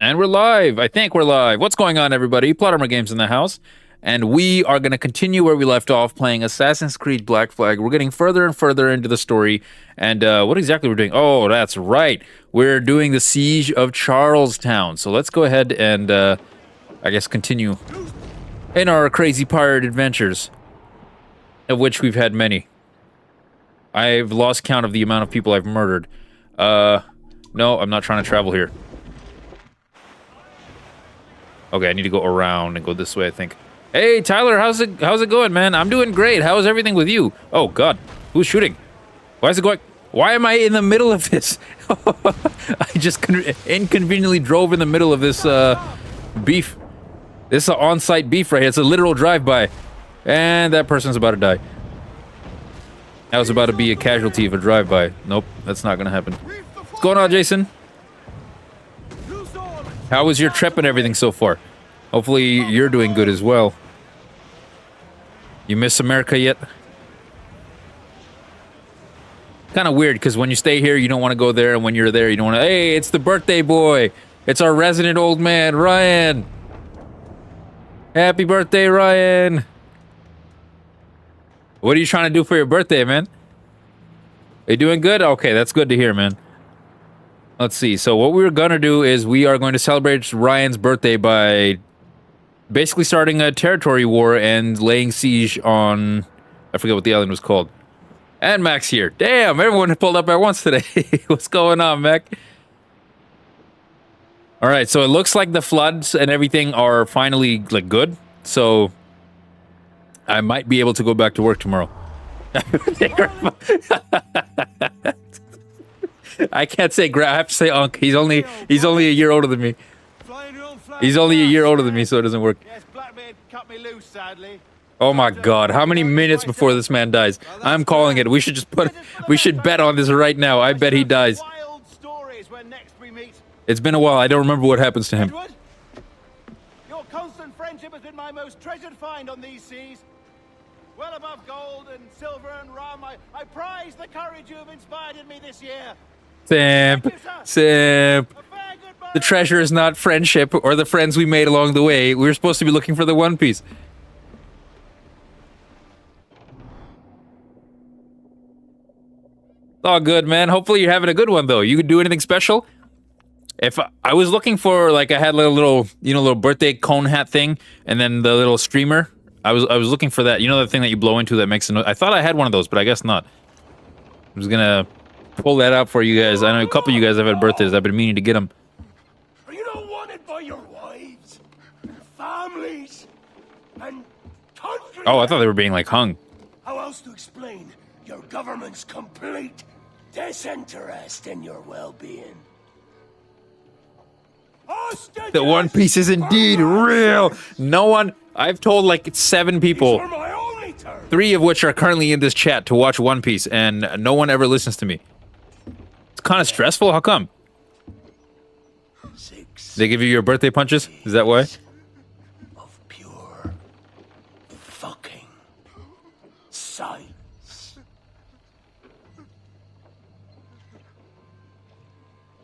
And we're live. I think we're live. What's going on, everybody? Plot Armor Games in the house. And we are going to continue where we left off playing Assassin's Creed Black Flag. We're getting further and further into the story. And what exactly we're doing? Oh, that's right. We're doing the Siege of Charlestown. So let's go ahead and, I guess, continue in our crazy pirate adventures, of which we've had many. I've lost count of the amount of people I've murdered. No, I'm not trying to travel here. Okay, I need to go around and go this way, I think. Hey, Tyler, how's it going, man? I'm doing great. How is everything with you? Oh, God. Who's shooting? Why is it going? Why am I in the middle of this? I just inconveniently drove in the middle of this, beef. This is an on-site beef right here. It's a literal drive-by. And that person's about to die. That was about to be a casualty of a drive-by. Nope, that's not gonna happen. What's going on, Jason? How was your trip and everything so far? Hopefully you're doing good as well. You miss America yet? Kind of weird, because when you stay here, you don't want to go there, and when you're there, you don't want to... Hey, it's the birthday boy! It's our resident old man, Ryan! Happy birthday, Ryan! What are you trying to do for your birthday, man? Are you doing good? Okay, that's good to hear, man. Let's see. So what we were gonna do is we are going to celebrate Ryan's birthday by basically starting a territory war and laying siege on... I forget what the island was called. And Mac's here. Damn, everyone pulled up at once today. What's going on, Mac? Alright, so it looks like the floods and everything are finally, like, good. So I might be able to go back to work tomorrow. I can't say I have to say Unc. He's only a year older than me. He's only a year older than me, so it doesn't work. Oh my God! How many minutes before this man dies? I'm calling it. We should bet on this right now. I bet he dies. It's been a while. I don't remember what happens to him. Your constant friendship has been my most treasured find on these seas. Well above gold and silver and rum, I prize the courage you have inspired in me this year. Simp. The treasure is not friendship or the friends we made along the way. We were supposed to be looking for the One Piece. It's all good, man. Hopefully you're having a good one, though. You could do anything special? If I was looking for, like, I had a little birthday cone hat thing, and then the little streamer. I was looking for that. You know, the thing that you blow into that makes a noise? I thought I had one of those, but I guess not. I was gonna pull that out for you guys. I know a couple of you guys have had birthdays. I've been meaning to get them. Are you not wanted by your wives, families, and country? Oh, I thought they were being, like, hung. How else to explain your government's complete disinterest in your well-being? The One Piece is indeed real. No one... I've told, like, 7 people, 3 of which are currently in this chat, to watch One Piece, and no one ever listens to me. It's kind of stressful. How come? They give you your birthday punches? Is that why? Of pure fucking science.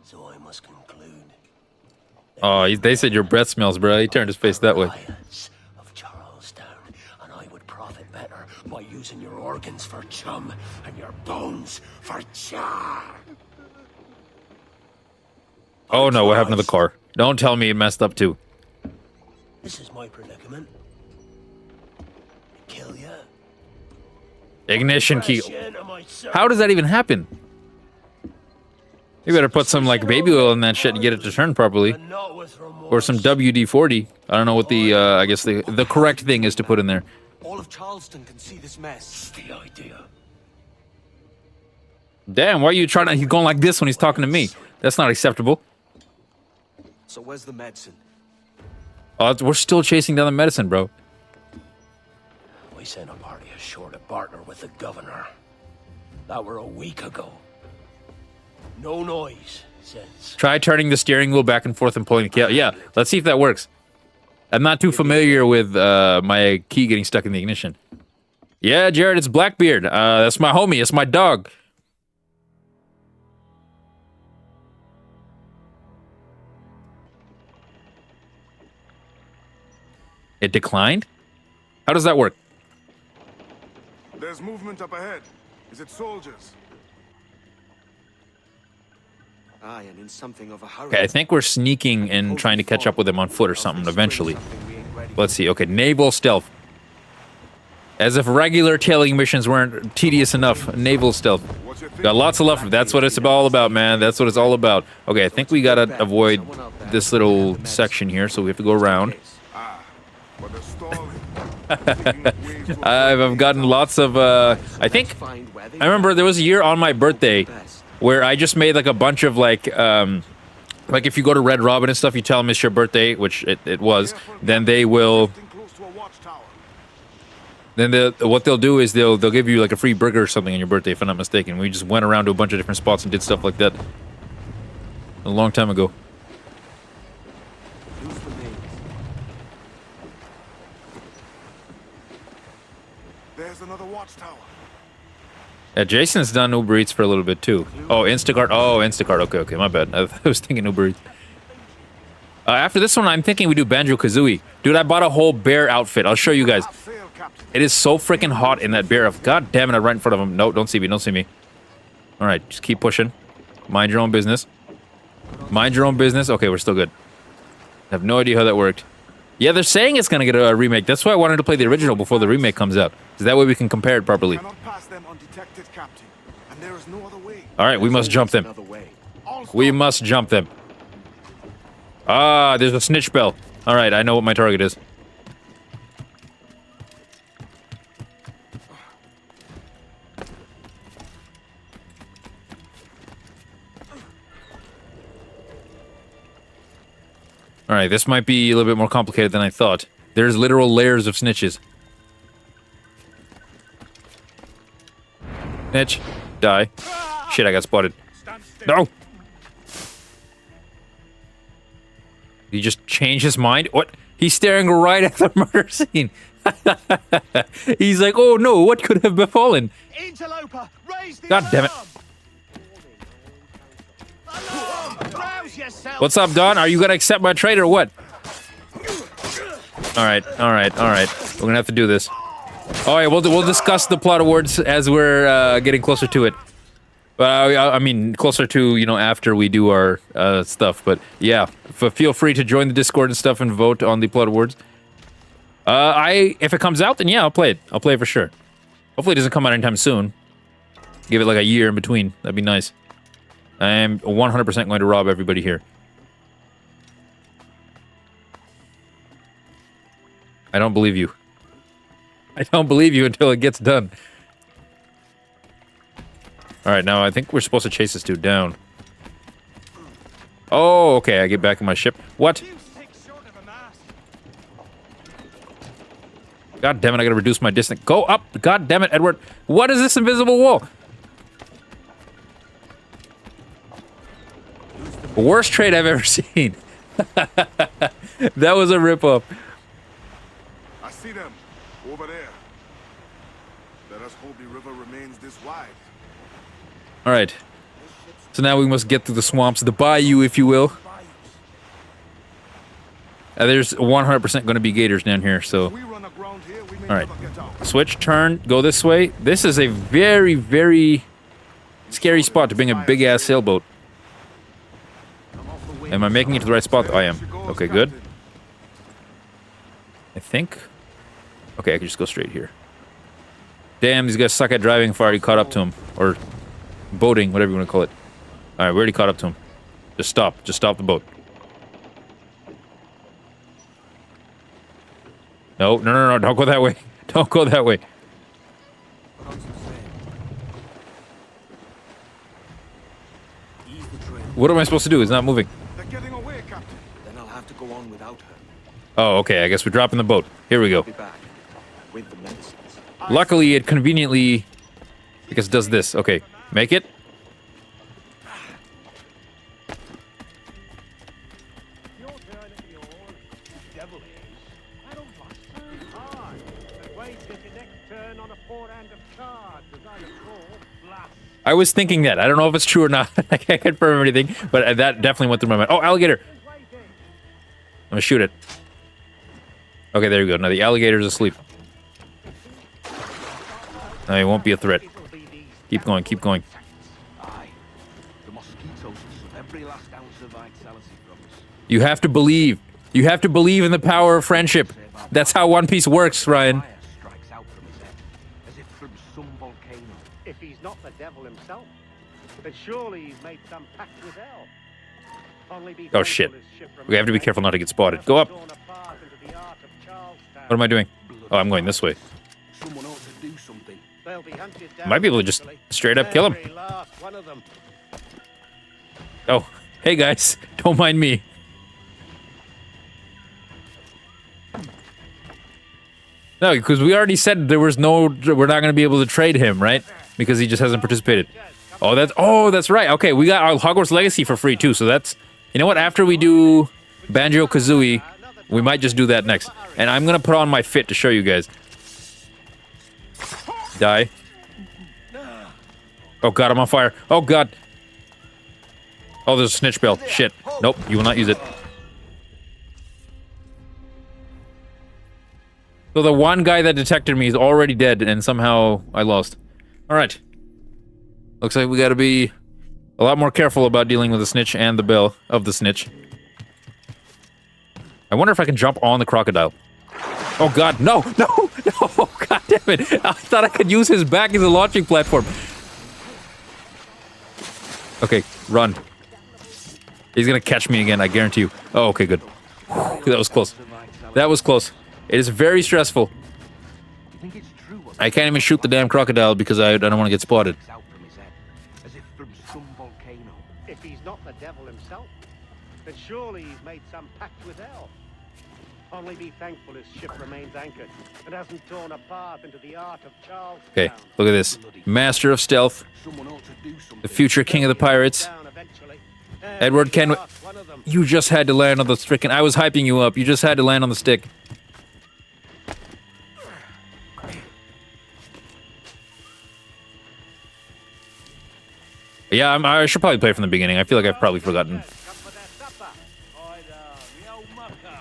So I must conclude. Oh, they said your breath smells, bro. He turned his face that way. Of Charlestown, and I would profit better by using your organs for chum and your bones for char. Oh no, what happened to the car? Don't tell me it messed up too. This is my predicament. Kill ya. Ignition key. How does that even happen? You better put some, like, baby oil in that shit and get it to turn properly. Or some WD-40. I don't know what the, I guess the correct thing is to put in there. All of Charleston can see this mess. The idea. Damn, why are you trying to... He's going like this when he's talking to me. That's not acceptable. So where's the medicine? Oh, we're still chasing down the medicine, bro. We sent a party ashore to partner with the governor. That were a week ago. No noise since. Try turning the steering wheel back and forth and pulling the key out. Yeah, let's see if that works. I'm not too familiar with my key getting stuck in the ignition. Yeah, Jared, it's Blackbeard. That's my homie. It's my dog. It declined? How does that work? There's movement up ahead. Is it soldiers? Aye, and in something of a hurry. Okay, I think we're sneaking and trying to catch up with them on foot or something eventually. Let's see. Okay, naval stealth. As if regular tailing missions weren't tedious enough. Naval stealth. Got lots of love. That's what it's all about, man. That's what it's all about. Okay, I think we gotta avoid this little section here, so we have to go around. But they're stalling. I've gotten lots of, I think, I remember there was a year on my birthday where I just made like a bunch of like if you go to Red Robin and stuff, you tell them it's your birthday, which it was, then they will, then what they'll do is they'll give you like a free burger or something on your birthday, if I'm not mistaken. We just went around to a bunch of different spots and did stuff like that a long time ago. There's another watchtower. Yeah, Jason's done Uber Eats for a little bit too. Oh, Instacart. Oh, Instacart. Okay, my bad. I was thinking Uber Eats. After this one, I'm thinking we do Banjo-Kazooie. Dude, I bought a whole bear outfit. I'll show you guys. It is so freaking hot in that bear. God damn it, I'm right in front of him. No, don't see me, don't see me. All right, just keep pushing. Mind your own business. Mind your own business. Okay, we're still good. I have no idea how that worked. Yeah, they're saying it's going to get a remake. That's why I wanted to play the original before the remake comes out. So that way we can compare it properly. All right, we must jump them. We must jump them. Ah, there's a snitch bell. All right, I know what my target is. All right, this might be a little bit more complicated than I thought. There's literal layers of snitches. Snitch. Die. Shit, I got spotted. No! Did he just change his mind? What? He's staring right at the murder scene. He's like, oh no, what could have befallen? Interloper, raise the God damn it. yourself. What's up, Don? Are you gonna accept my trade or what? Alright. We're gonna have to do this. Alright, we'll discuss the plot awards as we're getting closer to it. I mean, closer to, you know, after we do our stuff. But yeah, feel free to join the Discord and stuff and vote on the plot awards. If it comes out, then yeah, I'll play it. I'll play it for sure. Hopefully it doesn't come out anytime soon. Give it like a year in between. That'd be nice. I am 100% going to rob everybody here. I don't believe you. I don't believe you until it gets done. Alright, now I think we're supposed to chase this dude down. Oh, okay, I get back in my ship. What? God damn it, I gotta reduce my distance. Go up! God damn it, Edward! What is this invisible wall? Worst trade I've ever seen. That was a ripoff. I see them over there. Let us hope the river remains this wide. Alright. So now we must get through the swamps, the bayou, if you will. There's 100% going to be gators down here, so... Alright. Switch, turn, go this way. This is a very, very scary spot to bring a big-ass sailboat. Am I making it to the right spot? I am. Okay, good. I think... Okay, I can just go straight here. Damn, these guys suck at driving if I already caught up to him. Or boating, whatever you want to call it. Alright, we already caught up to him. Just stop. Just stop the boat. No, don't go that way. Don't go that way. What am I supposed to do? It's not moving. They're getting away, Captain. Then I'll have to go on without her. Oh, okay, I guess we're dropping the boat. Here we go. I'll be back with the medicines. Luckily, it conveniently... I guess it does this. Okay, make it. I was thinking that. I don't know if it's true or not. I can't confirm anything, but that definitely went through my mind. Oh, alligator! I'm gonna shoot it. Okay, there you go. Now the alligator's asleep. No, he won't be a threat. Keep going, keep going. Aye. The mosquitoes will suck every last ounce of vitality from us. You have to believe. You have to believe in the power of friendship. That's how One Piece works, Ryan. Fire strikes out from his head, as if from some volcano. If he's not the devil himself, then surely he's made some pact with hell. Only be Oh, shit. thankful his ship We have to be remains careful not to get spotted. anchored Go up. and torn apart into the art of Charlestown. What am I doing? Oh, I'm going this way. Someone ought to do something. They'll be hunted down Might be able to just eventually. straight up kill him. Every last one of them. Oh, hey guys. Don't mind me. No, because we already said there was no... We're not going to be able to trade him, right? Because he just hasn't participated. Oh, that's right. Okay, we got our Hogwarts Legacy for free, too. So that's... You know what? After we do Banjo-Kazooie, we might just do that next. And I'm going to put on my fit to show you guys. Die. Oh, God, I'm on fire. Oh, God. Oh, there's a snitch bell. Shit. Nope, you will not use it. So the one guy that detected me is already dead, and somehow I lost. Alright. Looks like we gotta be a lot more careful about dealing with the snitch and the bell of the snitch. I wonder if I can jump on the crocodile. Oh god, no! No! No! God damn it! I thought I could use his back as a launching platform. Okay, run. He's gonna catch me again, I guarantee you. Oh, okay, good. Whew, that was close. That was close. It is very stressful. You think it's true what I can't even shoot the damn crocodile because I don't want to get spotted. strikes out from his head, as if from some volcano. If he's not the devil himself, then surely he's made some pact with hell. Only be thankful his ship remains anchored and hasn't torn apart into the art of Charlestown. Okay, look at this. Master of stealth, Someone ought to do something. the future king of the pirates. Down eventually. Edward Kenway. Last one of them. You just had to land on the frickin'... I was hyping you up. You just had to land on the stick. Yeah, I should probably play from the beginning. I feel like I've probably forgotten. Come for their supper. The old mucker.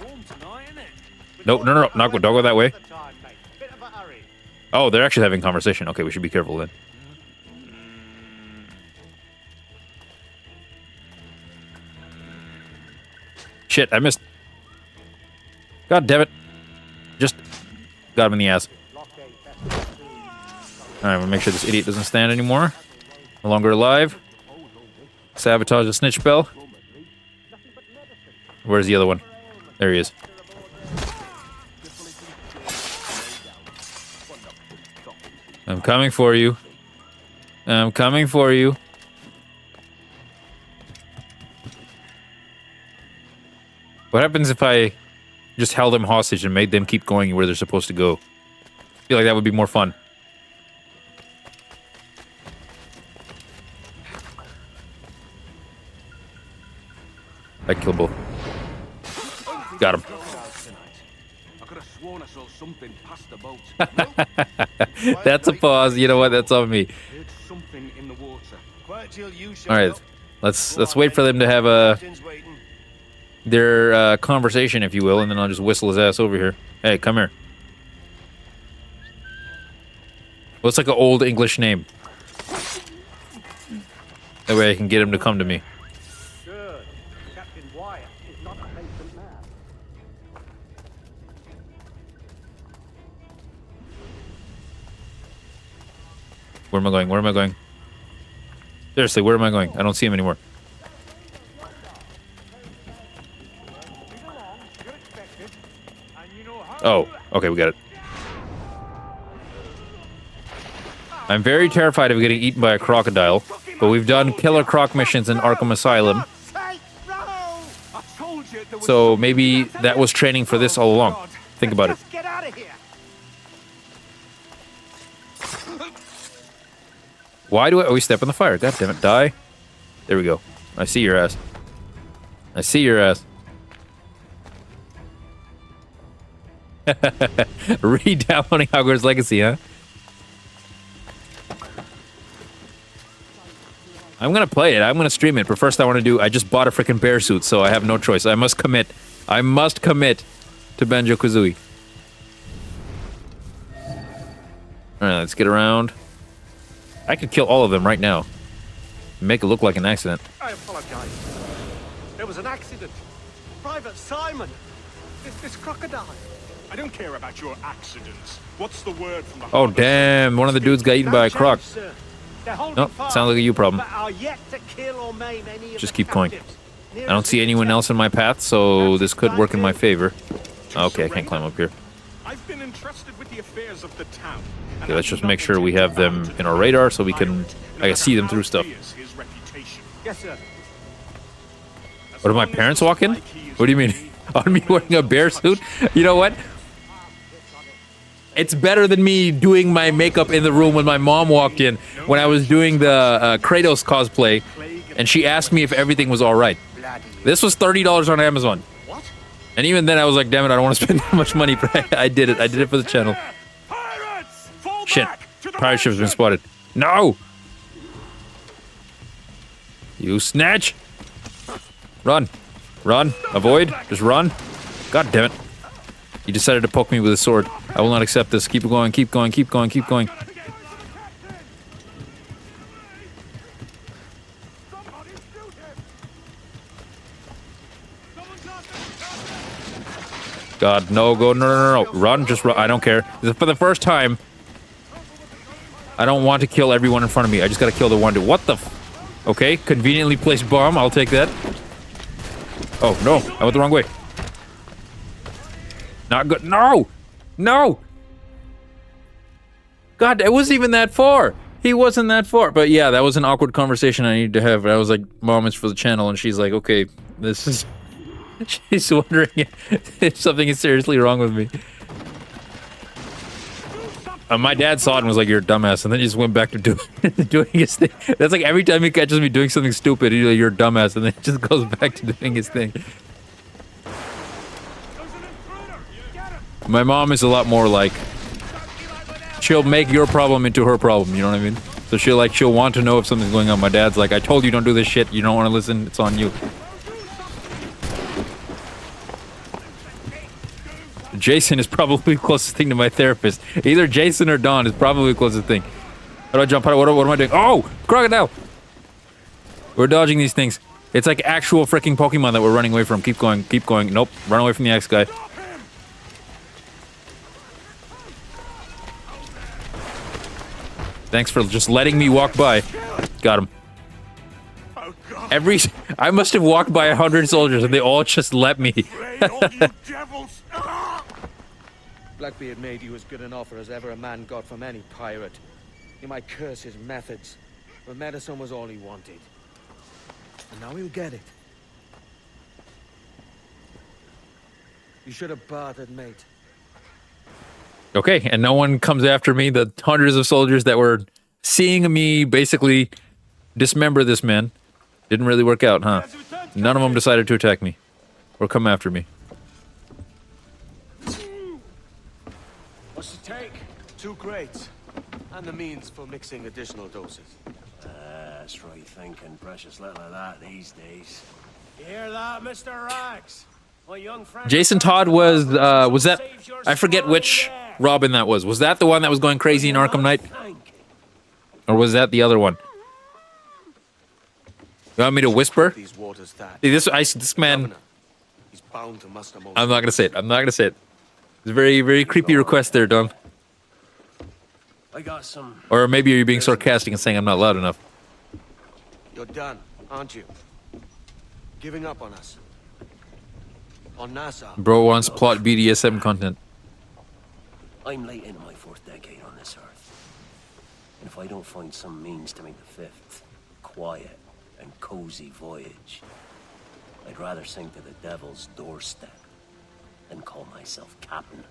Warm tonight, isn't it? No, not go, don't go that way. Another time, mate. Bit of a hurry. Oh, they're actually having conversation. Okay, we should be careful then. Shit, I missed. God damn it. Just got him in the ass. Alright, we'll make sure this idiot doesn't stand anymore. No longer alive. Sabotage the snitch bell. Where's the other one? There he is. I'm coming for you. I'm coming for you. What happens if I just held them hostage and made them keep going where they're supposed to go? I feel like that would be more fun. I kill both. Got him. I could have sworn I saw something past the boat. That's a pause. You know what? That's on me. Heard something in the water. Quiet till you show All right, up. let's wait for them to have Captain's waiting. their conversation, if you will, and then I'll just whistle his ass over here. Hey, come here. What's like an old English name? That way I can get him to come to me. Good. Captain Wyatt is not a patient man. Where am I going? Where am I going? Seriously, where am I going? I don't see him anymore. Oh, okay, we got it. I'm very terrified of getting eaten by a crocodile, but we've done killer croc missions in Arkham Asylum, so maybe that was training for this all along. Think about it. Just get out of here. Why do I always step in the fire? God damn it, die. There we go. I see your ass. I see your ass. Re-downloading Hogwarts Legacy, huh? I'm gonna play it. I'm gonna stream it. But first I want to do... I just bought a freaking bear suit, so I have no choice. I must commit. I must commit to Banjo-Kazooie. Alright, let's get around. I could kill all of them right now. Make it look like an accident. I apologize. There was an accident. Private Simon. This crocodile. I don't care about your accidents. What's the word from the Oh, harvest? damn. One of the dudes got eaten by a croc. Nope, sounds like a you problem. Just keep going. I don't see anyone else in my path, so this could work in my favor. Okay, I can't climb up here. I've been entrusted with the affairs of the town. Okay, let's just make sure we have them in our radar so we can, I can see them through stuff. Yes, sir. What, did my parents walk in? What do you mean? On me wearing a bear suit? You know what? It's better than me doing my makeup in the room when my mom walked in when I was doing the Kratos cosplay, and she asked me if everything was all right. This was $30 on Amazon. What? And even then I was like, damn it, I don't want to spend that much money, but I did it. I did it for the channel. Shit. Pirate ship's been spotted. No! You snatch! Run. Run. Avoid. Just run. God damn it. He decided to poke me with a sword. I will not accept this. Keep going, keep going, keep going, keep going. God, no, go, no. Run, just run. I don't care. For the first time, I don't want to kill everyone in front of me. I just gotta kill the one dude. What the f... Okay, conveniently placed bomb. I'll take that. Oh, no. I went the wrong way. Not good. No! No! God, it wasn't even that far. He wasn't that far. But yeah, that was an awkward conversation I needed to have. I was like, Mom, it's for the channel. And she's like, okay, this is... She's wondering if something is seriously wrong with me. My dad saw it and was like, you're a dumbass. And then he just went back to doing his thing. That's like every time he catches me doing something stupid, he's like, you're a dumbass. And then he just goes back to doing his thing. My mom is a lot more like, she'll make your problem into her problem, you know what I mean? So she'll want to know if something's going on. My dad's like, I told you don't do this shit, you don't want to listen, it's on you. Jason is probably the closest thing to my therapist. Either Jason or Don is probably the closest thing. How do I jump out? What am I doing? Oh! Crocodile! We're dodging these things. It's like actual freaking Pokemon that we're running away from. Keep going, keep going. Nope, run away from the X guy. Thanks for just letting me walk by. Got him. I must have walked by 100 soldiers and they all just let me. Blackbeard made you as good an offer as ever a man got from any pirate. You might curse his methods, but medicine was all he wanted. And now he'll get it. You should have bartered, mate. Okay, and no one comes after me. The hundreds of soldiers that were seeing me basically dismember this man. Didn't really work out, huh? None of them decided to attack me or come after me. What's the take? 2 crates. And the means for mixing additional doses. That's right thinking. Precious little of that these days. You hear that, Mr. Rags? My young friend Jason Todd was that... I forget which Robin that was. Was that the one that was going crazy in Arkham Knight? Or was that the other one? You want me to whisper? These waters that. See, this man... He's bound to muster most. I'm not gonna say it. I'm not gonna say it. It's a very, very creepy request there, Don. I got some... Or maybe you're being sarcastic and saying I'm not loud enough. You're done, aren't you? Giving up on us. On NASA. Bro wants plot BDSM content. I'm late into my 4th decade on this earth. And if I don't find some means to make the 5th quiet and cozy voyage, I'd rather sink to the devil's doorstep than call myself captain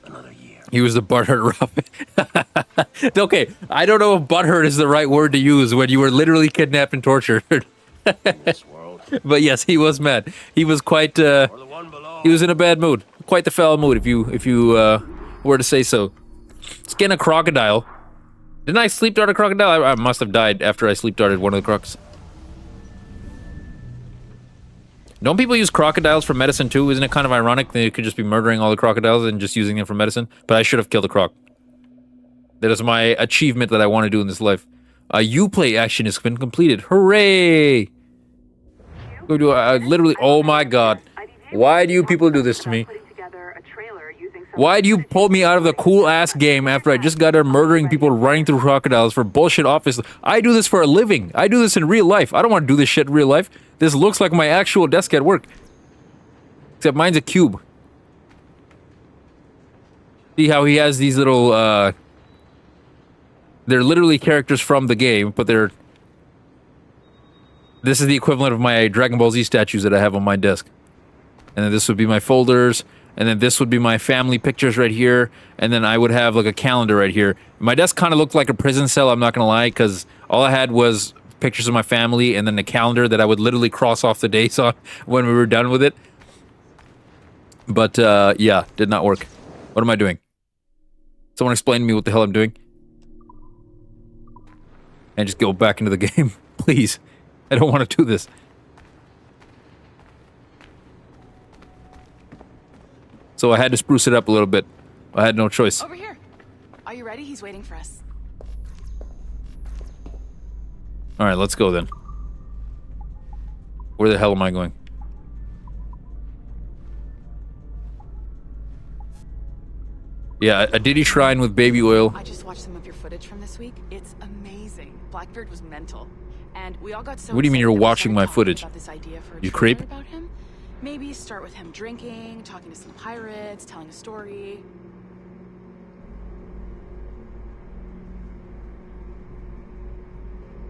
another year. He was the butthurt Robin. Okay, I don't know if butthurt is the right word to use when you were literally kidnapped and tortured. In this world. But yes, he was mad. He was quite, Or the one below. he was in a bad mood. Quite the foul mood, if you were to say so. Skin a crocodile. Didn't I sleep dart a crocodile? I must have died after I sleep darted one of the crocs. Don't people use crocodiles for medicine too? Isn't it kind of ironic that you could just be murdering all the crocodiles and just using them for medicine? But I should have killed a croc. That is my achievement that I want to do in this life. Uplay action has been completed. Hooray! Literally, oh my god. Why do you people do this to me? Why do you pull me out of the cool-ass game after I just got done murdering people running through crocodiles for bullshit office? I do this for a living. I do this in real life. I don't want to do this shit in real life. This looks like my actual desk at work. Except mine's a cube. See how he has these little, they're literally characters from the game, but they're... This is the equivalent of my Dragon Ball Z statues that I have on my desk. And then this would be my folders, and then this would be my family pictures right here, and then I would have like a calendar right here. My desk kind of looked like a prison cell, I'm not gonna lie, because all I had was pictures of my family and then a calendar that I would literally cross off the days on when we were done with it. But, yeah, did not work. What am I doing? Someone explain to me what the hell I'm doing. And just go back into the game, please. I don't want to do this. So I had to spruce it up a little bit. I had no choice. Over here. Are you ready? He's waiting for us. Alright, let's go then. Where the hell am I going? Yeah, a Diddy shrine with baby oil. I just watched some of your footage from this week. It's amazing. Blackbeard was mental. And we all got so What do you mean you're excited that we watching my started talking footage? about this idea for a You trailer creep? about him. Maybe start with him drinking, talking to some pirates, telling a story.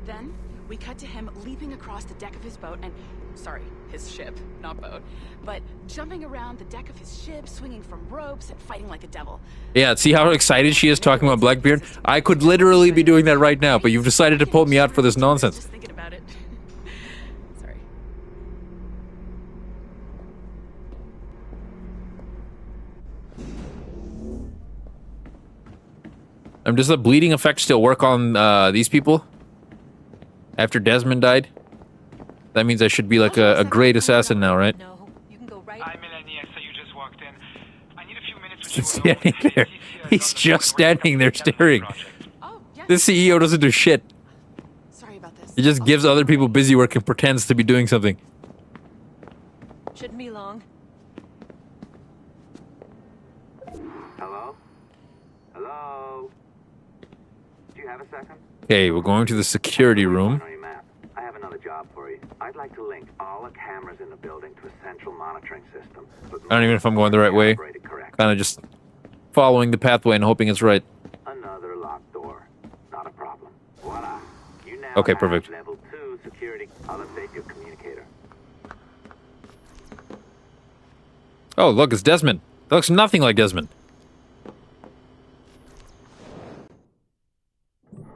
Then we cut to him leaping across the deck of his boat and, sorry, his ship, not boat, but jumping around the deck of his ship, swinging from ropes and fighting like a devil. Yeah, see how excited she is talking about Blackbeard? I could literally be doing that right now, but you've decided to pull me out for this nonsense. Just thinking about it. Sorry. Does the bleeding effect still work on these people? After Desmond died? That means I should be like a great assassin now, right? No, you can go right. I'm Melanie, so you just walked in. I need a few minutes Just standing there. He's just standing there staring. Oh, yes. This CEO doesn't do shit. Sorry about this. He just gives other people busy work and pretends to be doing something. Shouldn't be long. Hello? Hello? Do you have a second? Okay, we're going to the security room. On your map. I have another job for you. I'd like to link all the cameras in the building to a central monitoring system. I don't even know if I'm going the right way. Kind of just following the pathway and hoping it's right. Another locked door. Not a problem. Voila. You now Okay, have perfect. level 2 security. I'll update your communicator. Oh, look, it's Desmond. That looks nothing like Desmond.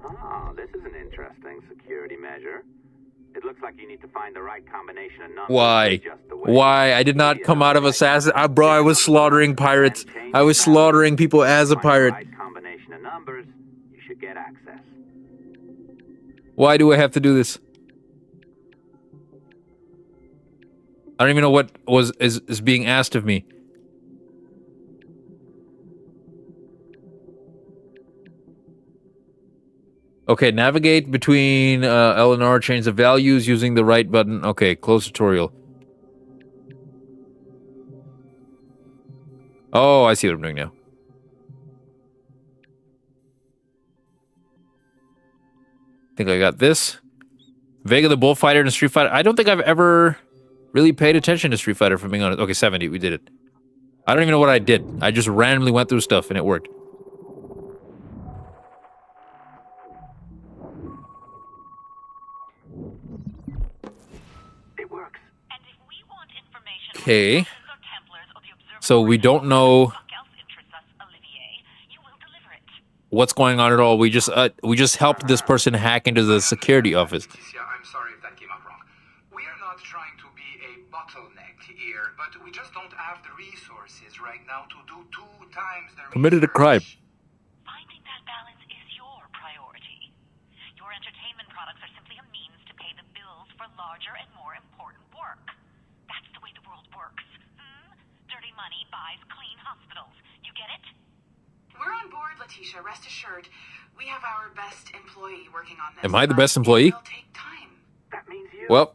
Oh, this is an interesting security measure. It looks like you need to find the right combination of numbers. Why? to adjust the way Why? I did not come out of Assassin. Bro, I was slaughtering pirates. I was slaughtering people as a Find the pirate. right combination of numbers, you should get access. Why do I have to do this? I don't even know what is being asked of me. Okay, navigate between L and R, change the values using the right button. Okay, close tutorial. Oh, I see what I'm doing now. I think I got this. Vega the Bullfighter and Street Fighter. I don't think I've ever really paid attention to Street Fighter, if I'm being honest. Okay, 70, we did it. I don't even know what I did. I just randomly went through stuff and it worked. Okay. So we don't know what's going on at all. We just helped this person hack into the security office. I'm sorry if that came out wrong. We are not trying to be a bottleneck here, but we just don't have the resources right now to do 2 times the Committed a crime. Finding that balance is your priority. Your entertainment products are simply a means to pay the bills for larger and more important work. That's the way the world works. Dirty money buys clean hospitals. You get it? We're on board, Letitia. Rest assured. We have our best employee working on this. Am I the best employee? It will take time. That means you. Well,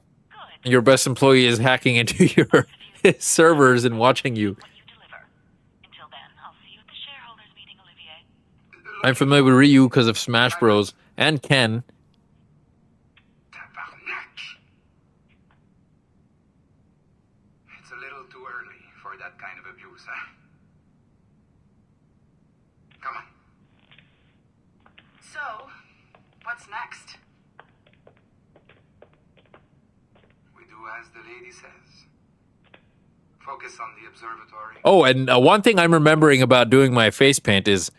your best employee is hacking into your servers and watching you. Until then, I'll see you at the shareholders meeting, Olivier. I'm familiar with Ryu because of Smash Bros. And Ken. It's a little too early for that kind of abuse, huh? Come on. So, what's next? We do as the lady says. Focus on the observatory. Oh, and one thing I'm remembering about doing my face paint is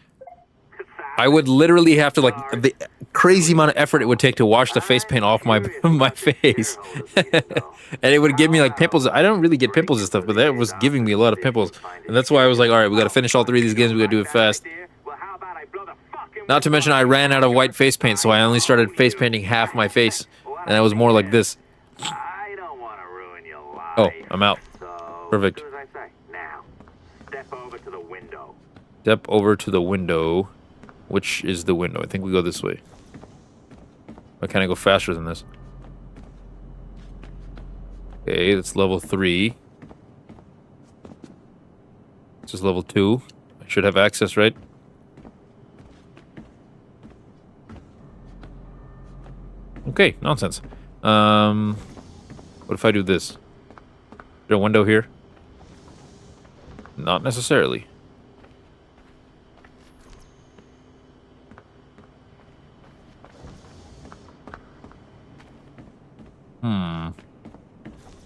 I would literally have to, like, the crazy amount of effort it would take to wash the face paint off my my face. And it would give me, like, pimples. I don't really get pimples and stuff, but that was giving me a lot of pimples. And that's why I was like, all right, we got to finish all 3 of these games. We got to do it fast. Not to mention I ran out of white face paint, so I only started face painting half my face. And it was more like this. I don't want to ruin your life. Oh, I'm out. Perfect. As soon as I say, now, step over to the window. Step over to the window. Which is the window? I think we go this way. Why can't I go faster than this? Okay, that's level 3. This is level 2. I should have access, right? Okay, nonsense. What if I do this? Is there a window here? Not necessarily.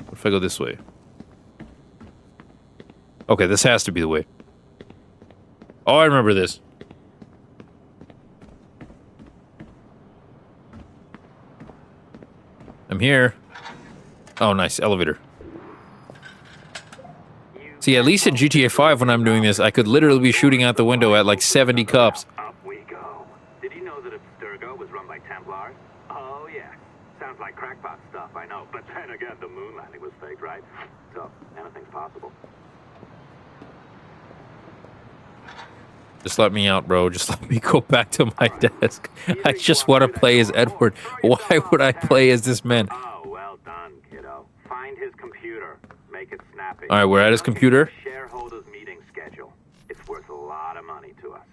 What if I go this way? Okay, this has to be the way. Oh, I remember this. I'm here. Oh, nice. Elevator. See, at least in GTA 5 when I'm doing this, I could literally be shooting out the window at like 70 cops. Up we go. Did you know that Abstergo was run by Templars? Oh, yeah. Sounds like crackpot stuff, I know. But then again, the moon landing was fake, right? So, anything's possible. Just let me out, bro. Just let me go back to my desk. I just want to play as Edward. Why would I play as this man? Oh, well done, kiddo. Find his computer. Make it snappy. All right, we're at his computer. Shareholders meeting schedule. It's worth a lot of money to us.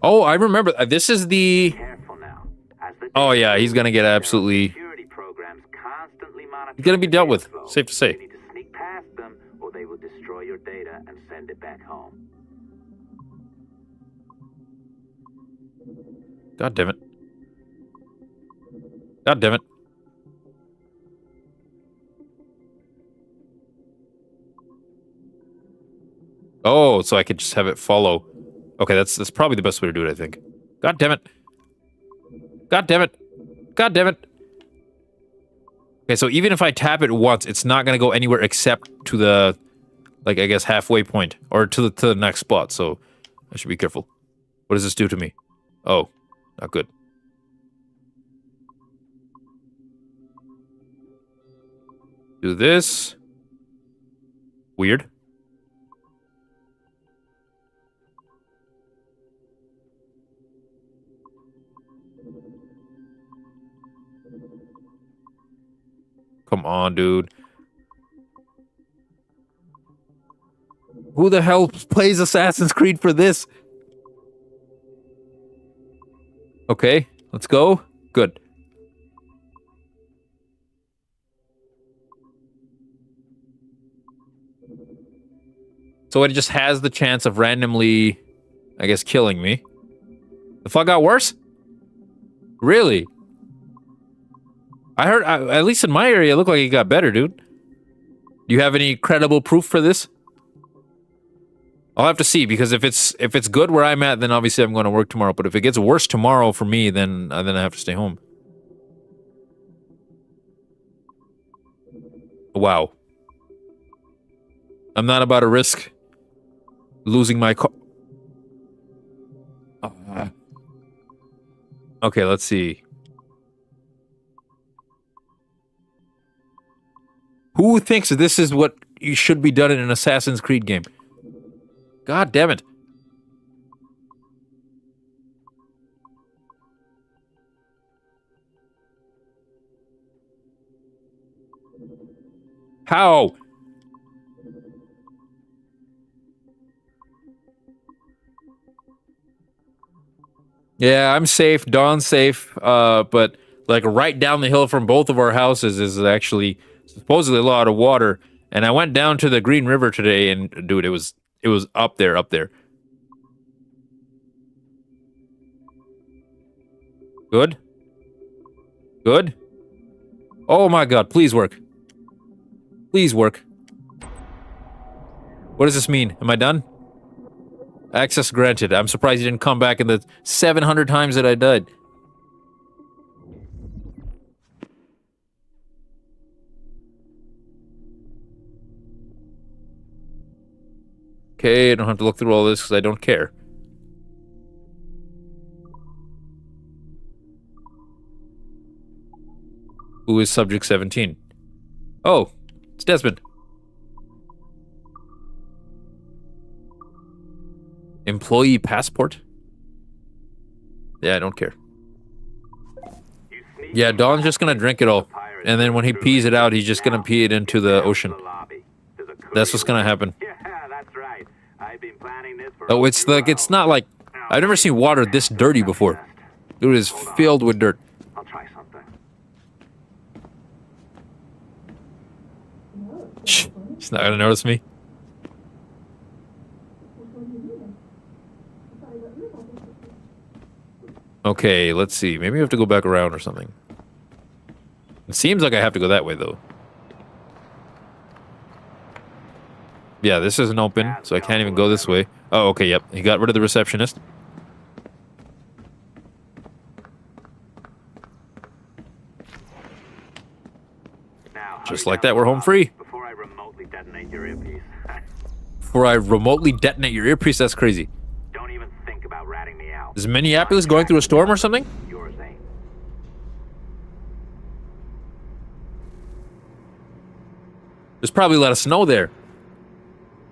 Oh, I remember. This is the... Oh, yeah, he's going to get absolutely... He's going to be dealt with. Safe to say. You need to sneak past them, or they will destroy your data and send it back home. God damn it. God damn it. Oh, so I could just have it follow. Okay, that's probably the best way to do it, I think. God damn it. God damn it. God damn it. Okay, so even if I tap it once, it's not going to go anywhere except to the, like, I guess, halfway point. Or to the next spot, so I should be careful. What does this do to me? Oh, not good. Do this. Weird. Come on, dude. Who the hell plays Assassin's Creed for this? Okay, let's go. Good. So it just has the chance of randomly, I guess, killing me. The fuck got worse? Really? I heard, at least in my area, it looked like it got better, dude. Do you have any credible proof for this? I'll have to see, because if it's good where I'm at, then obviously I'm going to work tomorrow. But if it gets worse tomorrow for me, then I have to stay home. Wow. I'm not about to risk losing my car. Okay, let's see. Who thinks that this is what you should be done in an Assassin's Creed game? God damn it. How? Yeah, I'm safe. Dawn's safe. But like right down the hill from both of our houses is actually supposedly a lot of water. And I went down to the Green River today, and dude, it was up there, up there. Good. Good. Oh my God! Please work. Please work. What does this mean? Am I done? Access granted. I'm surprised you didn't come back in the 700 times that I died. Okay, I don't have to look through all this because I don't care. Who is Subject 17? Oh, it's Desmond. Employee passport? Yeah, I don't care. Yeah, Don's just gonna drink it all. And then when he pees it out, he's just gonna pee it into the ocean. That's what's gonna happen. Oh, it's like, it's not like... I've never seen water this dirty before. It is filled with dirt. I'll try something. Shh, he's not gonna notice me. Okay, let's see. Maybe we have to go back around or something. It seems like I have to go that way, though. Yeah, this isn't open, so I can't even go this way. Oh, okay, yep. He got rid of the receptionist. Just like that, we're home free. Before I remotely detonate your earpiece. Before I remotely detonate your earpiece, that's crazy. Don't even think about ratting me out. Is Minneapolis going through a storm or something? Yours ain't. There's probably a lot of snow there.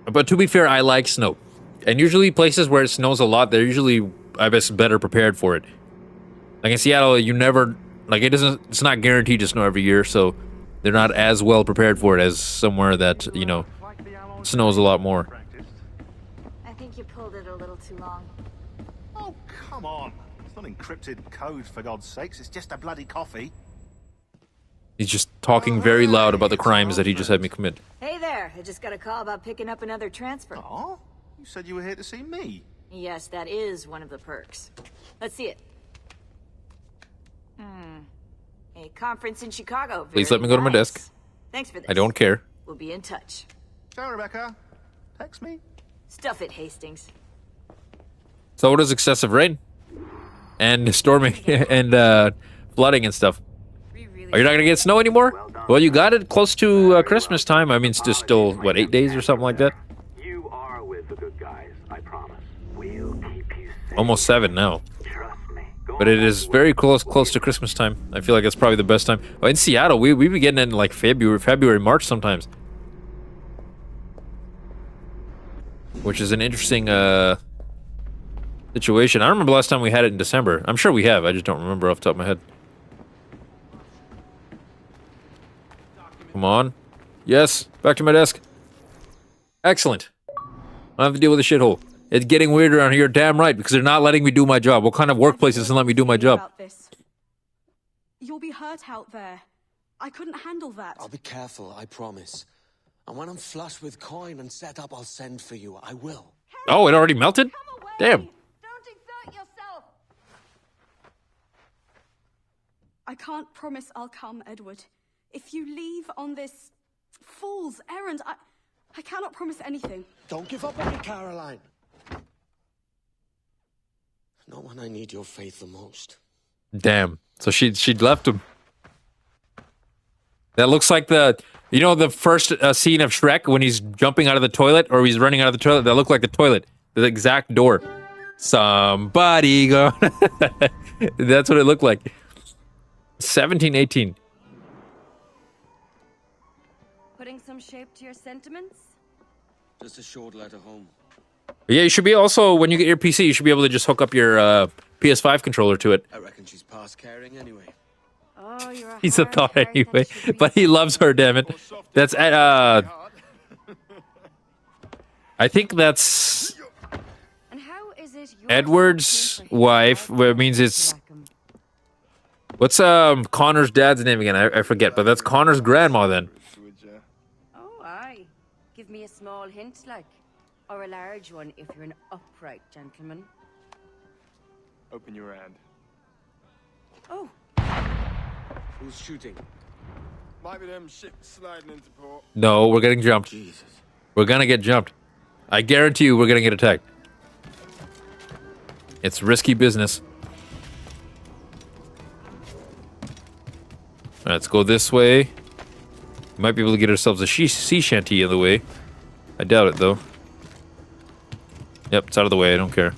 But to be fair, I like snow. And usually places where it snows a lot, they're usually, I guess, better prepared for it. Like in Seattle, you never, like it's not guaranteed to snow every year, so they're not as well prepared for it as somewhere that, you know, snows a lot more. I think you pulled it a little too long. Oh, come on. It's not encrypted code, for God's sakes. It's just a bloody coffee. He's just talking very loud about the crimes that he just had me commit. Hey there, I just got a call about picking up another transfer. Oh, you said you were here to see me. Yes, that is one of the perks. Let's see it. A conference in Chicago. Please let me go to my desk. Thanks for this. I don't care. We'll be in touch. Ciao, Rebecca. Text me. Stuff it, Hastings. So does excessive rain. And storming and flooding and stuff. Are you not gonna get snow anymore? Well, you got it close to Christmas time. I mean, it's just still, what, 8 days or something like that? You are with the good guys, I promise. We'll keep you safe. Almost 7 now. Trust me. But it is very close to Christmas time. I feel like it's probably the best time. Oh, in Seattle, we be getting in like February, March sometimes. Which is an interesting situation. I don't remember last time we had it in December. I'm sure we have. I just don't remember off the top of my head. Come on. Yes, back to my desk. Excellent. I don't have to deal with a shithole. It's getting weird around here, damn right, because they're not letting me do my job. What kind of workplace doesn't let me do my job? You'll be hurt out there. I couldn't handle that. I'll be careful, I promise. And when I'm flush with coin and set up, I'll send for you. I will. Oh, it already melted? Damn. Don't exert yourself. I can't promise I'll come, Edward. If you leave on this fool's errand, I cannot promise anything. Don't give up on me, Caroline. Not when I need your faith the most. Damn. So she'd left him. That looks like the, you know, the first scene of Shrek when he's jumping out of the toilet or he's running out of the toilet. That looked like the toilet. The exact door. Somebody go. That's what it looked like. 1718. some shape to your sentiments? Just a short letter home. Yeah, you should be also, when you get your PC, you should be able to just hook up your PS5 controller to it. I reckon she's past caring anyway. Oh, you're a He's a hard thought heart that anyway, should but he loves her, damn it. That's, I think that's And how is it your Edward's wife, where it means it's... What's Connor's dad's name again? I forget, but that's Connor's grandma then. Oh, aye. Give me a small hint, like. Or a large one if you're an upright gentleman. Open your hand. Oh. Who's shooting? Might be them ships sliding into port. No, we're getting jumped. Jesus. We're gonna get jumped. I guarantee you we're gonna get attacked. It's risky business. Alright, let's go this way. We might be able to get ourselves a sea shanty in the way. I doubt it, though. Yep, it's out of the way. I don't care.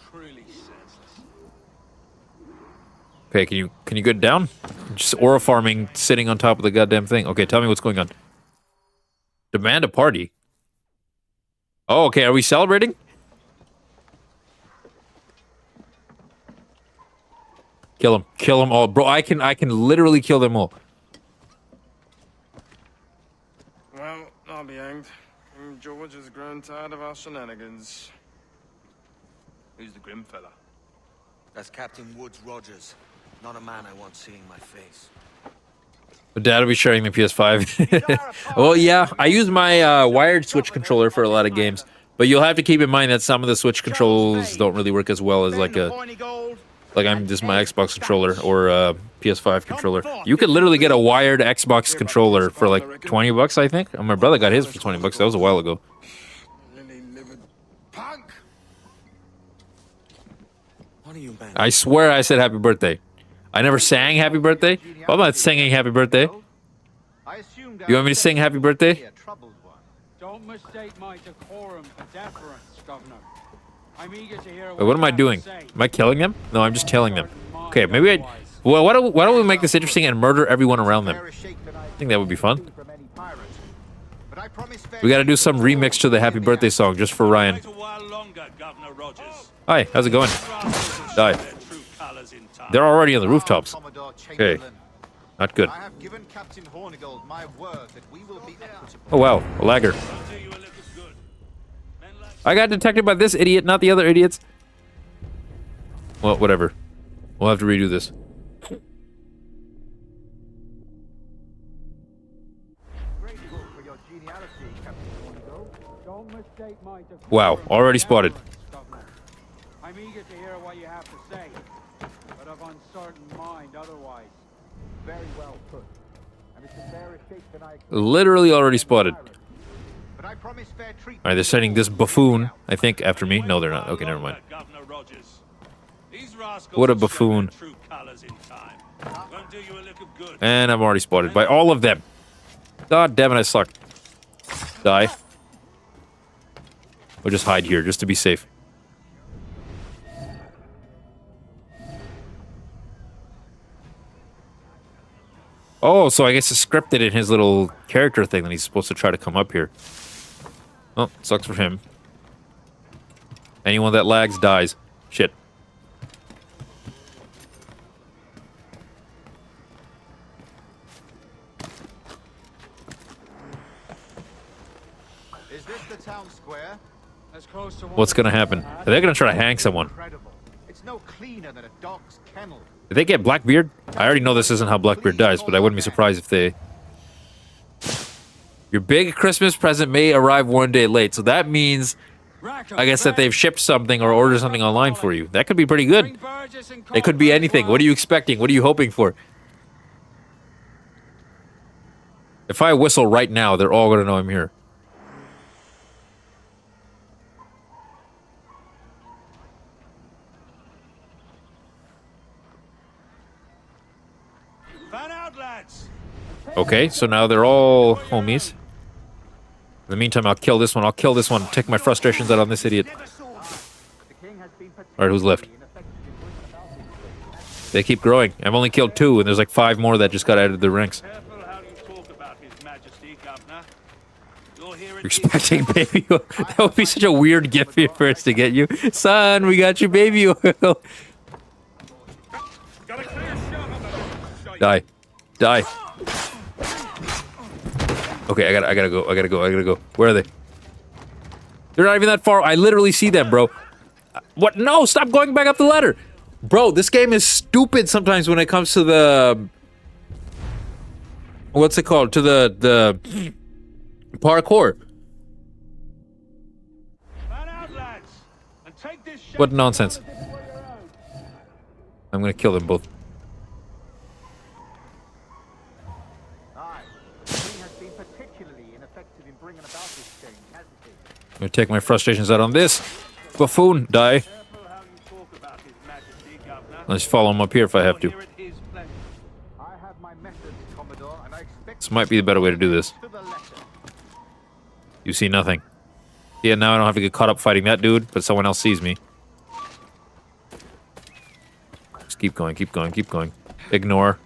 Truly senseless. Okay, can you get down? Just aura farming, sitting on top of the goddamn thing. Okay, tell me what's going on. Demand a party. Oh, okay. Are we celebrating? Kill them. Kill them all, bro. I can literally kill them all. Well, I'll be hanged. George has grown tired of our shenanigans. Who's the grim fella? That's Captain Woods Rogers. Not a man I want seeing my face. Dad will be sharing the PS5. Well, yeah, I use my wired Switch controller for a lot of games, but you'll have to keep in mind that some of the Switch controls don't really work as well as like I'm just my Xbox controller or PS5 controller. You could literally get a wired Xbox controller for like $20, I think. My brother got his for $20. That was a while ago. I swear I said happy birthday. I never sang happy birthday. Well, I'm not singing happy birthday. You want me to sing happy birthday? Don't mistake my decorum for deference, Governor. I'm eager to hear Wait, what am I doing? Am I killing them? No, I'm just telling them. Okay, maybe I... Well, why don't we make this interesting and murder everyone around them? I think that would be fun. We gotta do some remix to the happy birthday song just for Ryan. Hi, how's it going? Die. They're already on the rooftops. Okay. Not good. Oh wow, a lagger. I got detected by this idiot, not the other idiots. Well, whatever. We'll have to redo this. Wow, already spotted. I'm eager to hear what you have to say, but of uncertain mind otherwise. Very well put. And it's a fairer shape than I expected. Literally already spotted. Alright, they're sending this buffoon, I think, after me. No, they're not. Okay, never mind. What a buffoon. And I'm already spotted by all of them. God damn it, I suck. Die. We'll just hide here, just to be safe. Oh, so I guess it's scripted in his little character thing that he's supposed to try to come up here. Oh, sucks for him. Anyone that lags dies. Shit. Is this the town square? As close to What's gonna happen? They're gonna try to hang someone. It's no cleaner than a dog's kennel. Did they get Blackbeard? I already know this isn't how Blackbeard dies, but I wouldn't be surprised if they... Your big Christmas present may arrive one day late, so that means, I guess, that they've shipped something or ordered something online for you. That could be pretty good. It could be anything. What are you expecting? What are you hoping for? If I whistle right now, they're all gonna know I'm here. Okay, so now they're all homies. In the meantime, I'll kill this one. I'll kill this one. Take my frustrations out on this idiot. Alright, who's left? They keep growing. I've only killed 2, and there's like 5 more that just got added to the ranks. You're expecting baby oil. That would be such a weird gift for us to get you. Son, we got you baby oil. Die. Die. Okay, I gotta go. Where are they? They're not even that far. I literally see them, bro. What? No, stop going back up the ladder. Bro, this game is stupid sometimes when it comes to the... What's it called? To the parkour. What nonsense. I'm gonna kill them both. I'm gonna take my frustrations out on this. Buffoon, die. Let's follow him up here if I have to. This might be the better way to do this. You see nothing. Yeah, now I don't have to get caught up fighting that dude, but someone else sees me. Just keep going, keep going, keep going. Ignore.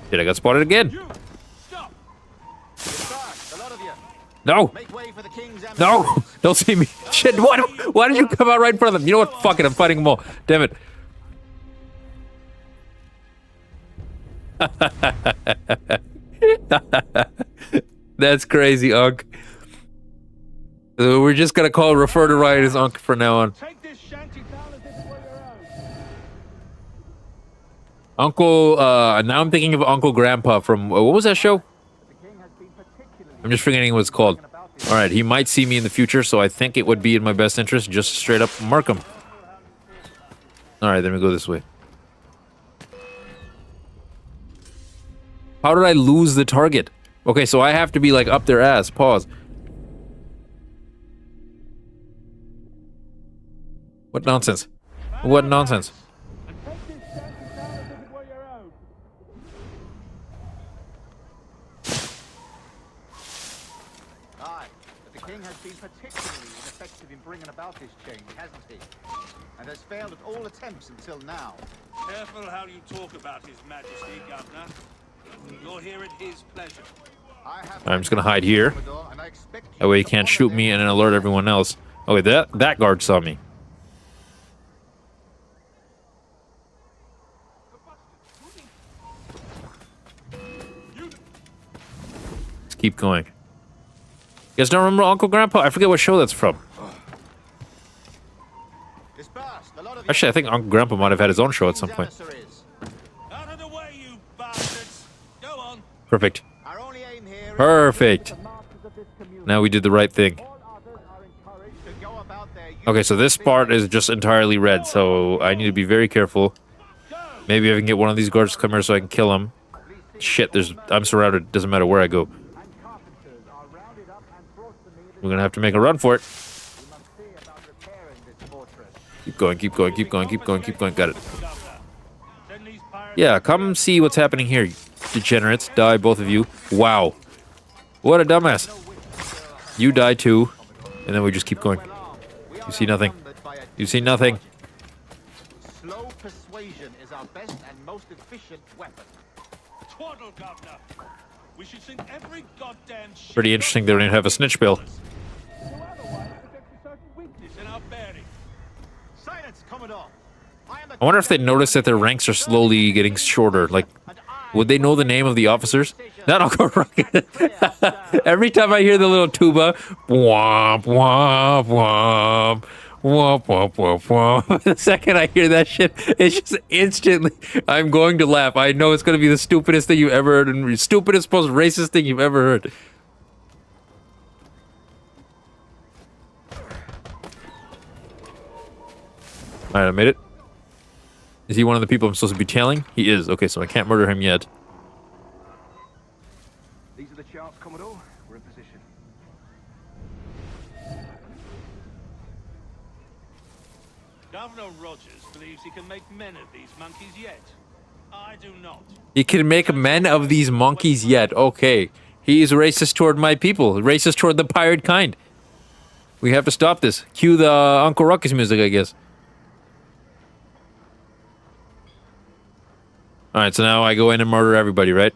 Shit, I got spotted again. No! No! Don't see me! Shit, why did you come out right in front of them? You know what? Fuck it, I'm fighting them all. Damn it. That's crazy, Unc. We're just gonna refer to Ryan as Unc from now on. Uncle, now I'm thinking of Uncle Grandpa from, what was that show? I'm just forgetting what it's called. Alright, he might see me in the future, so I think it would be in my best interest just straight up mark him. Alright, then we go this way. How did I lose the target? Okay, so I have to be like up their ass. Pause. What nonsense? What nonsense? About this change, hasn't he? And has failed at all attempts until now. Careful how you talk about His Majesty, Governor. You're here at his pleasure. I'm just gonna hide here. That way he can't shoot me and then alert everyone else. Oh wait, that guard saw me. Let's keep going. You guys don't remember Uncle Grandpa? I forget what show that's from. Actually, I think Uncle Grandpa might have had his own show at some point. Perfect. Perfect. Now we did the right thing. Okay, so this part is just entirely red, so I need to be very careful. Maybe I can get one of these guards to come here so I can kill him. Shit, I'm surrounded. Doesn't matter where I go. We're gonna have to make a run for it. Keep going, keep going, keep going, keep going, keep going. Got it. Yeah, come see what's happening here, you degenerates. Die, both of you. Wow. What a dumbass. You die too. And then we just keep going. You see nothing. You see nothing. Slow persuasion is our best and most efficient weapon. Twaddle, Governor. We should sink every goddamn ship. Pretty interesting they don't even have a snitch bill. I wonder if they notice that their ranks are slowly getting shorter. Like, would they know the name of the officers? Not Uncle Rocket. Every time I hear the little tuba, womp, womp, womp, womp, womp, womp, womp. The second I hear that shit, it's just instantly, I'm going to laugh. I know it's going to be the stupidest thing you've ever heard and stupidest, most racist thing you've ever heard. Alright, I made it. Is he one of the people I'm supposed to be tailing? He is. Okay, so I can't murder him yet. These are the charts, Commodore. We're in position. Governor Rogers believes he can make men of these monkeys yet. I do not. He can make men of these monkeys yet. Okay. He is racist toward my people. Racist toward the pirate kind. We have to stop this. Cue the Uncle Ruckus music, I guess. Alright, so now I go in and murder everybody, right?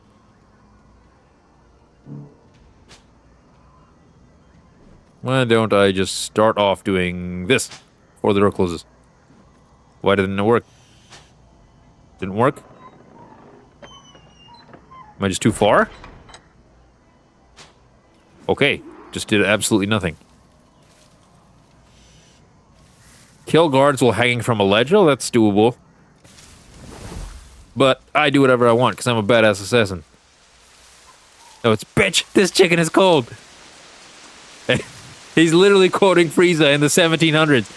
Why don't I just start off doing this before the door closes? Why didn't it work? Didn't work? Am I just too far? Okay, just did absolutely nothing. Kill guards while hanging from a ledge? Oh, that's doable. But I do whatever I want because I'm a badass assassin. Oh, it's bitch! This chicken is cold! He's literally quoting Frieza in the 1700s.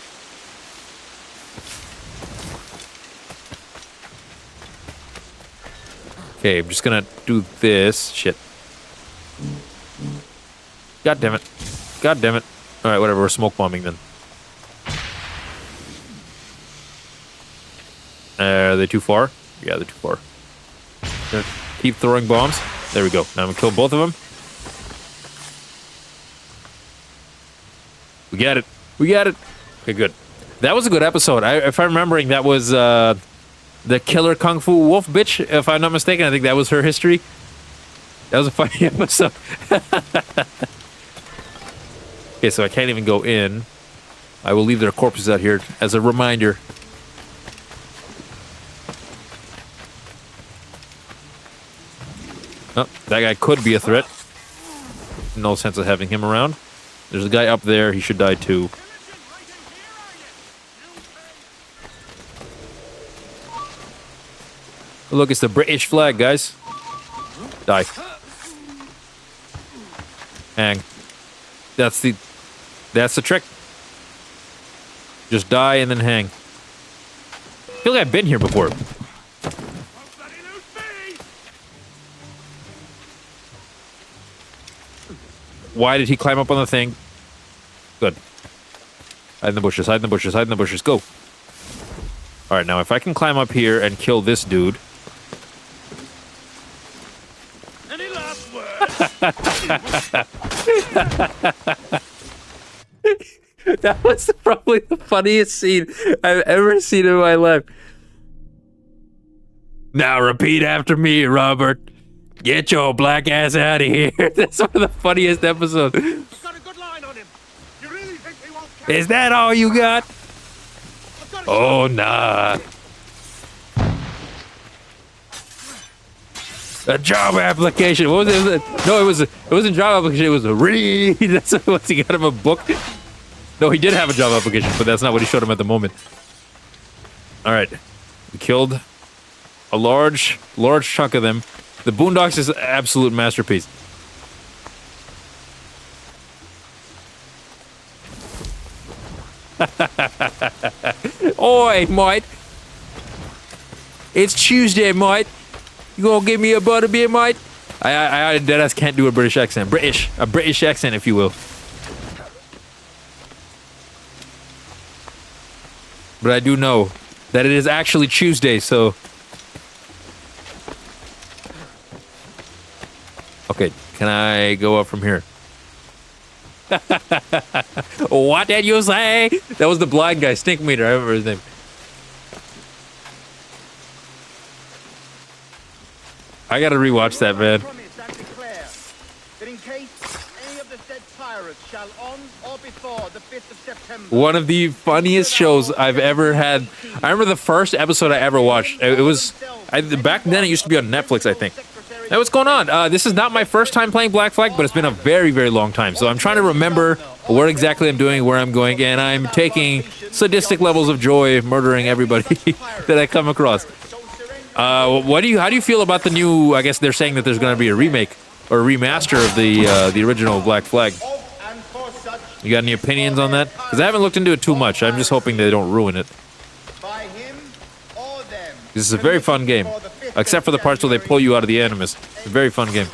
Okay, I'm just gonna do this. Shit. God damn it. God damn it. Alright, whatever, we're smoke bombing then. Are they too far? Yeah, they're too far. Gonna keep throwing bombs. There we go. Now I'm gonna kill both of them. We got it. We got it. Okay, good. That was a good episode. If I'm remembering, that was the killer kung fu wolf bitch, if I'm not mistaken. I think that was her history. That was a funny episode. Okay, so I can't even go in. I will leave their corpses out here as a reminder. Oh, that guy could be a threat. No sense of having him around. There's a guy up there. He should die too. Look, it's the British flag, guys. Die. Hang. That's the trick. Just die and then hang. I feel like I've been here before. Why did he climb up on the thing? Good. Hide in the bushes, hide in the bushes, hide in the bushes. Go. Alright, now if I can climb up here and kill this dude. Any last words? That was probably the funniest scene I've ever seen in my life. Now repeat after me, Robert. Get your black ass out of here. That's one of the funniest episodes. Got a good line on him. You really think he won't catch Is that all you got? Oh, nah. A job application. What was it? No, it wasn't job application. It was a read. That's what it was. He got him a book. No, he did have a job application, but that's not what he showed him at the moment. All right, we killed a large chunk of them. The Boondocks is an absolute masterpiece. Oi, mate. It's Tuesday, mate. You gonna give me a butterbeer, mate? I deadass can't do a British accent. A British accent, if you will. But I do know that it is actually Tuesday, so... Okay, can I go up from here? What did you say? That was the blind guy, Stink Meter. I remember his name. I gotta rewatch that, man. That in case any of the said pirates shall on or before the 5th of September. One of the funniest shows I've ever had. I remember the first episode I ever watched. It was back then. It used to be on Netflix, I think. Hey, what's going on? This is not my first time playing Black Flag, but it's been a very, very long time. So I'm trying to remember what exactly I'm doing, where I'm going, and I'm taking sadistic levels of joy murdering everybody that I come across. How do you feel about the new? I guess they're saying that there's going to be a remake or a remaster of the original Black Flag. You got any opinions on that? Because I haven't looked into it too much. I'm just hoping they don't ruin it. This is a very fun game, except for the parts where they pull you out of the Animus. It's a very fun game.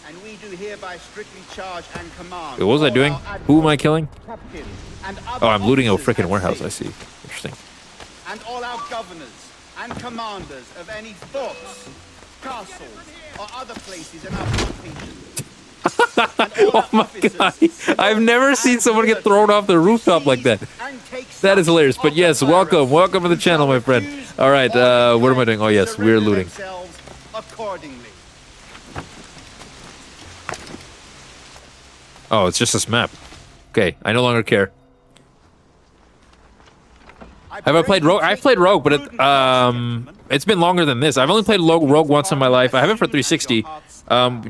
And we do hereby strictly charge and command. Wait, what was I doing? Who am I killing? Oh, I'm looting a freaking warehouse. I see. Interesting. And all our governors and commanders of any forts, castles, or other places in our plantations. Oh my god. I've never seen someone get thrown off the rooftop like that. That is hilarious. But yes, welcome. Welcome to the channel, my friend. All right, what am I doing? Oh yes, we're looting. Oh, it's just this map. Okay, I no longer care. Have I played Rogue? I've played Rogue, but it's been longer than this. I've only played Rogue once in my life. I have it for 360. Do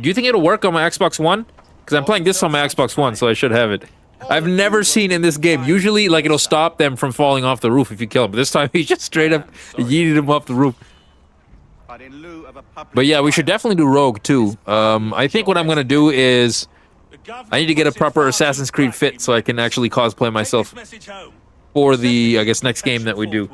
you think it'll work on my Xbox One? Because I'm playing this on my Xbox One, so I should have it. I've never seen in this game. Usually, like, it'll stop them from falling off the roof if you kill them. But this time, he just straight up yeeted him off the roof. But yeah, we should definitely do Rogue, too. I think what I'm going to do is... I need to get a proper Assassin's Creed fit so I can actually cosplay myself for the, I guess, next game that we do.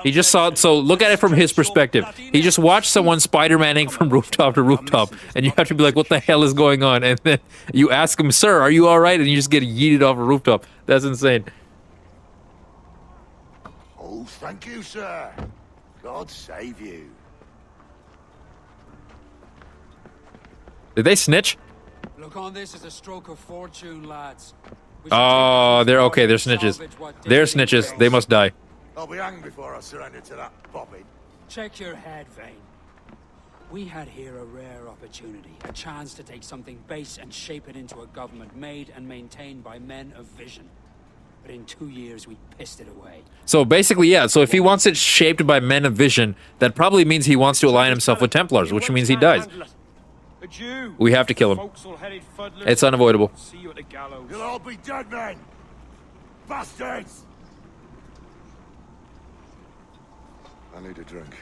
He just saw it, so look at it from his perspective. He just watched someone Spider-Manning from rooftop to rooftop, and you have to be like, what the hell is going on? And then you ask him, sir, are you alright? And you just get yeeted off a rooftop. That's insane. Oh, thank you, sir. God save you. Did they snitch? Look on this as a stroke of fortune, lads. Oh, they're okay. They're snitches. They're snitches. They must die. I'll be hanged before I surrender to that bobbin. Check your head, Vane. We had here a rare opportunity, a chance to take something base and shape it into a government made and maintained by men of vision. But in 2 years, we pissed it away. So basically, yeah. So if he wants it shaped by men of vision, that probably means he wants to align himself with Templars, which means he dies. We have to kill him. It's unavoidable. You'll all be dead men! Bastards! I need a drink.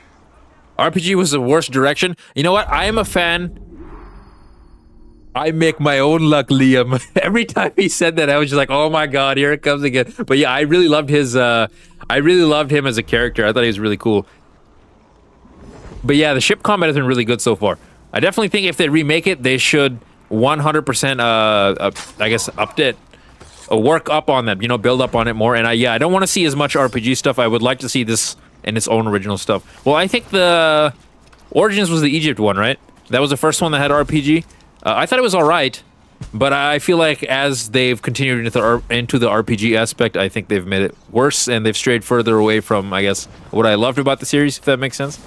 RPG was the worst direction. You know what? I am a fan. I make my own luck, Liam. Every time he said that, I was just like, oh my god, here it comes again. But yeah, I really loved his, I really loved him as a character. I thought he was really cool. But yeah, the ship combat has been really good so far. I definitely think if they remake it, they should 100%, I guess, update, work up on that, you know, build up on it more. And yeah, I don't want to see as much RPG stuff. I would like to see this in its own original stuff. Well, I think the Origins was the Egypt one, right? That was the first one that had RPG. I thought it was all right, but I feel like as they've continued into the RPG aspect, I think they've made it worse and they've strayed further away from, I guess, what I loved about the series, if that makes sense.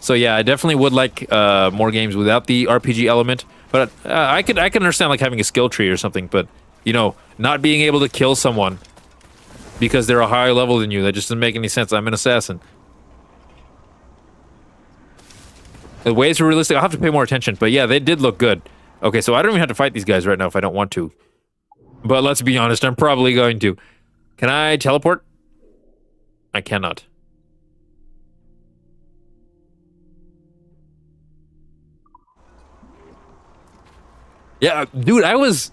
So yeah, I definitely would like more games without the RPG element. But I can understand like having a skill tree or something. But you know, not being able to kill someone because they're a higher level than you, that just doesn't make any sense. I'm an assassin. The ways are realistic. I'll have to pay more attention. But yeah, they did look good. Okay, so I don't even have to fight these guys right now if I don't want to. But let's be honest, I'm probably going to. Can I teleport? I cannot. Yeah, dude, it was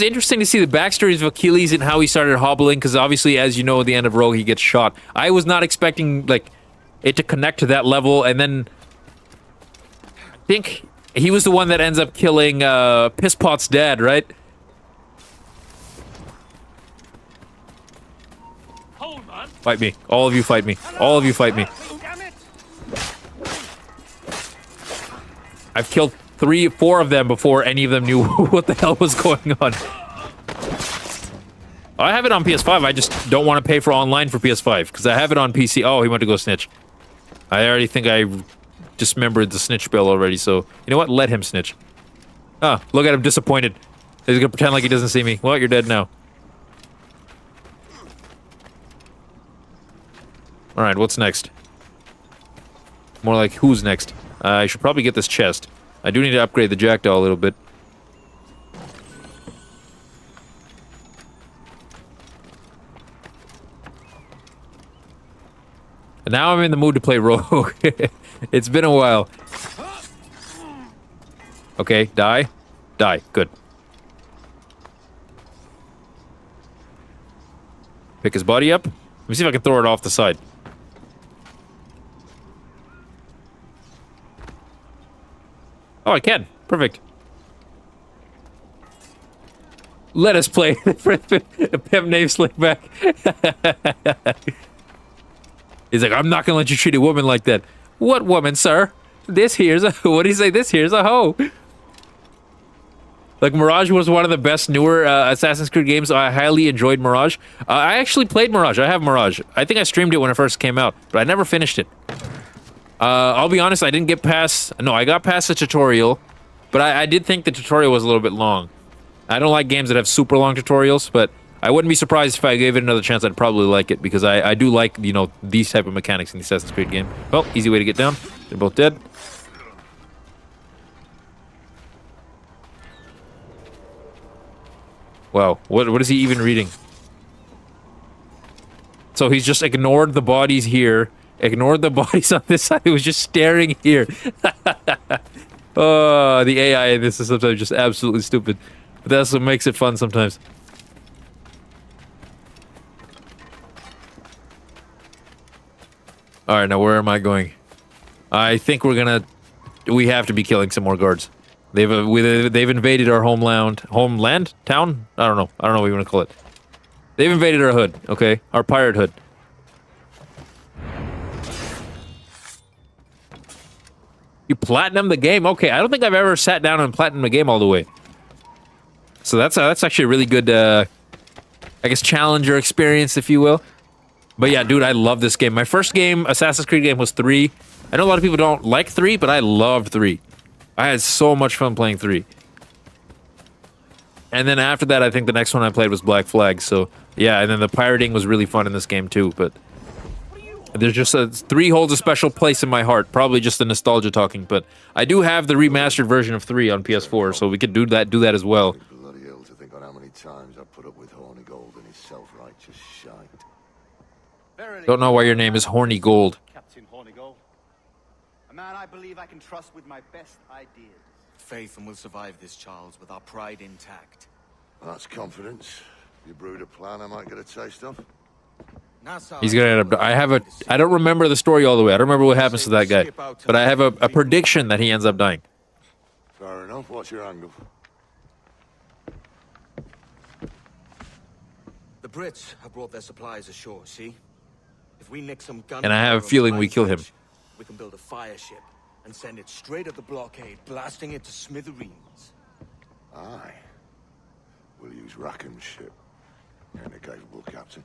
interesting to see the backstories of Achilles and how he started hobbling, because obviously, as you know, at the end of Rogue, he gets shot. I was not expecting, like, it to connect to that level, and then I think he was the one that ends up killing Pisspot's dad, right? Fight me. All of you fight me. All of you fight me. I've killed 3 or 4 of them before any of them knew what the hell was going on. I have it on PS5, I just don't want to pay for online for PS5, because I have it on PC. Oh, he went to go snitch. I already think I dismembered the snitch bill already, so... You know what? Let him snitch. Ah, look at him, disappointed. He's gonna pretend like he doesn't see me. Well, you're dead now. Alright, what's next? More like, who's next? I should probably get this chest. I do need to upgrade the Jackdaw a little bit. And now I'm in the mood to play Rogue. It's been a while. Okay, die. Die. Good. Pick his body up. Let me see if I can throw it off the side. Oh, I can. Perfect. Let us play Pimp Name Slickback. He's like, I'm not gonna let you treat a woman like that. What woman, sir? This here's a what do you say? This here's a hoe. Like Mirage was one of the best newer Assassin's Creed games. I highly enjoyed Mirage. I actually played Mirage. I have Mirage. I think I streamed it when it first came out, but I never finished it. I'll be honest, I didn't get past... No, I got past the tutorial, but I did think the tutorial was a little bit long. I don't like games that have super long tutorials, but I wouldn't be surprised if I gave it another chance. I'd probably like it, because I do like, you know, these type of mechanics in the Assassin's Creed game. Well, easy way to get down. They're both dead. Wow, what is he even reading? So he's just ignored the bodies here, ignored the bodies on this side. He was just staring here. Oh, the AI in this is sometimes just absolutely stupid. But that's what makes it fun sometimes. Alright, now where am I going? I think we have to be killing some more guards. They've invaded our homeland. Homeland? Town? I don't know what you want to call it. They've invaded our hood, okay? Our pirate hood. You platinum the game? Okay, I don't think I've ever sat down and platinum a game all the way. So that's actually a really good, I guess, challenger experience, if you will. But yeah, dude, I love this game. My first game, Assassin's Creed game, was 3. I know a lot of people don't like 3, but I loved 3. I had so much fun playing 3. And then after that, I think the next one I played was Black Flag. So yeah, and then the pirating was really fun in this game too. But there's just 3 holds a special place in my heart. Probably just the nostalgia talking. But I do have the remastered version of 3 on PS4, so we could do that as well. Bloody hell to think on how many times I've put up with Horny Gold and his self-righteous shite. Don't know why your name is Horny Gold. Captain Hornigold. A man I believe I can trust with my best ideas. Faith, and we'll survive this, Charles, with our pride intact. That's confidence. You brewed a plan I might get a taste of? He's gonna end up... I don't remember the story all the way. I don't remember what happens to that guy. But I have a prediction that he ends up dying. Fair enough. What's your angle? The Brits have brought their supplies ashore, see? If we nick some guns... And I have a feeling we kill him. We can build a fire ship and send it straight at the blockade, blasting it to smithereens. Aye. We'll use Rackham's ship. And a capable captain.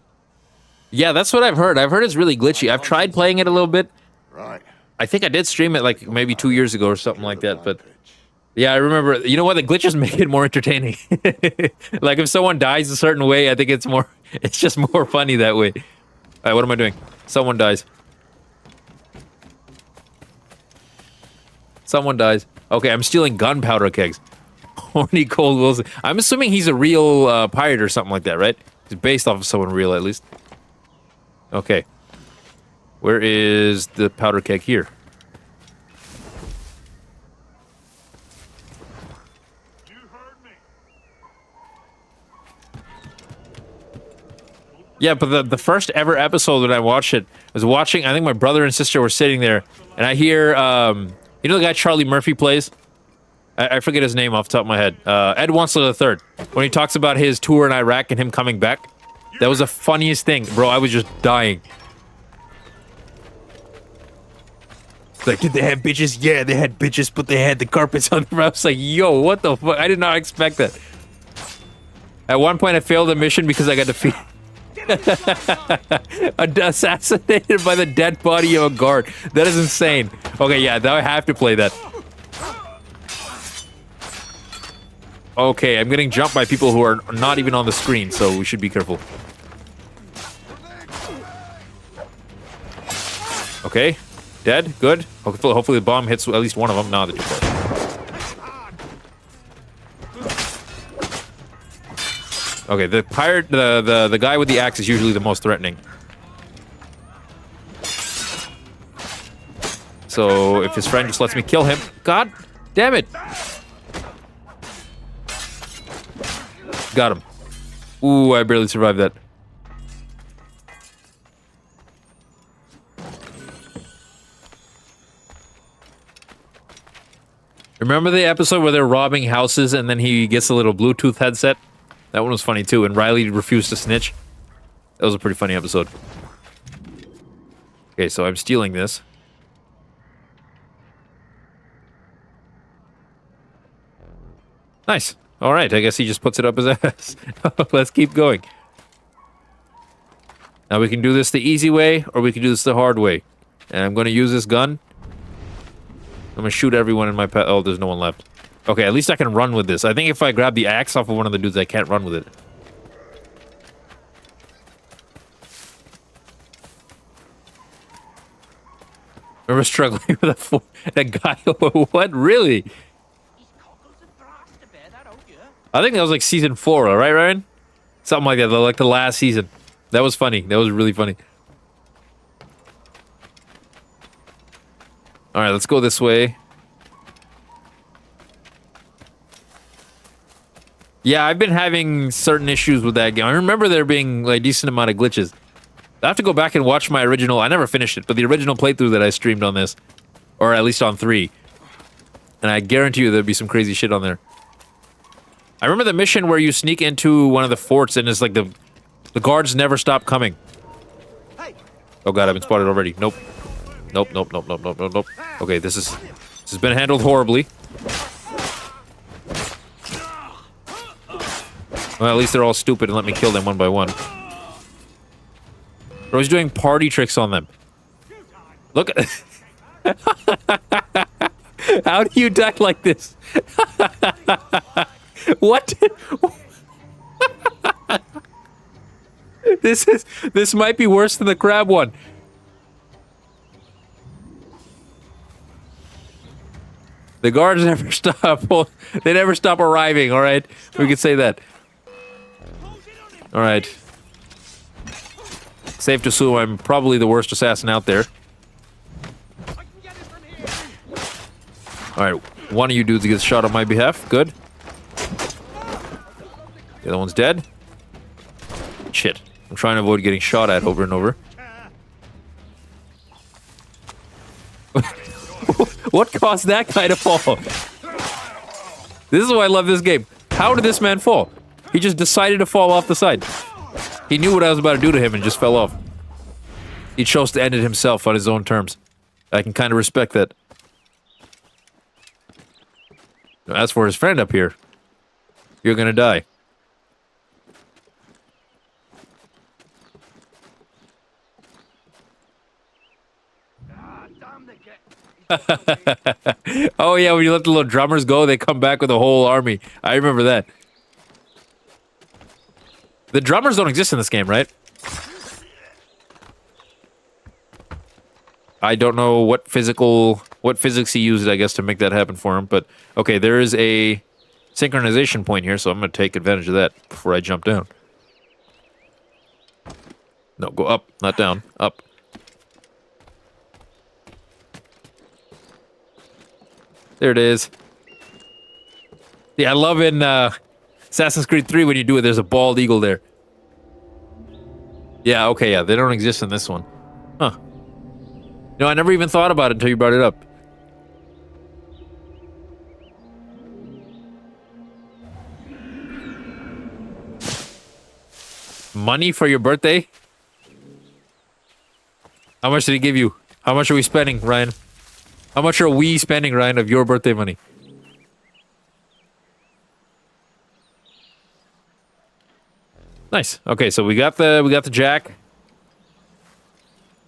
Yeah, that's what I've heard. I've heard it's really glitchy. I've tried playing it a little bit. Right. I think I did stream it like maybe 2 years ago or something like that, but... Yeah, I remember... You know what? The glitches make it more entertaining. Like, if someone dies a certain way, I think it's more... It's just more funny that way. Alright, what am I doing? Someone dies. Someone dies. Okay, I'm stealing gunpowder kegs. Horny Cold Wilson. I'm assuming he's a real pirate or something like that, right? He's based off of someone real, at least. Okay. Where is the powder keg? Here. Yeah, but the first ever episode when I watched it, I was watching, I think my brother and sister were sitting there, and I hear, you know the guy Charlie Murphy plays? I forget his name off the top of my head. Ed Wensler III. When he talks about his tour in Iraq and him coming back. That was the funniest thing. Bro, I was just dying. Like, did they have bitches? Yeah, they had bitches, but they had the carpets on them. I was like, yo, what the fuck? I did not expect that. At one point, I failed a mission because I got defeated. Assassinated by the dead body of a guard. That is insane. Okay, yeah, now I have to play that. Okay, I'm getting jumped by people who are not even on the screen, so we should be careful. Okay, dead, good. Hopefully the bomb hits at least one of them. Nah, they're too far. Okay, the pirate, the guy with the axe is usually the most threatening. So if his friend just lets me kill him, god damn it! Got him. Ooh, I barely survived that. Remember the episode where they're robbing houses and then he gets a little Bluetooth headset? That one was funny too, and Riley refused to snitch. That was a pretty funny episode. Okay, so I'm stealing this. Nice. All right, I guess he just puts it up his ass. Let's keep going. Now we can do this the easy way, or we can do this the hard way. And I'm going to use this gun. I'm going to shoot everyone in my path. Oh, there's no one left. Okay, at least I can run with this. I think if I grab the axe off of one of the dudes, I can't run with it. Remember struggling with a guy? What? Really? I think that was like season 4, all right, Ryan? Something like that, like the last season. That was funny. That was really funny. All right, let's go this way. Yeah, I've been having certain issues with that game. I remember there being like a decent amount of glitches. I have to go back and watch my original. I never finished it, but the original playthrough that I streamed on this, or at least on 3. And I guarantee you there'd be some crazy shit on there. I remember the mission where you sneak into one of the forts and it's like the guards never stop coming. Oh god, I've been spotted already. Nope. Nope, nope, nope, nope, nope, nope, nope. Okay, this has been handled horribly. Well, at least they're all stupid and let me kill them one by one. Bro, he's doing party tricks on them. Look at... How do you die like this? What? This might be worse than the crab one. The guards never stop. They never stop arriving, all right? We could say that. All right. Safe to assume I'm probably the worst assassin out there. All right, one of you dudes gets shot on my behalf. Good. The other one's dead. Shit. I'm trying to avoid getting shot at over and over. What caused that guy to fall? This is why I love this game. How did this man fall? He just decided to fall off the side. He knew what I was about to do to him and just fell off. He chose to end it himself on his own terms. I can kind of respect that. As for his friend up here, you're gonna die. Oh yeah, when you let the little drummers go, they come back with a whole army. I remember that. The drummers don't exist in this game, right? I don't know what physics he used, I guess, to make that happen for him. But, okay, there is a synchronization point here, so I'm going to take advantage of that before I jump down. No, go up, not down. Up. There it is. Yeah, I love in Assassin's Creed 3 when you do it, there's a bald eagle there. Yeah, okay, yeah, they don't exist in this one. Huh. No, I never even thought about it until you brought it up. Money for your birthday? How much did he give you? How much are we spending, Ryan? How much are we spending, Ryan, of your birthday money? Nice. Okay, so we got the jack.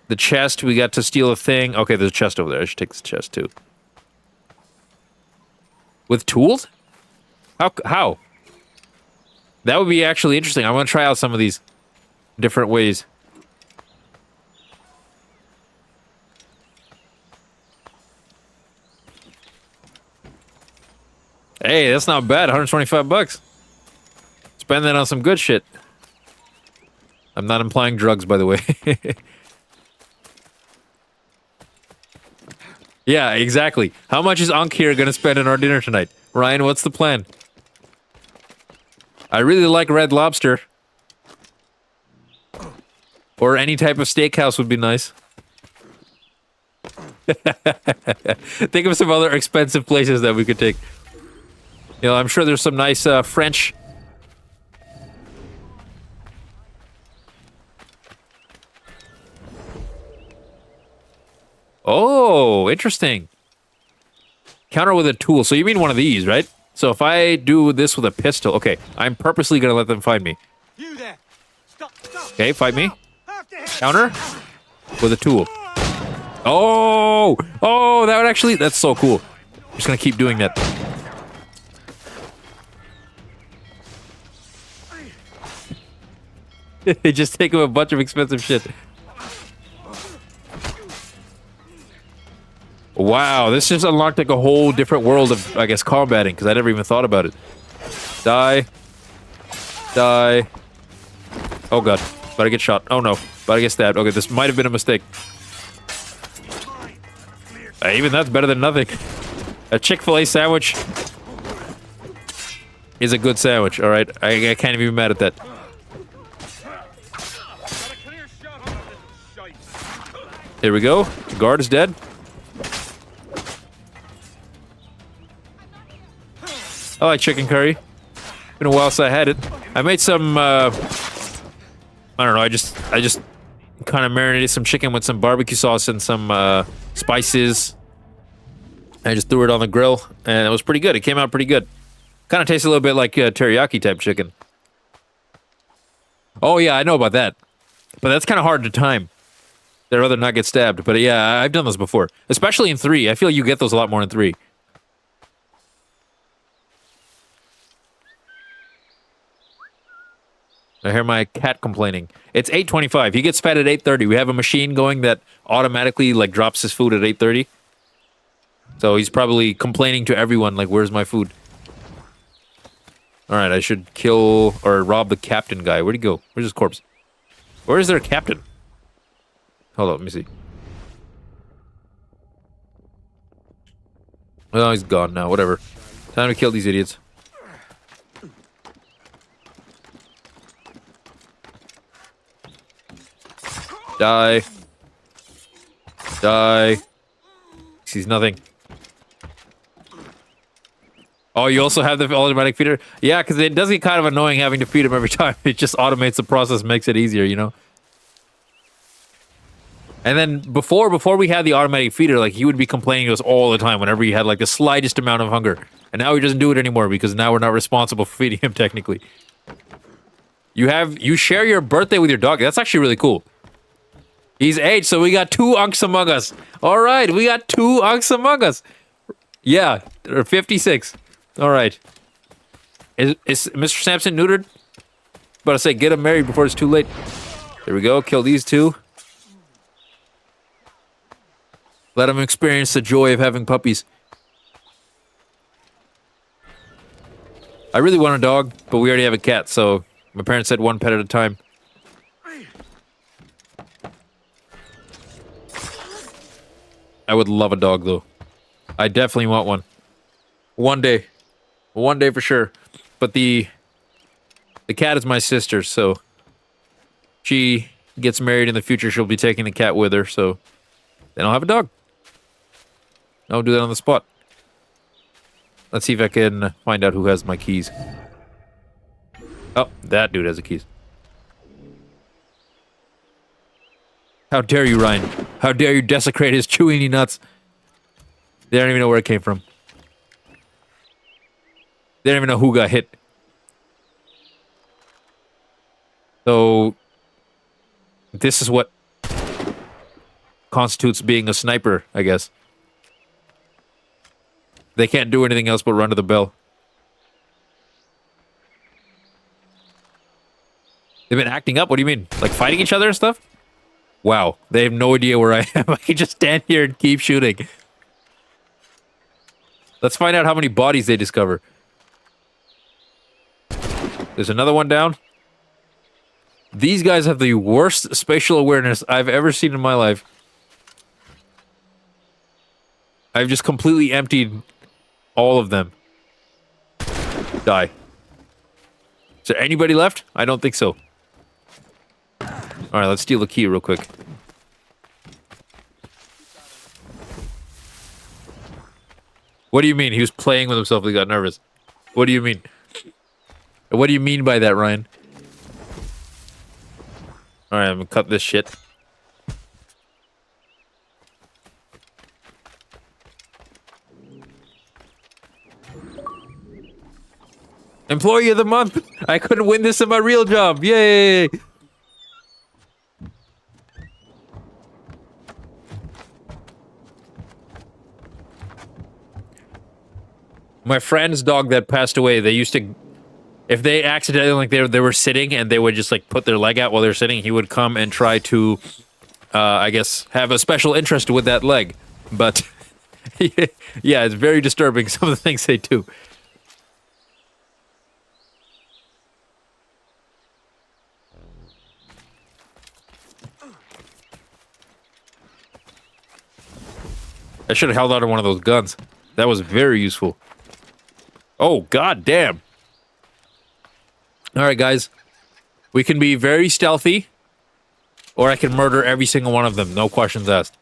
The chest, we got to steal a thing. Okay, there's a chest over there. I should take this chest too. With tools? How? That would be actually interesting. I want to try out some of these different ways. Hey, that's not bad. 125 bucks. Spend that on some good shit. I'm not implying drugs, by the way. Yeah, exactly. How much is Ankh here going to spend on our dinner tonight? Ryan, what's the plan? I really like Red Lobster. Or any type of steakhouse would be nice. Think of some other expensive places that we could take. You know, I'm sure there's some nice French... Oh, interesting. Counter with a tool. So you mean one of these, right? So if I do this with a pistol, okay, I'm purposely gonna let them find me. You there. Stop. Okay, fight me. Counter with a tool. Oh, that would actually, that's so cool. I'm just gonna keep doing that. They just take him a bunch of expensive shit. Wow, this just unlocked like a whole different world of, I guess, combating, because I never even thought about it. Die. Die. Oh god, about to get shot. Oh no, about to get stabbed. Okay, this might have been a mistake. Even that's better than nothing. A Chick-fil-A sandwich is a good sandwich, alright? I can't even be mad at that. Here we go. The guard is dead. I like chicken curry. Been a while since I had it. I made some, I don't know, I just kind of marinated some chicken with some barbecue sauce and some, spices. I just threw it on the grill, and it was pretty good. It came out pretty good. Kind of tastes a little bit like teriyaki type chicken. Oh yeah, I know about that. But that's kind of hard to time. I'd rather not get stabbed. But yeah, I've done those before. Especially in 3. I feel you get those a lot more in 3. I hear my cat complaining. It's 8:25. He gets fed at 8:30. We have a machine going that automatically like drops his food at 8:30. So he's probably complaining to everyone like, where's my food? Alright, I should kill or rob the captain guy. Where'd he go? Where's his corpse? Where is their captain? Hold on, let me see. Well, he's gone now. Whatever. Time to kill these idiots. Die. Die. Sees nothing. Oh, you also have the automatic feeder? Yeah, because it does get kind of annoying having to feed him every time. It just automates the process, makes it easier, you know? And then before we had the automatic feeder, like, he would be complaining to us all the time whenever he had, like, the slightest amount of hunger. And now he doesn't do it anymore because now we're not responsible for feeding him, technically. You share your birthday with your dog. That's actually really cool. He's 8, so we got 2 unks among us. All right, we got 2 unks among us. Yeah, or 56. All right. Is Mr. Sampson neutered? About to say, get him married before it's too late. There we go. Kill these 2. Let him experience the joy of having puppies. I really want a dog, but we already have a cat, so my parents said 1 pet at a time. I would love a dog, though. I definitely want one. One day. One day for sure. But the cat is my sister, so she gets married in the future. She'll be taking the cat with her, so then I'll have a dog. I'll do that on the spot. Let's see if I can find out who has my keys. Oh, that dude has the keys. How dare you, Ryan? How dare you desecrate his chewy nuts? They don't even know where it came from. They don't even know who got hit. So, this is what constitutes being a sniper, I guess. They can't do anything else but run to the bell. They've been acting up? What do you mean? Like fighting each other and stuff? Wow, they have no idea where I am. I can just stand here and keep shooting. Let's find out how many bodies they discover. There's another one down. These guys have the worst spatial awareness I've ever seen in my life. I've just completely emptied all of them. Die. Is there anybody left? I don't think so. Alright, let's steal the key real quick. What do you mean? He was playing with himself and he got nervous. What do you mean? What do you mean by that, Ryan? Alright, I'm gonna cut this shit. Employee of the month. I couldn't win this in my real job. Yay. My friend's dog that passed away, they used to, if they accidentally, like they were sitting and they would just like put their leg out while they're sitting, he would come and try to, I guess, have a special interest with that leg. But yeah, it's very disturbing, some of the things they do. I should have held out on one of those guns. That was very useful. Oh, god damn. Alright, guys. We can be very stealthy, or I can murder every single one of them, no questions asked.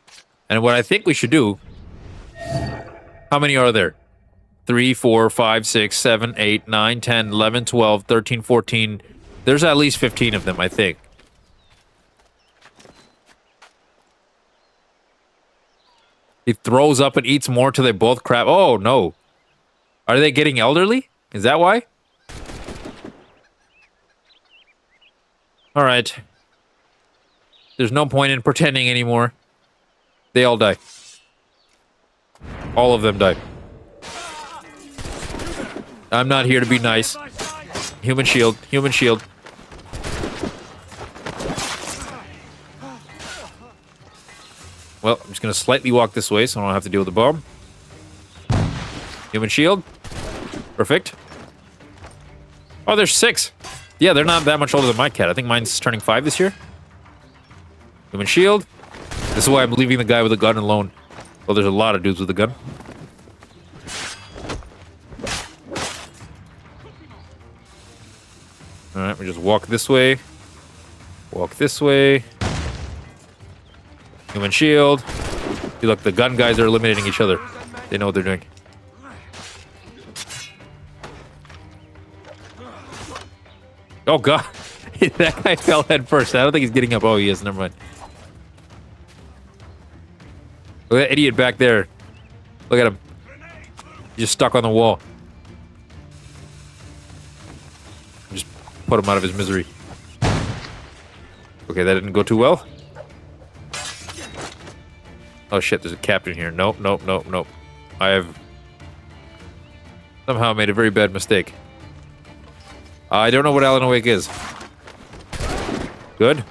And what I think we should do... How many are there? 3, 4, 5, 6, 7, 8, 9, 10, 11, 12, 13, 14... There's at least 15 of them, I think. He throws up and eats more till they both crap. Oh, no. Are they getting elderly? Is that why? Alright. There's no point in pretending anymore. They all die. All of them die. I'm not here to be nice. Human shield. Human shield. Well, I'm just going to slightly walk this way so I don't have to deal with the bomb. Human shield. Perfect. Oh, there's 6. Yeah, they're not that much older than my cat. I think mine's turning 5 this year. Human shield. This is why I'm leaving the guy with the gun alone. Well, there's a lot of dudes with a gun. Alright, we just walk this way. Walk this way. Human shield. See, look, the gun guys are eliminating each other. They know what they're doing. Oh, God. That guy fell head first. I don't think he's getting up. Oh, he is. Never mind. Look at that idiot back there. Look at him. He's just stuck on the wall. Just put him out of his misery. Okay, that didn't go too well. Oh shit, there's a captain here. Nope, nope, nope, nope. I have somehow made a very bad mistake. I don't know what Alan Wake is. Good.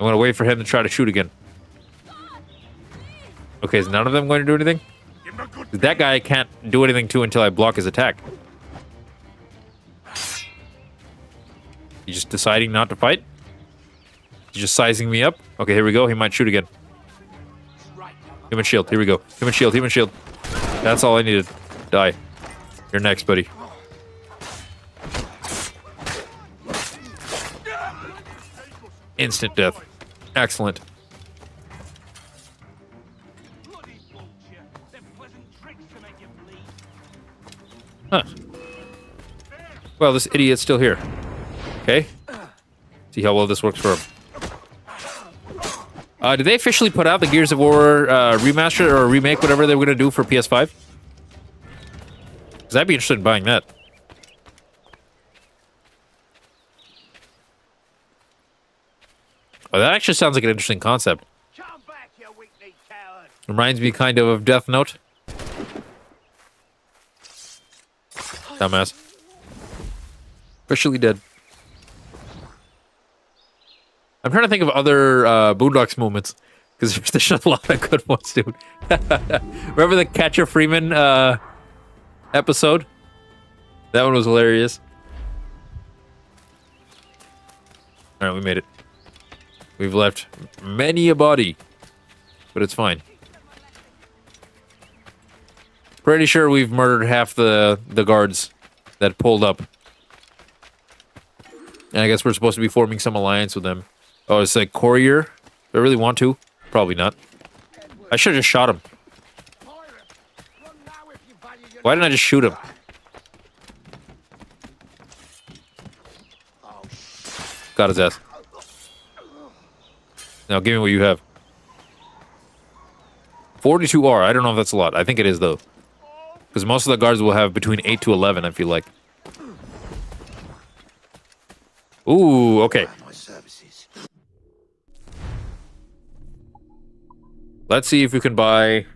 I'm gonna wait for him to try to shoot again. Okay, is none of them going to do anything? That guy I can't do anything to until I block his attack. You just deciding not to fight? He's just sizing me up? Okay, here we go. He might shoot again. Human shield. Here we go. Human shield. Human shield. That's all I needed. Die. You're next, buddy. Instant death. Excellent. Huh. Well, this idiot's still here. Okay. See how well this works for him. Did they officially put out the Gears of War remaster or remake, whatever they were going to do for PS5? Because I'd be interested in buying that. Oh, that actually sounds like an interesting concept. Reminds me kind of Death Note. Dumbass. Officially dead. I'm trying to think of other Boondocks moments, because there's a lot of good ones, dude. Remember the Catcher Freeman episode? That one was hilarious. Alright, we made it. We've left many a body, but it's fine. Pretty sure we've murdered half the guards that pulled up. And I guess we're supposed to be forming some alliance with them. Oh, it's like courier? Do I really want to? Probably not. I should have just shot him. Why didn't I just shoot him? Got his ass. Now give me what you have. 42R. I don't know if that's a lot. I think it is, though. Because most of the guards will have between 8 to 11, I feel like. Ooh, okay. Let's see if we can buy...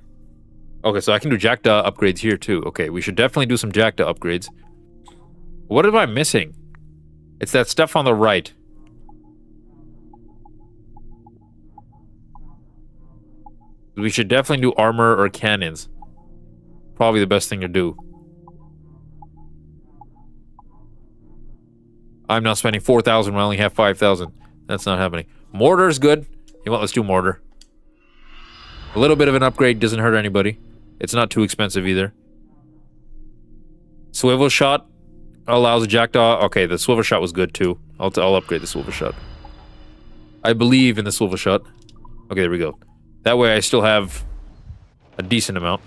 Okay, so I can do Jackdaw upgrades here too. Okay, we should definitely do some Jackdaw upgrades. What am I missing? It's that stuff on the right. We should definitely do armor or cannons. Probably the best thing to do. I'm not spending 4,000 when I only have 5,000. That's not happening. Mortar's good. You know what? Let's do mortar. A little bit of an upgrade doesn't hurt anybody. It's not too expensive either. Swivel shot allows a Jackdaw. Okay, the swivel shot was good too. I'll upgrade the swivel shot. I believe in the swivel shot. Okay, there we go. That way I still have a decent amount.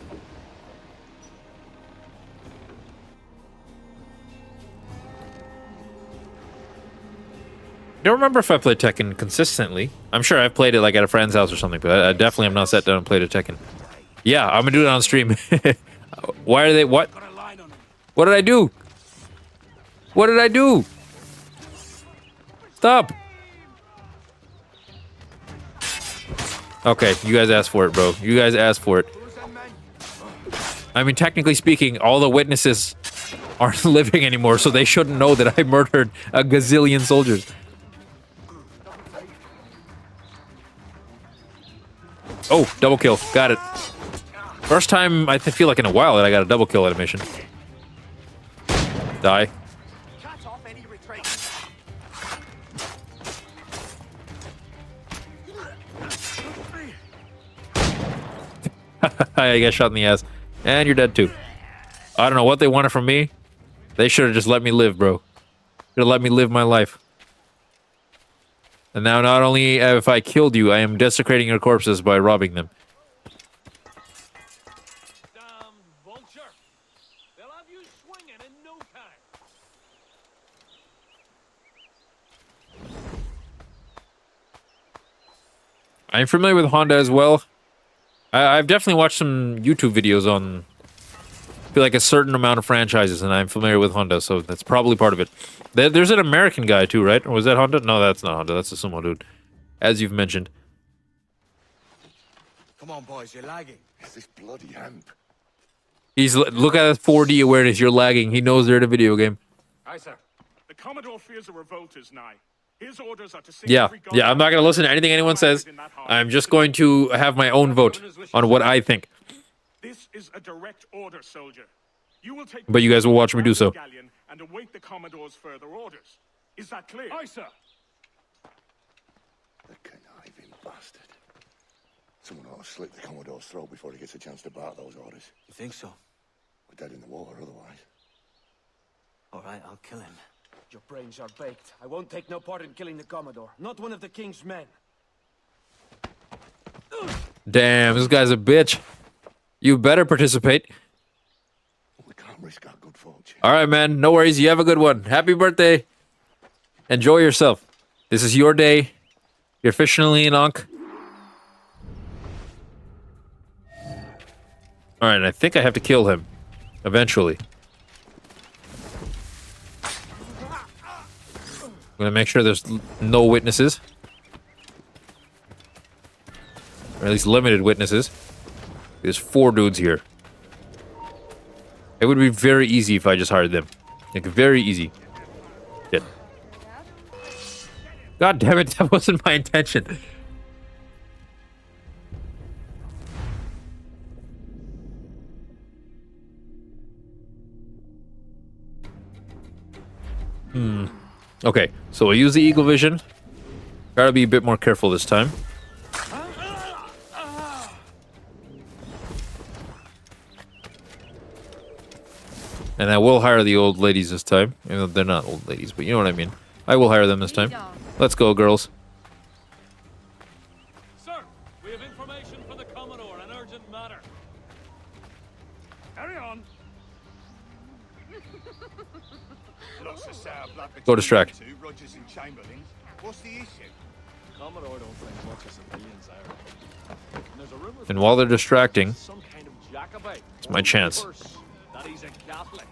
I don't remember if I played Tekken consistently. I'm sure I've played it like at a friend's house or something, but I definitely have not sat down and played a Tekken. Yeah, I'm gonna do it on stream. Why are they... What? What did I do? What did I do? Stop. Okay, you guys asked for it, bro. You guys asked for it. I mean, technically speaking, all the witnesses aren't living anymore, so they shouldn't know that I murdered a gazillion soldiers. Oh, double kill. Got it. First time, I feel like in a while, that I got a double kill at a mission. Die. I got shot in the ass. And you're dead too. I don't know what they wanted from me. They should have just let me live, bro. Should have let me live my life. And now not only have I killed you, I am desecrating your corpses by robbing them. I'm familiar with Honda as well. I've definitely watched some YouTube videos on, I feel like, a certain amount of franchises, and I'm familiar with Honda, so that's probably part of it. There's an American guy too, right? Or was that Honda? No, that's not Honda. That's a sumo dude, as you've mentioned. Come on, boys, you're lagging. It's this bloody amp. Look at his 4D awareness. You're lagging. He knows they're in a video game. Aye, sir. The Commodore fears a revolt is nigh. His orders are to sink Yeah, every gold I'm not gonna listen to anything anyone says. I'm just going to have my own vote on what I think. This is a direct order, soldier. You will take But you guys will watch me do so. galleon and await the Commodore's further orders. Is that clear? Aye, sir. The conniving bastard. Someone ought to slit the Commodore's throat before he gets a chance to bark those orders. You think so? We're dead in the water otherwise. All right, I'll kill him. Your brains are baked. I won't take no part in killing the Commodore. Not one of the King's men. Damn, this guy's a bitch. You better participate. We can't risk our good fortune. All right, man. No worries. You have a good one. Happy birthday. Enjoy yourself. This is your day. You're officially an Ankh. All right, I think I have to kill him eventually. I'm gonna make sure there's no witnesses. Or at least limited witnesses. There's 4 dudes here. It would be very easy if I just hired them. Like, very easy. Shit. God damn it, that wasn't my intention. Okay, so we'll use the Eagle Vision. Gotta be a bit more careful this time. And I will hire the old ladies this time. Even though they're not old ladies, but you know what I mean. I will hire them this time. Let's go, girls. Sir, we have information for the Commodore, an urgent matter. Carry on. Lots of sour blood Go distract. between you two, Rogers and Chamberlain. What's the issue? Commodore don't think much of civilians, Aaron. And there's a rumor And while they're distracting, some kind of Jacobite. it's my chance. that he's a Catholic.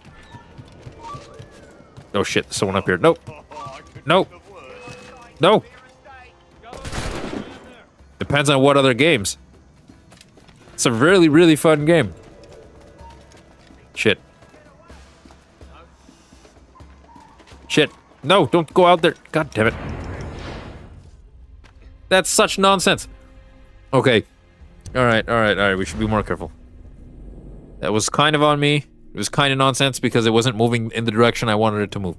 Oh shit, there's someone up here. Nope. Nope. No. Depends on what other games. It's a really, really fun game. Shit. Shit. No, don't go out there. God damn it. That's such nonsense. Okay. Alright. We should be more careful. That was kind of on me. It was kind of nonsense because it wasn't moving in the direction I wanted it to move.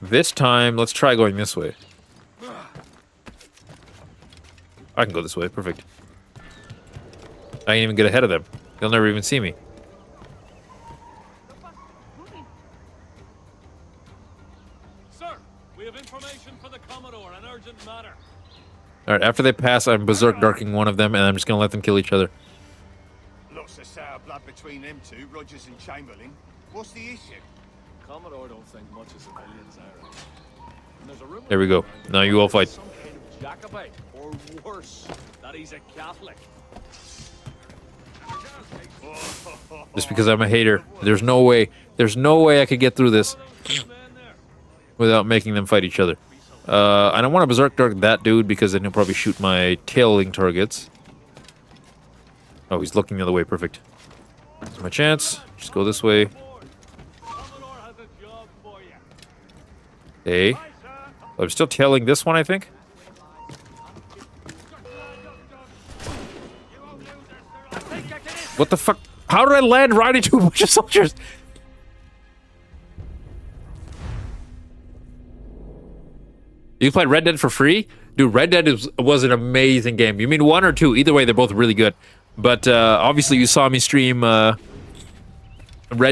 This time, let's try going this way. I can go this way, perfect. I can even get ahead of them. They'll never even see me. Sir, we have information for the Commodore, an urgent matter. Alright, after they pass, I'm berserk darking one of them, and I'm just gonna let them kill each other. Lots of sour blood between them two, Rogers and Chamberlain. What's the issue? Commodore don't think much of civilians, Aaron. And there's a rumor There we go. Now you all fight. some kind of Jacobite, or worse, that he's a Catholic. Just because I'm a hater. There's no way I could get through this without making them fight each other. I don't want to berserk dark that dude because then he'll probably shoot my tailing targets. Oh, he's looking the other way. Perfect. That's my chance. Just go this way. Okay. I'm still tailing this one, I think. What the fuck? How did I land right into a bunch of soldiers? You played Red Dead for free? Dude, Red Dead was an amazing game. You mean 1 or 2? Either way, they're both really good. But obviously you saw me stream Red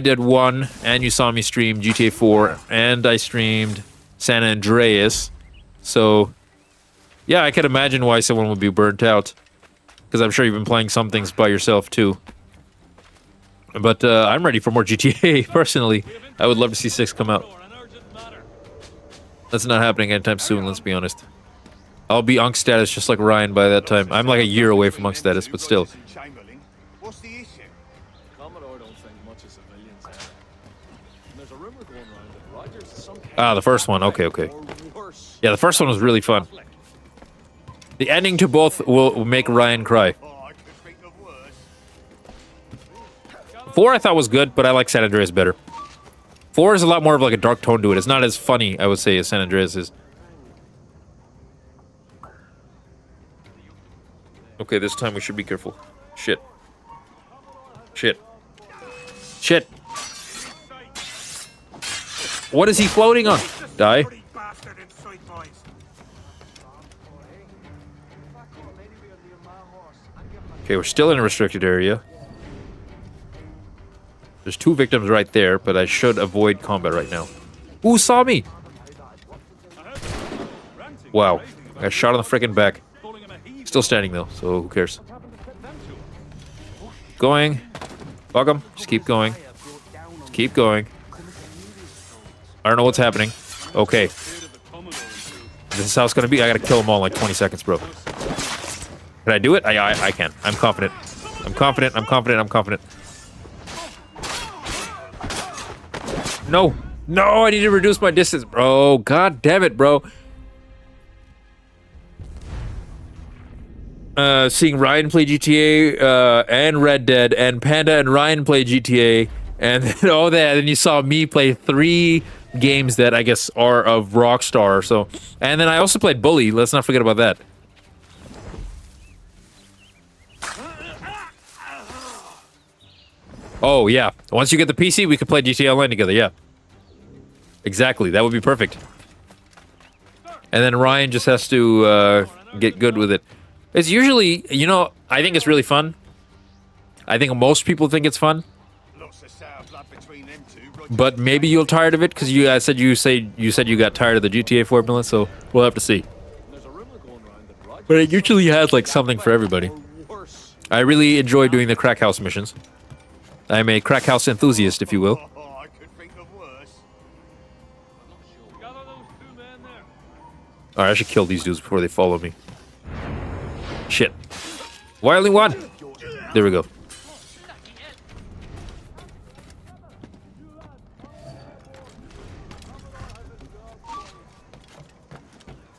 Dead 1, and you saw me stream GTA 4, and I streamed San Andreas. So, yeah, I can imagine why someone would be burnt out. Because I'm sure you've been playing some things by yourself, too. But I'm ready for more GTA, personally. I would love to see 6 come out. That's not happening anytime soon, let's be honest. I'll be Unk status just like Ryan by that time. I'm like a year away from Unk status, but still. What's the issue? Commodore don't think much of civilians, Aaron. And there's a rumor going around that Rogers is some kind Ah, the first one. Okay. Yeah, the first one was really fun. The ending to both will make Ryan cry. 4 I thought was good, but I like San Andreas better. 4 is a lot more of like a dark tone to it. It's not as funny, I would say, as San Andreas is. Okay, this time we should be careful. Shit. What is he floating on? Die. Okay, we're still in a restricted area. There's 2 victims right there, but I should avoid combat right now. Who saw me? Wow. I got shot on the freaking back. Still standing though, so who cares? Going. Fuck him. Just keep going. Keep going. I don't know what's happening. Okay. This is how it's gonna be. I gotta kill them all in like 20 seconds, bro. Can I do it? I can. I'm confident. I'm confident. No, I need to reduce my distance, bro. God damn it, bro. Seeing Ryan play GTA and Red Dead, and Panda and Ryan play GTA, and then all that. Then you saw me play 3 games that I guess are of Rockstar. So, and then I also played Bully. Let's not forget about that. Oh, yeah. Once you get the PC, we could play GTA Online together, yeah. Exactly. That would be perfect. And then Ryan just has to get good with it. It's usually, you know, I think it's really fun. I think most people think it's fun. But maybe you're tired of it, because you said you got tired of the GTA formula, so we'll have to see. But it usually has, like, something for everybody. I really enjoy doing the crack house missions. I'm a crack house enthusiast, if you will. Alright, I should kill these dudes before they follow me. Shit. Wily one! There we go.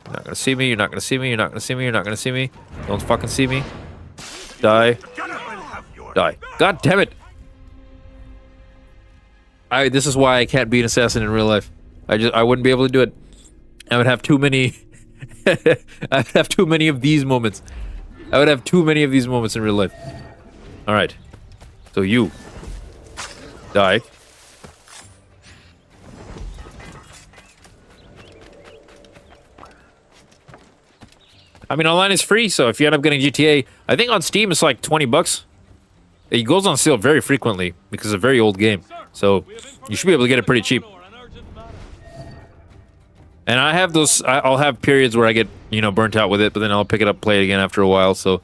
You're not gonna see me, you're not gonna see me, you're not gonna see me, you're not gonna see me. Don't fucking see me. Die. Die. God damn it! This is why I can't be an assassin in real life. I wouldn't be able to do it. I would have too many I'd have too many of these moments. I would have too many of these moments in real life. Alright. So you die. I mean, online is free, so if you end up getting GTA, I think on Steam it's like 20 bucks. It goes on sale very frequently because it's a very old game. So you should be able to get it pretty cheap. And I have those, I'll have periods where I get, you know, burnt out with it, but then I'll pick it up, play it again after a while. So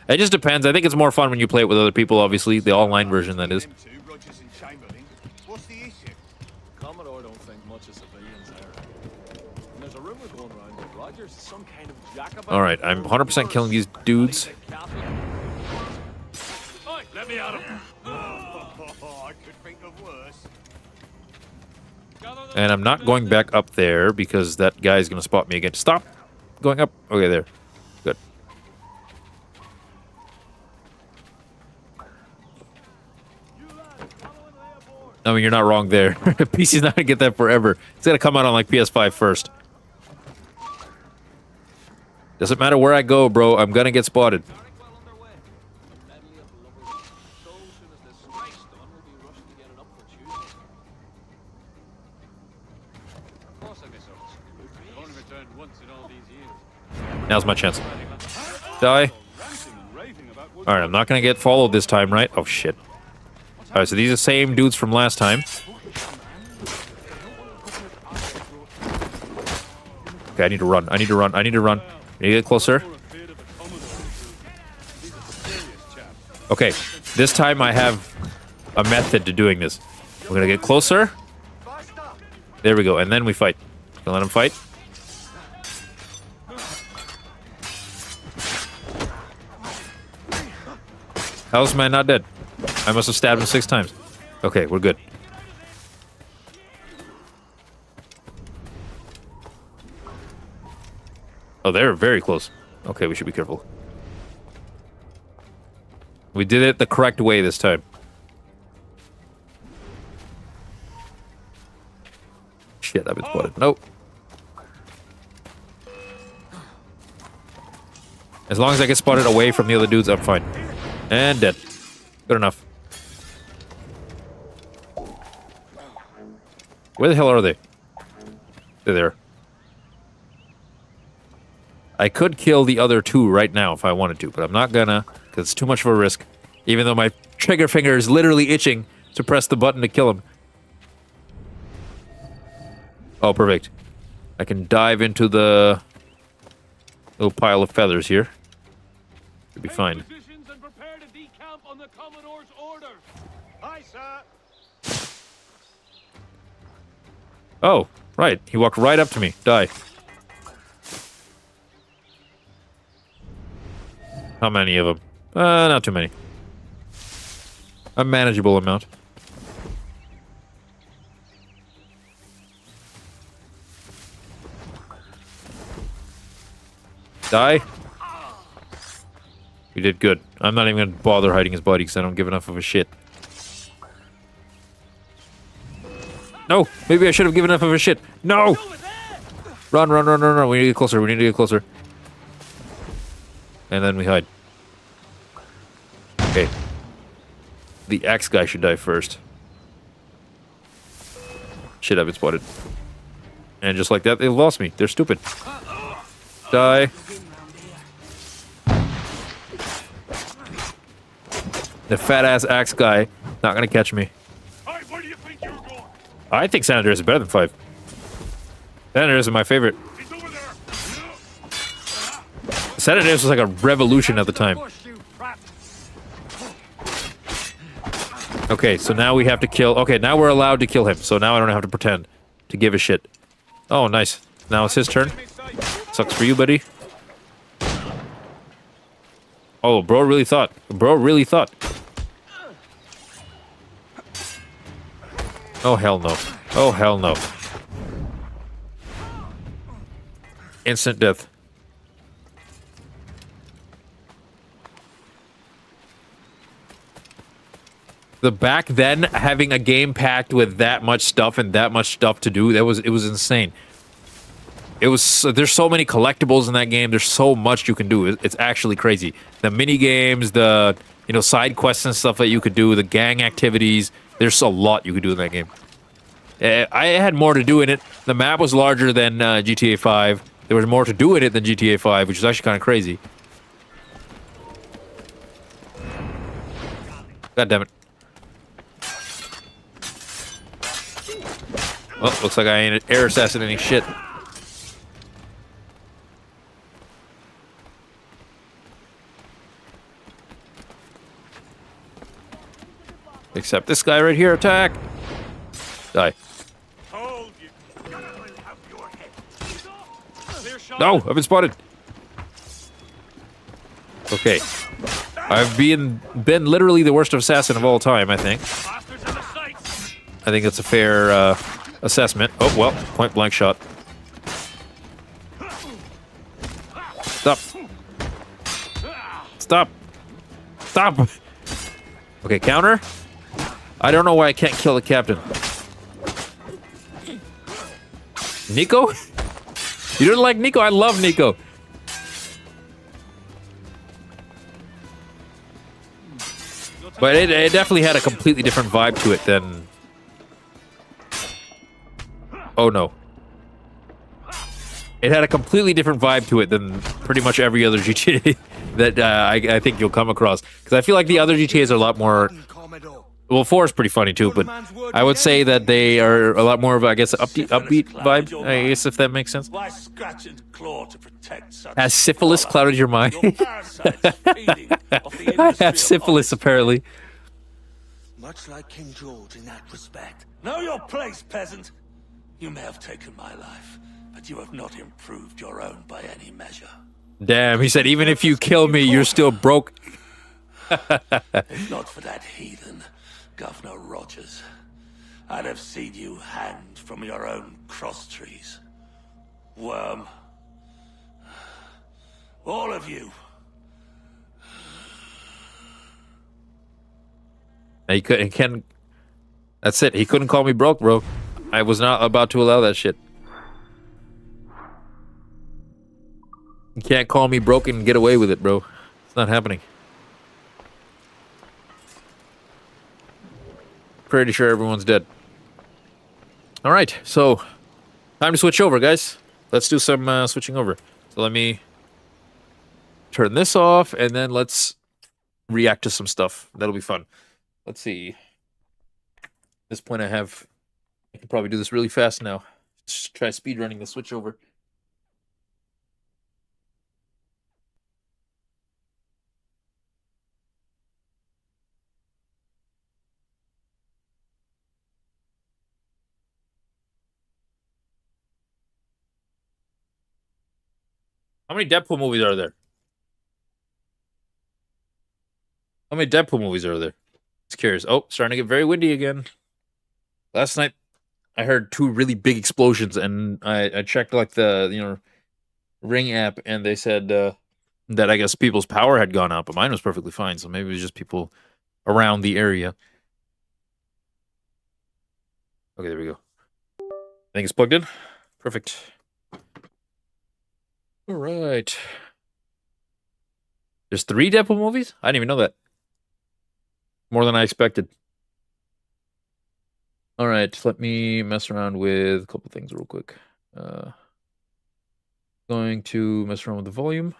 it just depends. I think it's more fun when you play it with other people, obviously. The online version, that is. What's the issue? Commodore don't think much of civilians there. And there's a rumor going around that Roger's some kind of jackabout. Alright, I'm 100% killing these dudes. Let me out of here. I could think of worse. And I'm not going back up there because that guy's going to spot me again. Stop going up. Okay, there. Good. I mean, you're not wrong there. PC's not going to get that forever. It's going to come out on like PS5 first. Doesn't matter where I go, bro. I'm going to get spotted. Now's my chance. Die. Alright, I'm not gonna get followed this time, right? Oh, shit. Alright, so these are the same dudes from last time. Okay, I need to run. I need to run. I need to run. I need to get closer. Okay, this time I have a method to doing this. We're gonna get closer. There we go, and then we fight. Gonna let him fight. How's this man not dead? I must have stabbed him 6 times. Okay, we're good. Oh, they're very close. Okay, we should be careful. We did it the correct way this time. Shit, I've been spotted. Nope. As long as I get spotted away from the other dudes, I'm fine. And dead. Good enough. Where the hell are they? They're there. I could kill the other 2 right now if I wanted to, but I'm not gonna, because it's too much of a risk. Even though my trigger finger is literally itching to press the button to kill him. Oh, perfect. I can dive into the little pile of feathers here. Should be fine. Oh, right. He walked right up to me. Die. How many of them? Not too many. A manageable amount. Die. We did good. I'm not even going to bother hiding his body because I don't give enough of a shit. No! Maybe I should have given enough of a shit. No! Run, run, run, run, run. We need to get closer. We need to get closer. And then we hide. Okay. The axe guy should die first. Shit, I've been spotted. And just like that, they lost me. They're stupid. Die. The fat-ass axe guy, not gonna catch me. I think San Andreas is better than 5. San Andreas is my favorite. San Andreas was like a revolution at the time. Okay, so now we have to kill... Okay, now we're allowed to kill him, so now I don't have to pretend to give a shit. Oh, nice. Now it's his turn. Sucks for you, buddy. Oh, bro really thought. Bro really thought. Oh, hell no. Oh, hell no. Instant death. The back then, having a game packed with that much stuff and that much stuff to do, it was insane. There's so many collectibles in that game. There's so much you can do. It's actually crazy. The mini games, the side quests and stuff that you could do, the gang activities. There's a lot you could do in that game. I had more to do in it. The map was larger than GTA 5. There was more to do in it than GTA 5, which is actually kind of crazy. God damn it. Well, looks like I ain't air assassinating shit. Except this guy right here, attack! Die. No, I've been spotted. Okay. I've been literally the worst assassin of all time, I think. I think that's a fair assessment. Oh, well, point blank shot. Stop. Stop. Stop. Okay, counter. I don't know why I can't kill the captain. Nico? You don't like Nico? I love Nico. But it definitely had a completely different vibe to it than... Oh no. It had a completely different vibe to it than pretty much every other GTA that I think you'll come across. Because I feel like the other GTAs are a lot more... Well, 4 is pretty funny too, but I would say that they are a lot more of, I guess, upbeat vibe, I guess, if that makes sense. Why scratch and claw to protect such Has syphilis clouded your mind? I have syphilis, apparently. Much like King George in that respect. Know your place, peasant. You may have taken my life, but you have not improved your own by any measure. Damn, he said, even if you kill me, you're still broke. If not for that heathen, Governor Rogers, I'd have seen you hanged from your own cross trees. Worm. All of you. He couldn't. That's it. He couldn't call me broke, bro. I was not about to allow that shit. You can't call me broke and get away with it, bro. It's not happening. Pretty sure everyone's dead. All right, so time to switch over, guys. Let's do some switching over. So let me turn this off, and then let's react to some stuff. That'll be fun. Let's see. At this point, I can probably do this really fast now. Just try speedrunning the switch over. How many Deadpool movies are there? How many Deadpool movies are there? Just curious. Oh, starting to get very windy again. Last night, I heard 2 really big explosions, and I checked like the Ring app, and they said that I guess people's power had gone out, but mine was perfectly fine. So maybe it was just people around the area. Okay, there we go. I think it's plugged in. Perfect. All right. There's 3 Deadpool movies? I didn't even know that. More than I expected. All right, let me mess around with a couple things real quick. Going to mess around with the volume.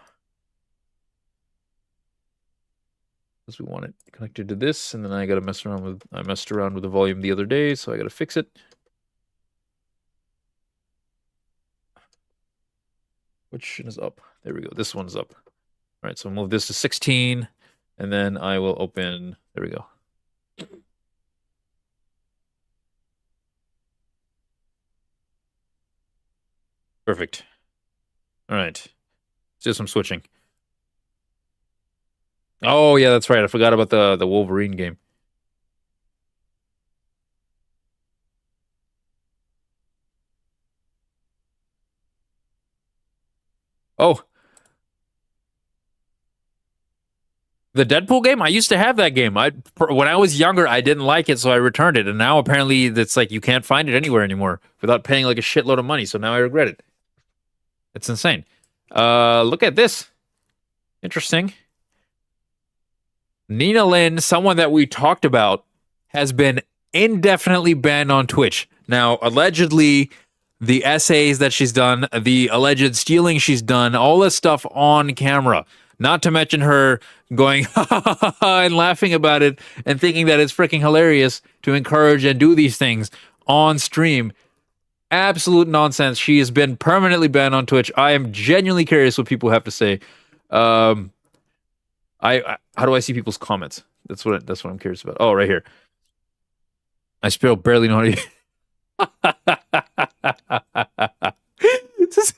Because we want it connected to this, and then I messed around with the volume the other day, so I gotta fix it. Which is up? There we go. This one's up. All right, so move this to 16, and then I will open. There we go. Perfect. All right. Let's do some switching. Oh, yeah, that's right. I forgot about the Wolverine game. Oh. The Deadpool game? I used to have that game. When I was younger, I didn't like it, so I returned it. And now apparently it's like you can't find it anywhere anymore without paying like a shitload of money. So now I regret it. It's insane. Look at this. Interesting. Nina Lynn, someone that we talked about, has been indefinitely banned on Twitch. Now, allegedly, the essays that she's done, the alleged stealing she's done, all this stuff on camera. Not to mention her going and laughing about it and thinking that it's freaking hilarious to encourage and do these things on stream. Absolute nonsense. She has been permanently banned on Twitch. I am genuinely curious what people have to say. How do I see people's comments? That's what I'm curious about. Oh, right here. I still barely know how to.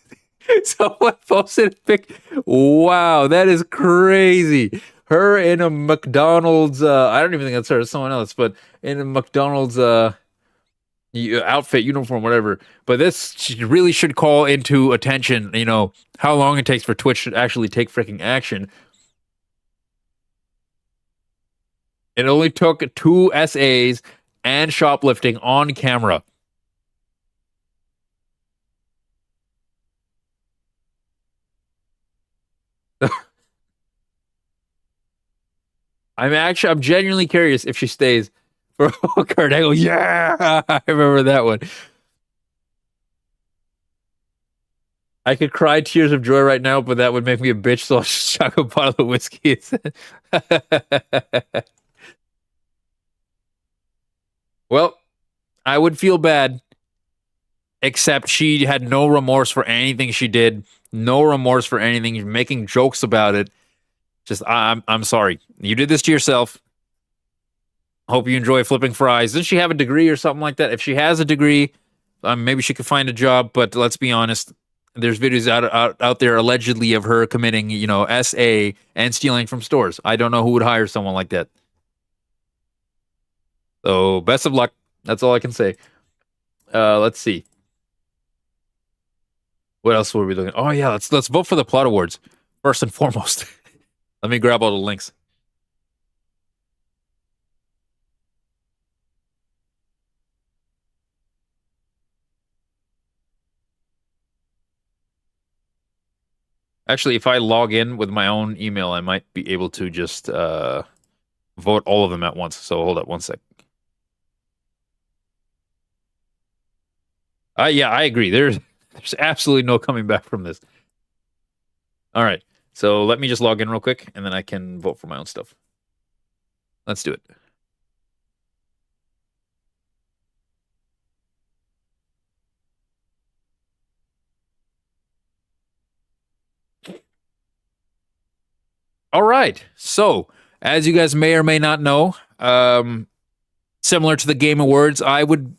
Someone posted a pic. Wow, that is crazy. Her in a McDonald's. I don't even think that's her. It's someone else, but in a McDonald's outfit, uniform, whatever. But this really should call into attention. You know how long it takes for Twitch to actually take freaking action. It only took 2 SAs and shoplifting on camera. I'm genuinely curious if she stays for Kurt Angle. Yeah, I remember that one. I could cry tears of joy right now, but that would make me a bitch, so I'll just chuck a bottle of whiskey. Well, I would feel bad, except she had no remorse for anything she did. No remorse for anything, making jokes about it. Just, I'm sorry. You did this to yourself. Hope you enjoy flipping fries. Doesn't she have a degree or something like that? If she has a degree, maybe she could find a job. But let's be honest. There's videos out there allegedly of her committing, SA and stealing from stores. I don't know who would hire someone like that. So best of luck. That's all I can say. Let's see. What else were we looking at? Oh yeah, let's vote for the plot awards first and foremost. Let me grab all the links. Actually, if I log in with my own email, I might be able to just vote all of them at once. So hold up one sec. Yeah, I agree. There's absolutely no coming back from this. All right. So let me just log in real quick, and then I can vote for my own stuff. Let's do it. All right. So, as you guys may or may not know, similar to the Game Awards, I'm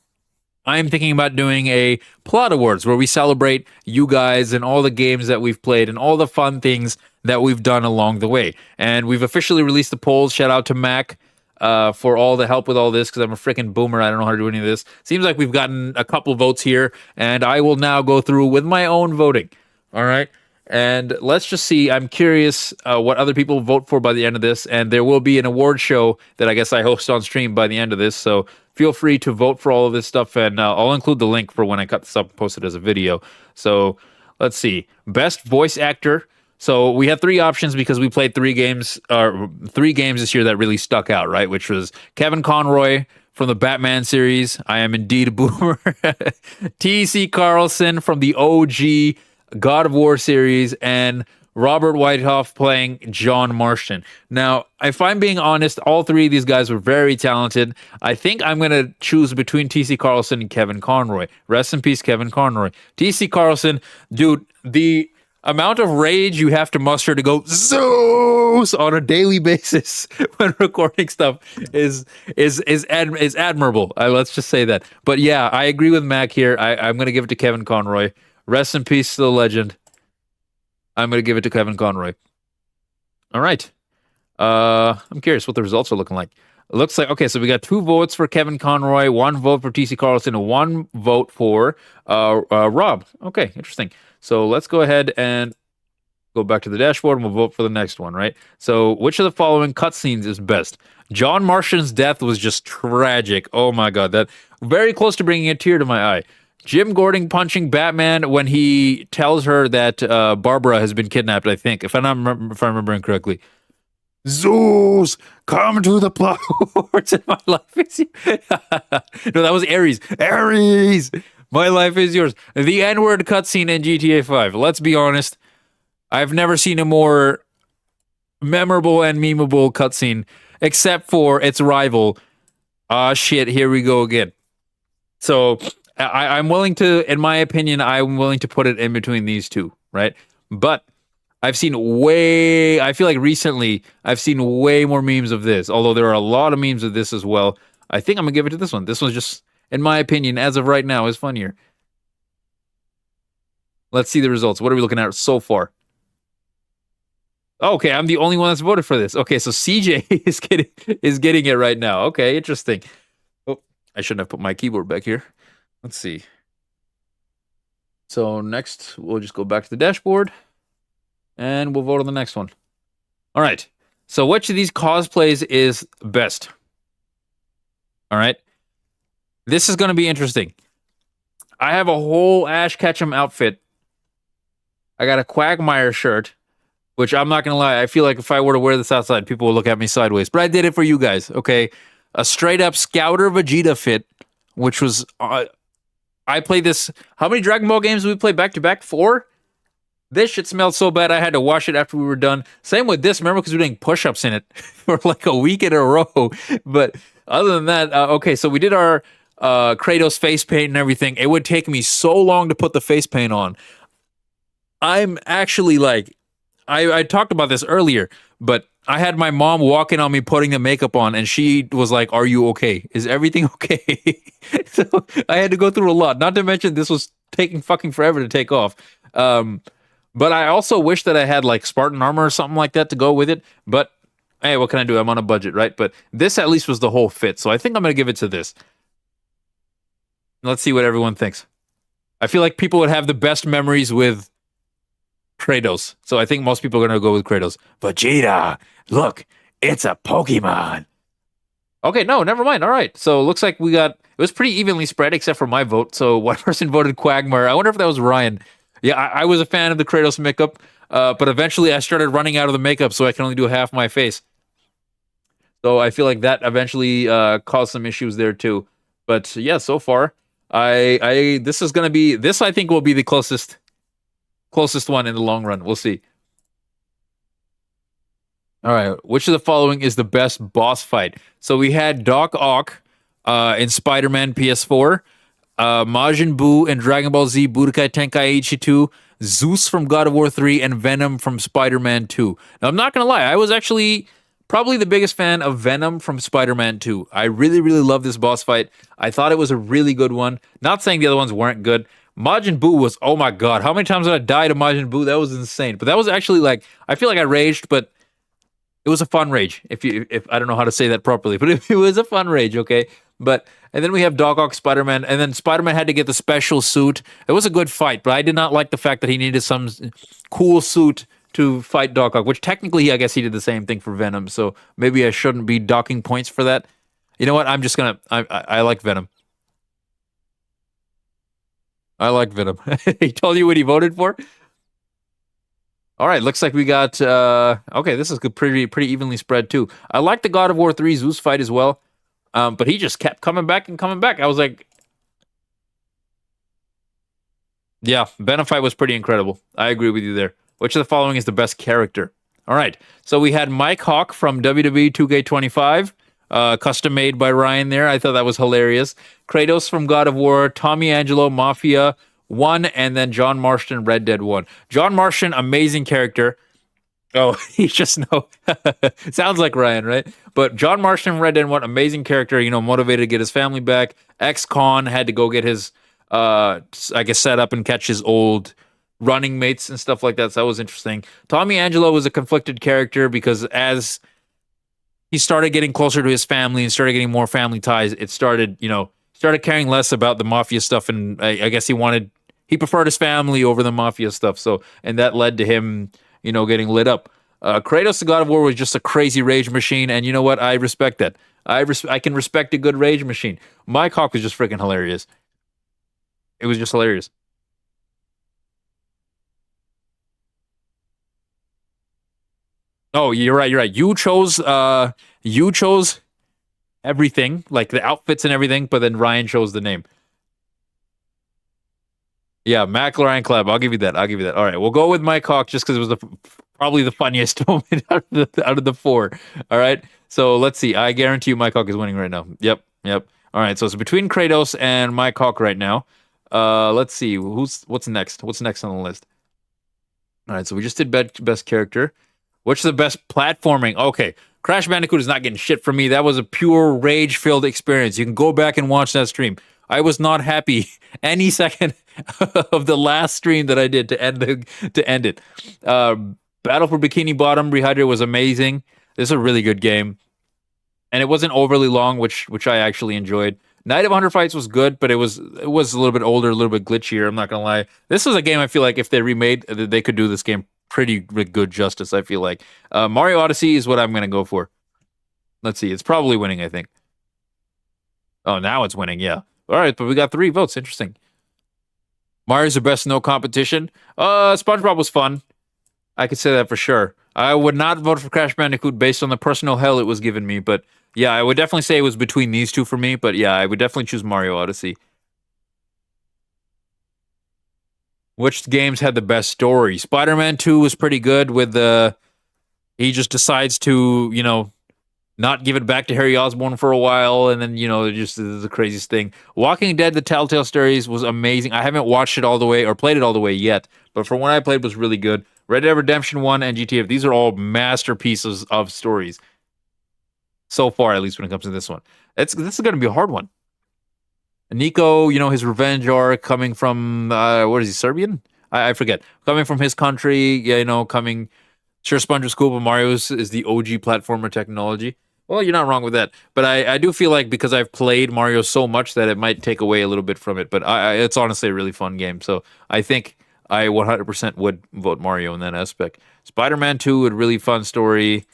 thinking about doing a plot awards where we celebrate you guys and all the games that we've played and all the fun things that we've done along the way. And we've officially released the polls. Shout out to Mac for all the help with all this, because I'm a freaking boomer. I don't know how to do any of this. Seems like we've gotten a couple votes here, and I will now go through with my own voting. All right. And let's just see. I'm curious what other people vote for by the end of this. And there will be an award show that I guess I host on stream by the end of this. So feel free to vote for all of this stuff. And I'll include the link for when I cut this up and post it as a video. So let's see. Best voice actor. So we have 3 options because we played 3 games this year that really stuck out, right? Which was Kevin Conroy from the Batman series. I am indeed a boomer. T.C. Carlson from the OG God of War series, and Robert Whitehoff playing John Marston. Now, if I'm being honest, all 3 of these guys were very talented. I think I'm going to choose between T.C. Carlson and Kevin Conroy. Rest in peace, Kevin Conroy. T.C. Carlson, dude, the amount of rage you have to muster to go Zeus on a daily basis when recording stuff is admirable. Let's just say that. But yeah, I agree with Mac here. I'm going to give it to Kevin Conroy. Rest in peace to the legend. I'm going to give it to Kevin Conroy. All right. I'm curious what the results are looking like. It looks like, okay, so we got 2 votes for Kevin Conroy, 1 vote for TC Carlson, and 1 vote for Rob. Okay, interesting. So let's go ahead and go back to the dashboard and we'll vote for the next one, right? So which of the following cutscenes is best? John Marston's death was just tragic. Oh my God, that very close to bringing a tear to my eye. Jim Gordon punching Batman when he tells her that Barbara has been kidnapped, I think, if I'm remembering correctly. Zeus, come to the ports and my life is yours. No, that was Ares. Ares, my life is yours. The N-word cutscene in GTA 5. Let's be honest. I've never seen a more memorable and memeable cutscene, except for its rival. Ah, shit, here we go again. So I'm willing to, in my opinion, I'm willing to put it in between these two, right? But I feel like recently I've seen way more memes of this, although there are a lot of memes of this as well. I think I'm going to give it to this one. This one's just, in my opinion, as of right now, is funnier. Let's see the results. What are we looking at so far? Okay, I'm the only one that's voted for this. Okay, so CJ is getting it right now. Okay, interesting. Oh, I shouldn't have put my keyboard back here. Let's see. So next, we'll just go back to the dashboard, and we'll vote on the next one. All right. So which of these cosplays is best? All right. This is going to be interesting. I have a whole Ash Ketchum outfit. I got a Quagmire shirt, which I'm not going to lie, I feel like if I were to wear this outside, people will look at me sideways. But I did it for you guys, okay? A straight-up Scouter Vegeta fit, which was... I played this... How many Dragon Ball games did we play back-to-back? 4? This shit smelled so bad, I had to wash it after we were done. Same with this, remember, because we were doing push-ups in it for like a week in a row. But other than that, okay, so we did our Kratos face paint and everything. It would take me so long to put the face paint on. I'm actually like... I talked about this earlier, but I had my mom walking on me putting the makeup on, and she was like, "Are you okay? Is everything okay?" So I had to go through a lot. Not to mention this was taking fucking forever to take off. But I also wish that I had like Spartan armor or something like that to go with it. But hey, what can I do? I'm on a budget, right? But this at least was the whole fit, so I think I'm gonna give it to this. Let's see what everyone thinks. I feel like people would have the best memories with Kratos. So I think most people are going to go with Kratos. Vegeta, look, it's a Pokemon. Okay, no, never mind. All right. So it looks like it was pretty evenly spread except for my vote. So one person voted Quagmire. I wonder if that was Ryan. Yeah, I was a fan of the Kratos makeup, but eventually I started running out of the makeup, so I can only do half my face. So I feel like that eventually caused some issues there too. But yeah, so far, this I think will be the closest one in the long run. We'll see. All right. Which of the following is the best boss fight? So we had Doc Ock in Spider-Man PS4, Majin Buu in Dragon Ball Z Budokai Tenkaichi 2, Zeus from God of War 3, and Venom from Spider-Man 2. Now, I'm not going to lie. I was actually probably the biggest fan of Venom from Spider-Man 2. I really, really love this boss fight. I thought it was a really good one. Not saying the other ones weren't good. Majin Buu was, oh my god, how many times did I die to Majin Buu? That was insane. But that was actually like, I feel like I raged, but it was a fun rage. If I don't know how to say that properly, but it was a fun rage, okay? And then we have Doc Ock, Spider-Man, and then Spider-Man had to get the special suit. It was a good fight, but I did not like the fact that he needed some cool suit to fight Doc Ock, which technically, I guess he did the same thing for Venom, so maybe I shouldn't be docking points for that. You know what? I'm just gonna, I like Venom. I like Venom. He told you what he voted for? All right, looks like we got... okay, this is pretty evenly spread, too. I like the God of War 3 Zeus fight as well, but he just kept coming back and coming back. I was like... Yeah, Venom fight was pretty incredible. I agree with you there. Which of the following is the best character? All right, so we had Mike Hawk from WWE 2K25, custom made by Ryan there. I thought that was hilarious. Kratos from God of War, Tommy Angelo, Mafia 1, and then John Marston, Red Dead 1. John Marston, amazing character. Oh, he's just no. Sounds like Ryan, right? But John Marston, Red Dead 1, amazing character, motivated to get his family back. Ex-con had to go get his, I guess, set up and catch his old running mates and stuff like that. So that was interesting. Tommy Angelo was a conflicted character because as he started getting closer to his family and started getting more family ties, it started, started caring less about the mafia stuff. And I guess he preferred his family over the mafia stuff. So, and that led to him, getting lit up. Kratos, the God of War, was just a crazy rage machine. And you know what? I respect that. I can respect a good rage machine. Mike Hawk was just freaking hilarious. It was just hilarious. Oh, you're right. You're right. You chose everything, like the outfits and everything, but then Ryan chose the name. Yeah, Mac Ryan Club. I'll give you that. All right, we'll go with Mike Hawk just because it was probably the funniest moment out of the four. All right, so let's see. I guarantee you, Mike Hawk is winning right now. Yep. All right, so it's between Kratos and Mike Hawk right now. Let's see. What's next? What's next on the list? All right, so we just did best character. What's the best platforming? Okay, Crash Bandicoot is not getting shit from me. That was a pure rage-filled experience. You can go back and watch that stream. I was not happy any second of the last stream that I did to end it. Battle for Bikini Bottom Rehydrate was amazing. This is a really good game, and it wasn't overly long, which I actually enjoyed. Night of 100 Fights was good, but it was a little bit older, a little bit glitchier. I'm not gonna lie. This was a game I feel like if they remade, they could do this game pretty good justice. I feel like Mario Odyssey is what I'm gonna go for. Let's see, it's probably winning. I think. Oh, now it's winning. Yeah. All right, but we got 3 votes. Interesting. Mario's the best, no competition. SpongeBob was fun. I could say that for sure. I would not vote for Crash Bandicoot based on the personal hell it was given me, but yeah, I would definitely say it was between these two for me, but yeah, I would definitely choose Mario Odyssey. Which games had the best story? Spider-Man 2 was pretty good with he just decides to, not give it back to Harry Osborn for a while, and then, just the craziest thing. Walking Dead, the Telltale Stories was amazing. I haven't watched it all the way or played it all the way yet, but from what I played, it was really good. Red Dead Redemption 1 and GTA, these are all masterpieces of stories. So far, at least when it comes to this one. This is going to be a hard one. Nico, his revenge arc coming from, what is he, Serbian? I forget. Coming from his country, coming... Sure, Sponge was cool, but Mario is the OG platformer technology. Well, you're not wrong with that. But I do feel like because I've played Mario so much that it might take away a little bit from it. But it's honestly a really fun game. So I think I 100% would vote Mario in that aspect. Spider-Man 2, a really fun story.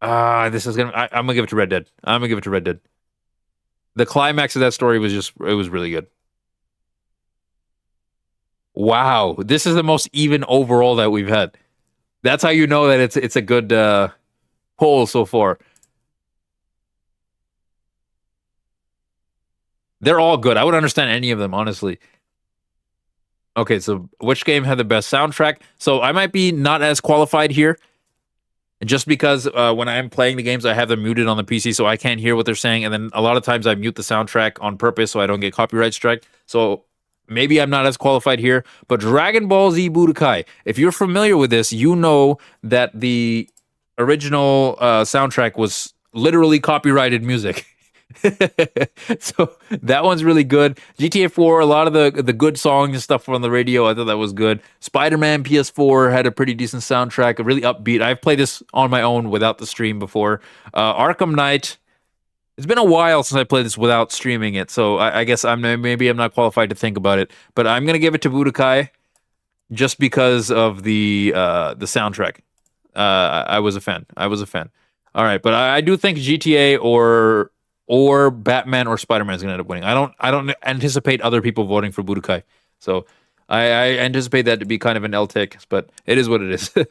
I'm gonna give it to Red Dead. The climax of that story was really good. Wow, this is the most even overall that we've had. That's how you know that it's a good poll so far. They're all good. I would understand any of them, honestly. Okay, so which game had the best soundtrack? So I might be not as qualified here, just because when I'm playing the games, I have them muted on the PC, so I can't hear what they're saying. And then a lot of times I mute the soundtrack on purpose so I don't get copyright strike. So maybe I'm not as qualified here. But Dragon Ball Z Budokai, if you're familiar with this, you know that the original soundtrack was literally copyrighted music. So that one's really good. GTA 4, a lot of the good songs and stuff on the radio, I thought that was good. Spider-Man PS4 had a pretty decent soundtrack, a really upbeat. I've played this on my own without the stream before. Arkham Knight, it's been a while since I played this without streaming it, so I guess maybe I'm not qualified to think about it, but I'm gonna give it to Budokai just because of the soundtrack. I was a fan. All right, but I do think GTA or Batman or Spider-Man is going to end up winning. I don't anticipate other people voting for Budokai. So I anticipate that to be kind of an L-tick, but it is what it is. All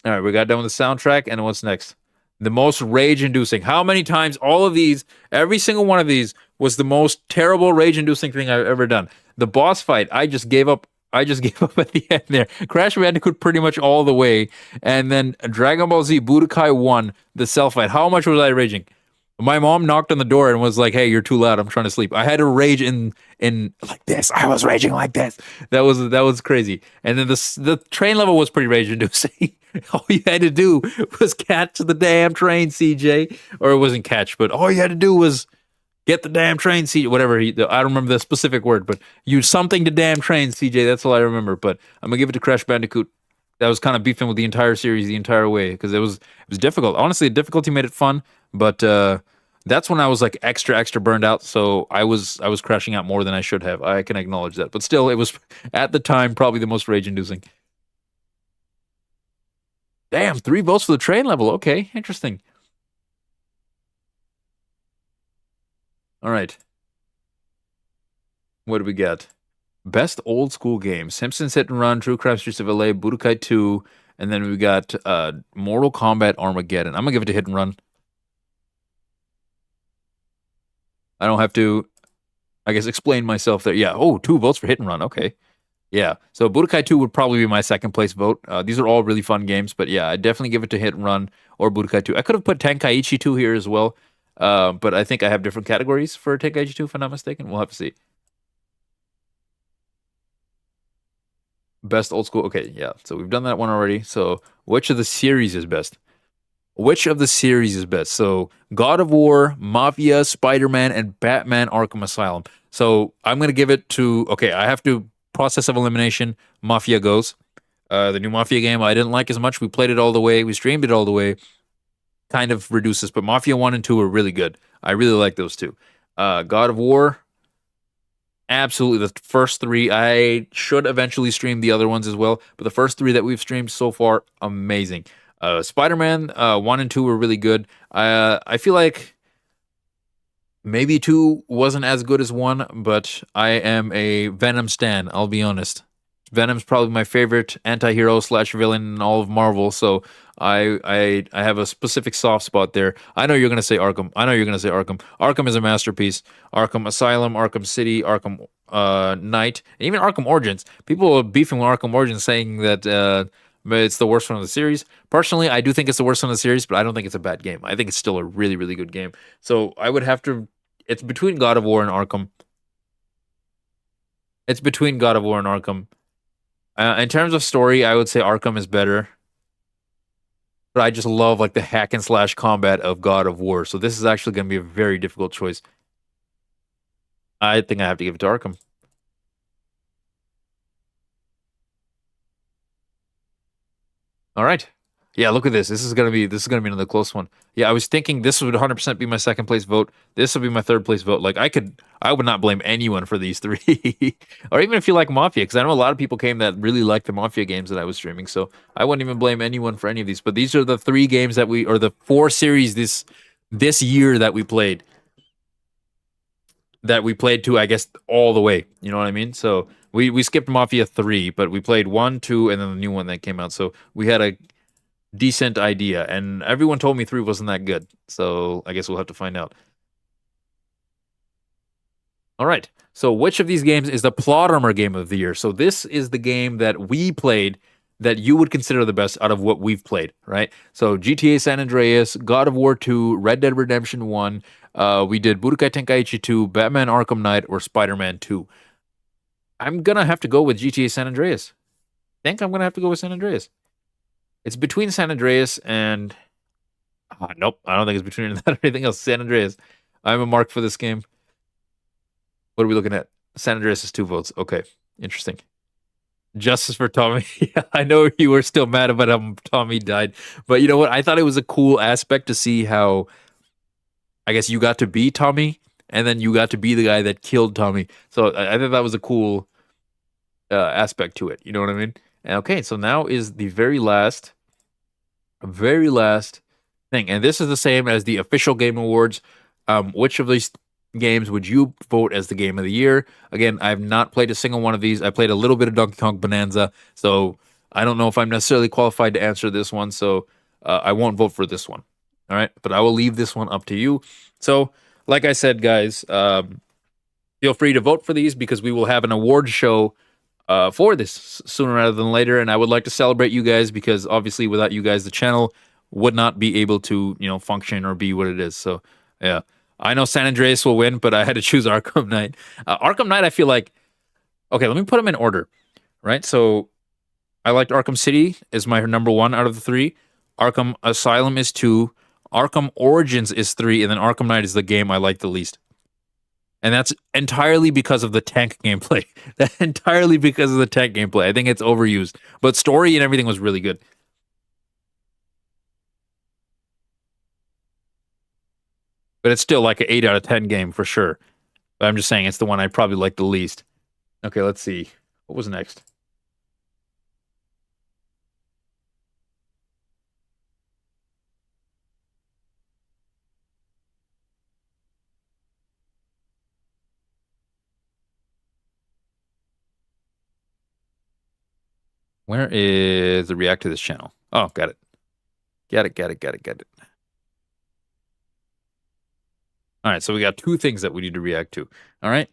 right, we got done with the soundtrack, and what's next? The most rage-inducing. How many times all of these, every single one of these was the most terrible rage-inducing thing I've ever done. The boss fight, I just gave up at the end there. Crash Bandicoot pretty much all the way. And then Dragon Ball Z Budokai 1, the self fight. How much was I raging? My mom knocked on the door and was like, "Hey, you're too loud. I'm trying to sleep." I had to rage in like this. I was raging like this. That was crazy. And then the train level was pretty rage inducing. All you had to do was catch the damn train, CJ. Or it wasn't catch, but all you had to do was Get the damn train, CJ. Whatever I don't remember the specific word, but use something to damn train, CJ. That's all I remember. But I'm gonna give it to Crash Bandicoot. That was kind of beefing with the entire series the entire way because it was difficult. Honestly, the difficulty made it fun, but that's when I was like extra burned out. So I was crashing out more than I should have. I can acknowledge that, but still, it was at the time probably the most rage inducing. Damn, 3 votes for the train level. Okay, interesting. All right. What do we got? Best old school game: Simpsons Hit and Run, True Crime Streets of LA, Budokai 2, and then we got Mortal Kombat Armageddon. I'm gonna give it to Hit and Run. I don't have to, I guess, explain myself there. Yeah. Oh, 2 votes for Hit and Run. Okay. Yeah. So Budokai 2 would probably be my second place vote. These are all really fun games, but yeah, I definitely give it to Hit and Run or Budokai 2. I could have put Tenkaichi 2 here as well, but I think I have different categories for Tenkaichi 2, if I'm not mistaken. We'll have to see. Best old school. Okay, yeah. So we've done that one already. So which of the series is best? Which of the series is best? So God of War, Mafia, Spider-Man, and Batman Arkham Asylum. So I'm gonna give it to, okay, I have to process of elimination. Mafia goes. The new Mafia game I didn't like as much. We played it all the way. We streamed it all the way. Kind of reduces, but Mafia 1 and 2 are really good. I really like those two. God of War, absolutely. The first 3, I should eventually stream the other ones as well, but the first 3 that we've streamed so far, amazing. Spider-Man 1 and 2 were really good. I feel like maybe 2 wasn't as good as 1, but I am a Venom stan, I'll be honest. Venom's probably my favorite anti-hero slash villain in all of Marvel, so I have a specific soft spot there. I know you're gonna say Arkham. I know you're gonna say Arkham. Arkham is a masterpiece. Arkham Asylum, Arkham City, Arkham Knight, and even Arkham Origins. People are beefing with Arkham Origins, saying that it's the worst one of the series. Personally, I do think it's the worst one of the series, but I don't think it's a bad game. I think it's still a really, really good game. So I would have to. It's between God of War and Arkham. It's between God of War and Arkham. In terms of story, I would say Arkham is better. But I just love like the hack and slash combat of God of War. So this is actually going to be a very difficult choice. I think I have to give it to Arkham. All right. Yeah, look at this. This is gonna be another close one. Yeah, I was thinking this would 100% be my second place vote. This would be my third place vote. Like I would not blame anyone for these 3, or even if you like Mafia, because I know a lot of people came that really liked the Mafia games that I was streaming. So I wouldn't even blame anyone for any of these. But these are the 3 games that or the 4 series this year that we played. That we played to, I guess, all the way. You know what I mean? So we skipped Mafia 3, but we played 1, 2, and then the new one that came out. So we had a decent idea, and everyone told me 3 wasn't that good, so I guess we'll have to find out. All right, so which of these games is the plot armor game of the year? So this is the game that we played that you would consider the best out of what we've played, right? So GTA San Andreas, God of War 2, Red Dead Redemption 1, we did Budokai Tenkaichi 2, Batman Arkham Knight, or Spider-Man 2. I'm gonna have to go with GTA San Andreas. I think I'm gonna have to go with San Andreas. It's between San Andreas and... nope, I don't think it's between that or anything else. San Andreas. I'm a mark for this game. What are we looking at? San Andreas is 2 votes. Okay, interesting. Justice for Tommy. Yeah, I know you were still mad about how Tommy died. But you know what? I thought it was a cool aspect to see how, I guess, you got to be Tommy, and then you got to be the guy that killed Tommy. So I thought that was a cool aspect to it. You know what I mean? Okay, so now is the very last thing, and this is the same as the official Game Awards. Which of these games would you vote as the game of the year? Again, I have not played a single one of these. I played a little bit of Donkey Kong Bonanza, so I don't know if I'm necessarily qualified to answer this one, so I won't vote for this one. All right, but I will leave this one up to you. So, like I said, guys, feel free to vote for these because we will have an award show for this sooner rather than later, and I would like to celebrate you guys because obviously without you guys the channel would not be able to function or be what it is. So yeah, I know San Andreas will win, but I had to choose Arkham Knight. Arkham Knight, I feel like, okay, let me put them in order, right? So I liked Arkham City is my number 1 out of the 3. Arkham Asylum is 2. Arkham Origins is 3, and then Arkham Knight is the game I like the least. And that's entirely because of the tank gameplay. That's entirely because of the tank gameplay. I think it's overused. But story and everything was really good. But it's still like an 8 out of 10 game for sure. But I'm just saying it's the one I probably like the least. Okay, let's see. What was next? Where is the react to this channel? Oh, got it. Got it. All right, so we got 2 things that we need to react to. All right.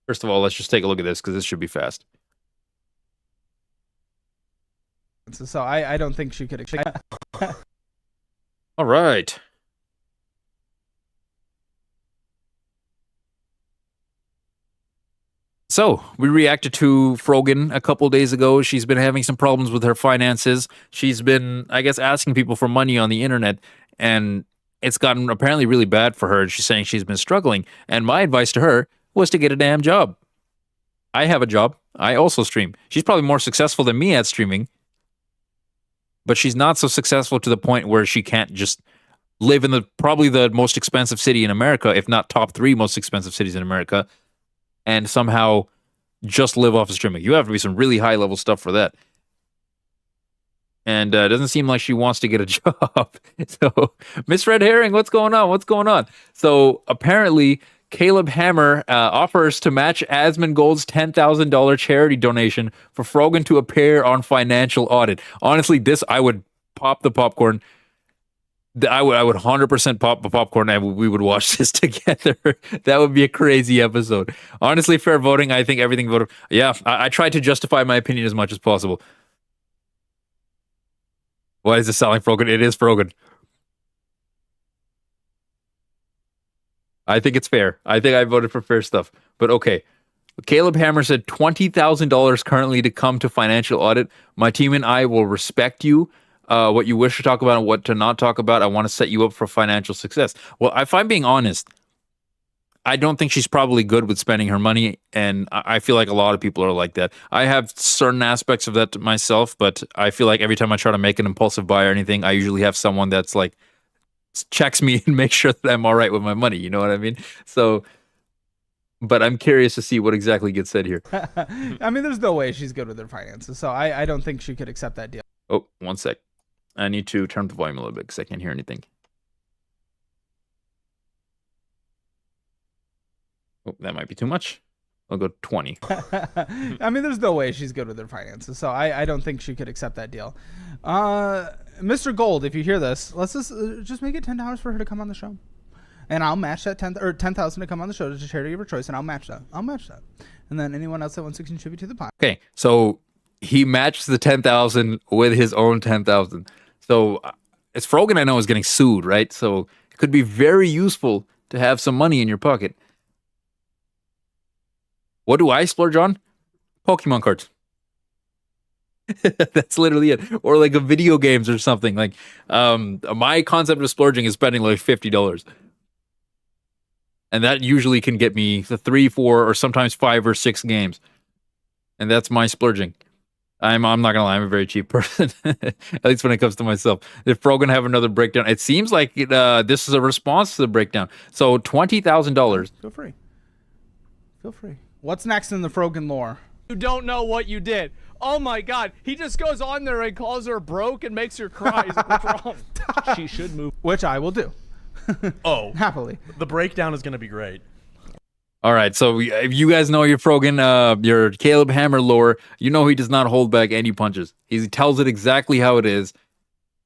First of all, let's just take a look at this because this should be fast. So I don't think she could. All right. So, we reacted to Frogan a couple days ago. She's been having some problems with her finances. She's been, I guess, asking people for money on the internet, and it's gotten apparently really bad for her. She's saying she's been struggling, and my advice to her was to get a damn job. I have a job. I also stream. She's probably more successful than me at streaming, but she's not so successful to the point where she can't just live in probably the most expensive city in America, if not top 3 most expensive cities in America, and somehow just live off of streaming. You have to be some really high level stuff for that. And it doesn't seem like she wants to get a job. So, Miss Red Herring, what's going on? So, apparently, Caleb Hammer offers to match Asmongold's $10,000 charity donation for Frogan to appear on Financial Audit. Honestly, this, I would pop the popcorn. I would 100% pop the popcorn and we would watch this together. That would be a crazy episode. Honestly, fair voting. I think everything voted. Yeah, I tried to justify my opinion as much as possible. Why is this sounding Frogan? It is Frogan. I think it's fair. I think I voted for fair stuff. But okay. Caleb Hammer said $20,000 currently to come to Financial Audit. My team and I will respect you. What you wish to talk about and what to not talk about. I want to set you up for financial success. Well, if I'm being honest, I don't think she's probably good with spending her money, and I feel like a lot of people are like that. I have certain aspects of that myself, but I feel like every time I try to make an impulsive buy or anything, I usually have someone that's like checks me and makes sure that I'm all right with my money. You know what I mean? So, but I'm curious to see what exactly gets said here. I mean, there's no way she's good with her finances, so I don't think she could accept that deal. Oh, one sec. I need to turn up the volume a little bit because I can't hear anything. Oh, that might be too much. I'll go 20. I mean, there's no way she's good with her finances, so I don't think she could accept that deal. Mr. Gold, if you hear this, let's just make it $10 for her to come on the show, and I'll match that $10,000 to come on the show to charity of her choice, and I'll match that. And then anyone else that wants to contribute to the pot. Okay, so he matched the 10,000 with his own 10,000. So as Frogan, I know, is getting sued, right? So it could be very useful to have some money in your pocket. What do I splurge on? Pokemon cards. That's literally it. Or like a video games or something. Like my concept of splurging is spending like $50. And that usually can get me the 3, 4, or sometimes 5 or 6 games. And that's my splurging. I'm not gonna lie, I'm a very cheap person. At least when it comes to myself. If Frogan have another breakdown, it seems like this is a response to the breakdown. So $20,000. Feel free. What's next in the Frogan lore? You don't know what you did. Oh my god, he just goes on there and calls her broke and makes her cry. He's like, what's wrong? She should move. Which I will do. Oh. Happily. The breakdown is going to be great. All right, so if you guys know your Frogan, your Caleb Hammer lore, you know he does not hold back any punches. He tells it exactly how it is,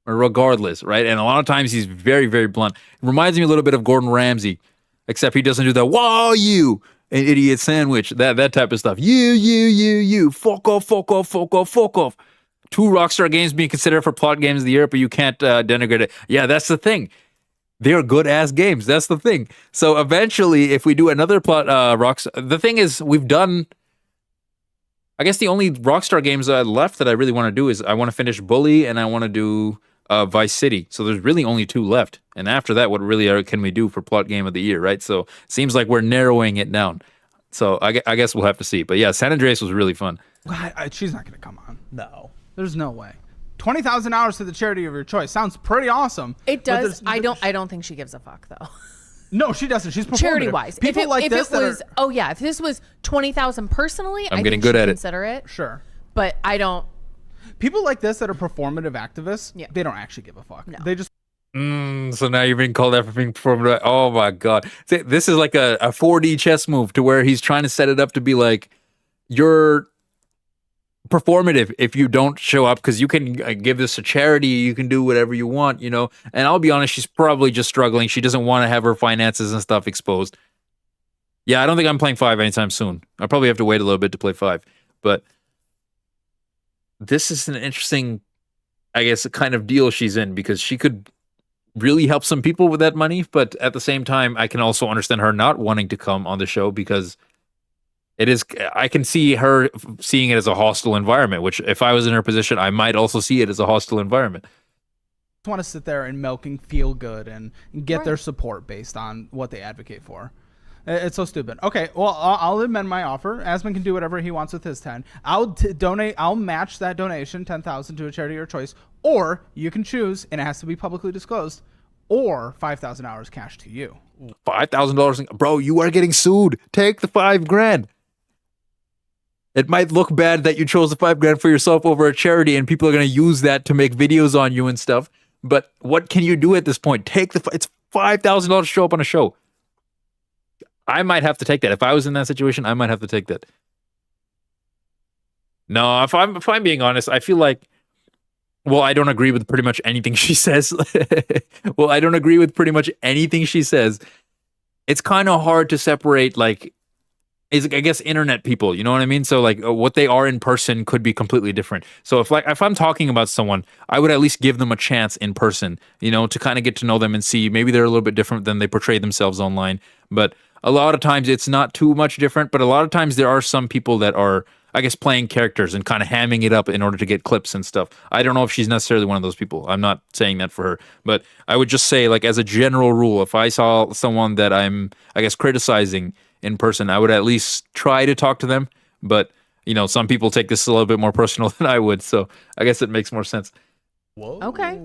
regardless, right? And a lot of times he's very, very blunt. It reminds me a little bit of Gordon Ramsay, except he doesn't do the, whoa, you, an idiot sandwich, that type of stuff. You, fuck off. 2 Rockstar games being considered for plot games of the year, but you can't denigrate it. Yeah, that's the thing. They're good-ass games. That's the thing. So eventually, if we do another plot, the thing is, we've done... I guess the only Rockstar games left that I really want to do is I want to finish Bully, and I want to do Vice City. So there's really only 2 left. And after that, what really can we do for plot game of the year, right? So it seems like we're narrowing it down. So I guess we'll have to see. But yeah, San Andreas was really fun. She's not going to come on. No. There's no way. 20,000 hours to the charity of your choice sounds pretty awesome. It does. I don't think she gives a fuck though. No, she doesn't. She's performative. Charity wise. People like this if this was 20,000 personally, I'm I getting think good she'd at it. consider it. Sure. But I don't. People like this that are performative activists, Yeah. they don't actually give a fuck. No. They just So now you're being called out for being performative. Oh my god, this is like a 4D chess move to where he's trying to set it up to be like you're performative if you don't show up because you can give this a charity, you can do whatever you want, you know. And I'll be honest, she's probably just struggling. She doesn't want to have her finances and stuff exposed. Yeah, I don't think I'm playing 5 anytime soon. I'll probably have to wait a little bit to play 5, but this is an interesting, I guess, kind of deal she's in because she could really help some people with that money, but at the same time, I can also understand her not wanting to come on the show because I can see her seeing it as a hostile environment, which if I was in her position, I might also see it as a hostile environment. want to sit there and milk and feel good and get their support based on what they advocate for. It's so stupid. Okay, well, I'll amend my offer. Asmund can do whatever he wants with his 10. I'll donate. I'll match that donation, 10,000 to a charity of your choice, or you can choose, and it has to be publicly disclosed, or 5,000 hours cash to you. $5,000, bro. You are getting sued. Take the $5,000. It might look bad that you chose the $5,000 for yourself over a charity, and people are going to use that to make videos on you and stuff. But what can you do at this point? It's $5,000 to show up on a show. I might have to take that. If I was in that situation, I might have to take that. No, if I'm being honest, I feel like, well, I don't agree with pretty much anything she says. It's kind of hard to separate, like, I guess internet people, you know what I mean? So like what they are in person could be completely different. So if I'm talking about someone, I would at least give them a chance in person, you know, to kind of get to know them and see maybe they're a little bit different than they portray themselves online. But a lot of times it's not too much different, but a lot of times there are some people that are, I guess, playing characters and kind of hamming it up in order to get clips and stuff. I don't know if she's necessarily one of those people. I'm not saying that for her, but I would just say, like, as a general rule, if I saw someone that I'm, I guess, criticizing in person, I would at least try to talk to them. But, you know, some people take this a little bit more personal than I would, so I guess it makes more sense. Whoa. Okay.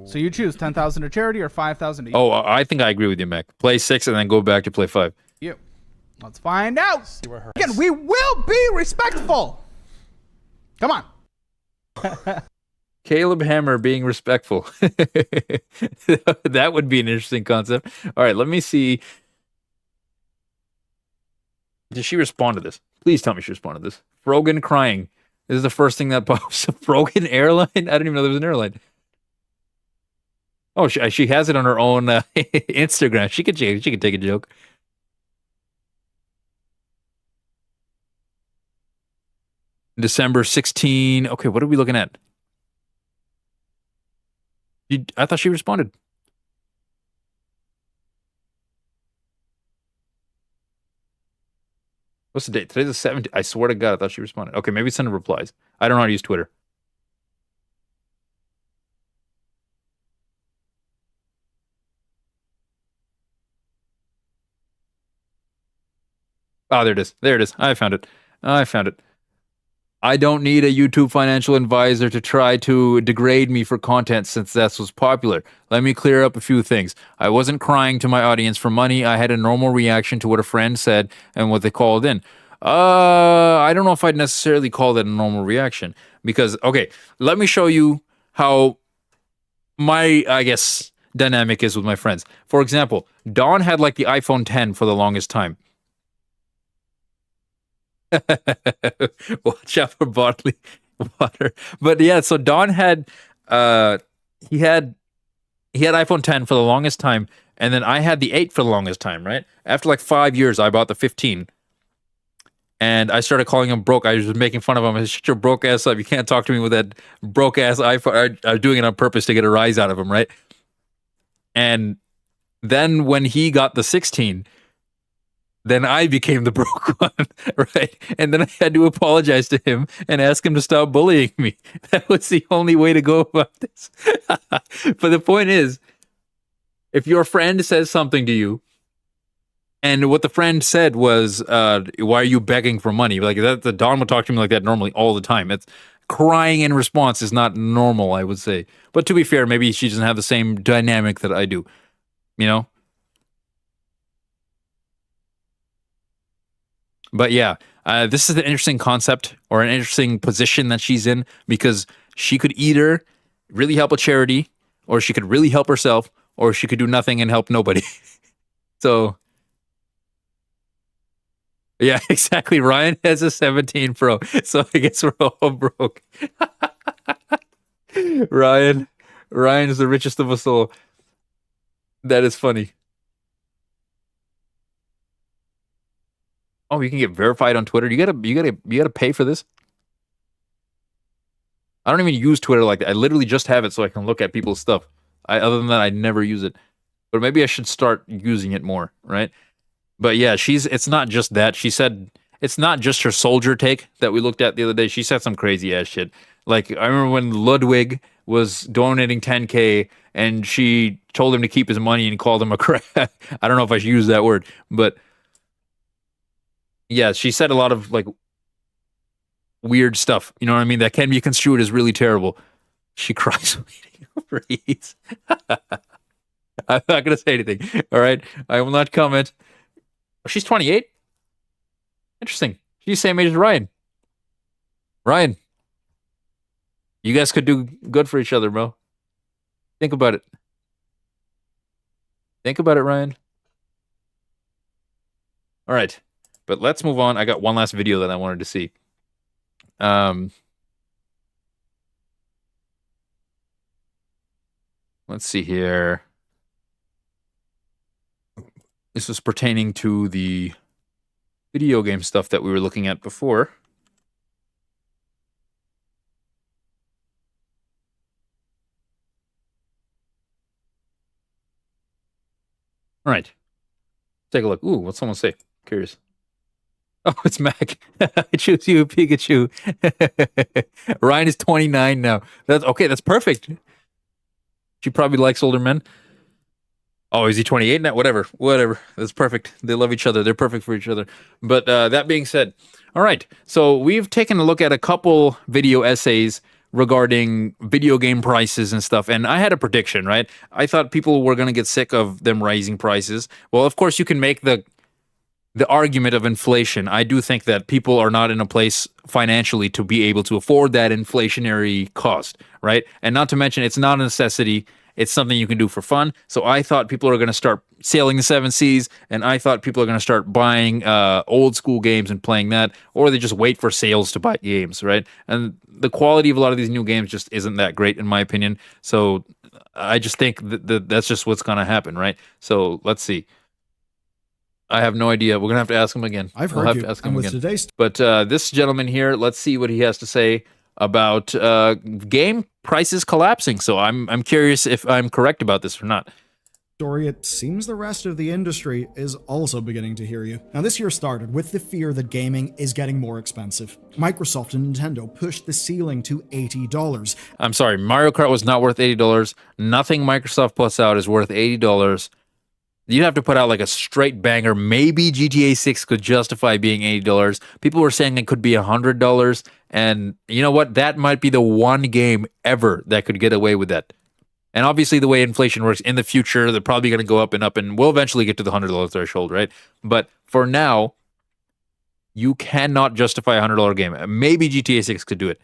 So you choose 10,000 to charity or 5,000 to you? Oh, I think I agree with you, Mac. Play 6 and then go back to play 5. You. Let's find out. Again, we will be respectful. Come on. Caleb Hammer being respectful. That would be an interesting concept. All right, let me see. Did she respond to this? Please tell me she responded to this. Frogan crying. This is the first thing that pops. Frogan airline? I didn't even know there was an airline. Oh, she has it on her own Instagram. She could take a joke. December 16. Okay, what are we looking at? I thought she responded. What's the date? Today's the 17th. I swear to God, I thought she responded. Okay, maybe send her replies. I don't know how to use Twitter. Oh, there it is. There it is. I found it. I don't need a YouTube financial advisor to try to degrade me for content since that's what's popular. Let me clear up a few things. I wasn't crying to my audience for money. I had a normal reaction to what a friend said and what they called in. I don't know if I'd necessarily call that a normal reaction because, okay, let me show you how my, I guess, dynamic is with my friends. For example, Dawn had like the iPhone 10 for the longest time. Watch out for bodily water. But yeah, so Don had he had iPhone 10 for the longest time, and then I had the 8 for the longest time, right? After like 5 years, I bought the 15. And I started calling him broke. I was just making fun of him. I said, shut your broke ass up. You can't talk to me with that broke ass iPhone. I was doing it on purpose to get a rise out of him, right? And then when he got the 16, then I became the broke one, right? And then I had to apologize to him and ask him to stop bullying me. That was the only way to go about this. But the point is, if your friend says something to you, and what the friend said was, why are you begging for money? Like that, the Don would talk to me like that normally all the time. It's crying in response is not normal, I would say. But to be fair, maybe she doesn't have the same dynamic that I do, you know? But yeah, this is an interesting concept or an interesting position that she's in, because she could either really help a charity, or she could really help herself, or she could do nothing and help nobody. So, yeah, exactly. Ryan has a 17 Pro, so I guess we're all broke. Ryan is the richest of us all. That is funny. Oh, you can get verified on Twitter. You gotta pay for this. I don't even use Twitter like that. I literally just have it so I can look at people's stuff. Other than that, I never use it. But maybe I should start using it more, right? But yeah, it's not just that. She said it's not just her soldier take that we looked at the other day. She said some crazy ass shit. Like, I remember when Ludwig was donating 10K and she told him to keep his money and called him a crap. I don't know if I should use that word, but yeah, she said a lot of like weird stuff. You know what I mean? That can be construed as really terrible. She cries waiting over eats. I'm not going to say anything. All right. I will not comment. Oh, she's 28. Interesting. She's the same age as Ryan. Ryan, you guys could do good for each other, bro. Think about it. Think about it, Ryan. All right. But let's move on. I got one last video that I wanted to see. Let's see here. This was pertaining to the video game stuff that we were looking at before. All right. Take a look. Ooh, what's someone say? Curious. Oh, it's Mac. I choose you, Pikachu. Ryan is 29 now. That's okay. That's perfect. She probably likes older men. Oh, is he 28 now? Whatever. That's perfect. They love each other. They're perfect for each other. But that being said, all right. So we've taken a look at a couple video essays regarding video game prices and stuff. And I had a prediction, right? I thought people were going to get sick of them raising prices. Well, of course, you can make the argument of inflation. I do think that people are not in a place financially to be able to afford that inflationary cost, right? And not to mention, it's not a necessity. It's something you can do for fun. So I thought people are going to start sailing the seven seas, and I thought people are going to start buying old school games and playing that, or they just wait for sales to buy games, right? And the quality of a lot of these new games just isn't that great, in my opinion. So I just think that's just what's going to happen, right? So let's see. I have no idea. We're going to have to ask him again. I've we'll heard have you. to ask And him with again. today's But this gentleman here, let's see what he has to say about game prices collapsing. So I'm curious if I'm correct about this or not. story, it seems the rest of the industry is also beginning to hear you. Now, this year started with the fear that gaming is getting more expensive. Microsoft and Nintendo pushed the ceiling to $80. I'm sorry, Mario Kart was not worth $80. Nothing Microsoft puts out is worth $80. You'd have to put out like a straight banger. Maybe GTA 6 could justify being $80. People were saying it could be $100. And you know what? That might be the one game ever that could get away with that. And obviously, the way inflation works in the future, they're probably going to go up, and we'll eventually get to the $100 threshold, right? But for now, you cannot justify a $100 game. Maybe GTA 6 could do it.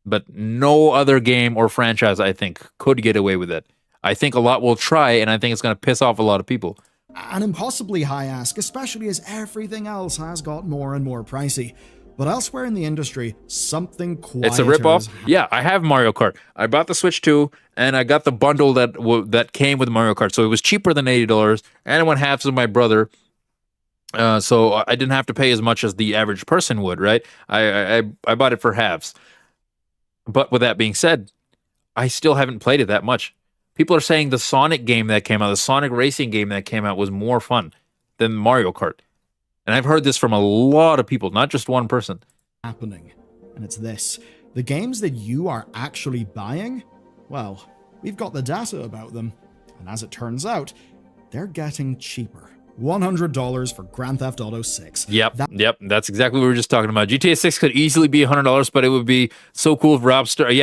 But no other game or franchise, I think, could get away with it. I think a lot will try, and I think it's going to piss off a lot of people. An impossibly high ask, especially as everything else has got more and more pricey. But elsewhere in the industry, something quieter. It's a ripoff. Yeah, I have Mario Kart. I bought the Switch 2, and I got the bundle that came with Mario Kart. So it was cheaper than $80, and I went halves with my brother. So I didn't have to pay as much as the average person would, right? I bought it for halves. But with that being said, I still haven't played it that much. People are saying the Sonic game that came out, the Sonic racing game that came out was more fun than Mario Kart. And I've heard this from a lot of people, not just one person. Happening. And it's this. The games that you are actually buying, well, we've got the data about them. And as it turns out, they're getting cheaper. $100 for Grand Theft Auto 6. Yep, that's exactly what we were just talking about. GTA 6 could easily be $100, but it would be so cool if Rockstar,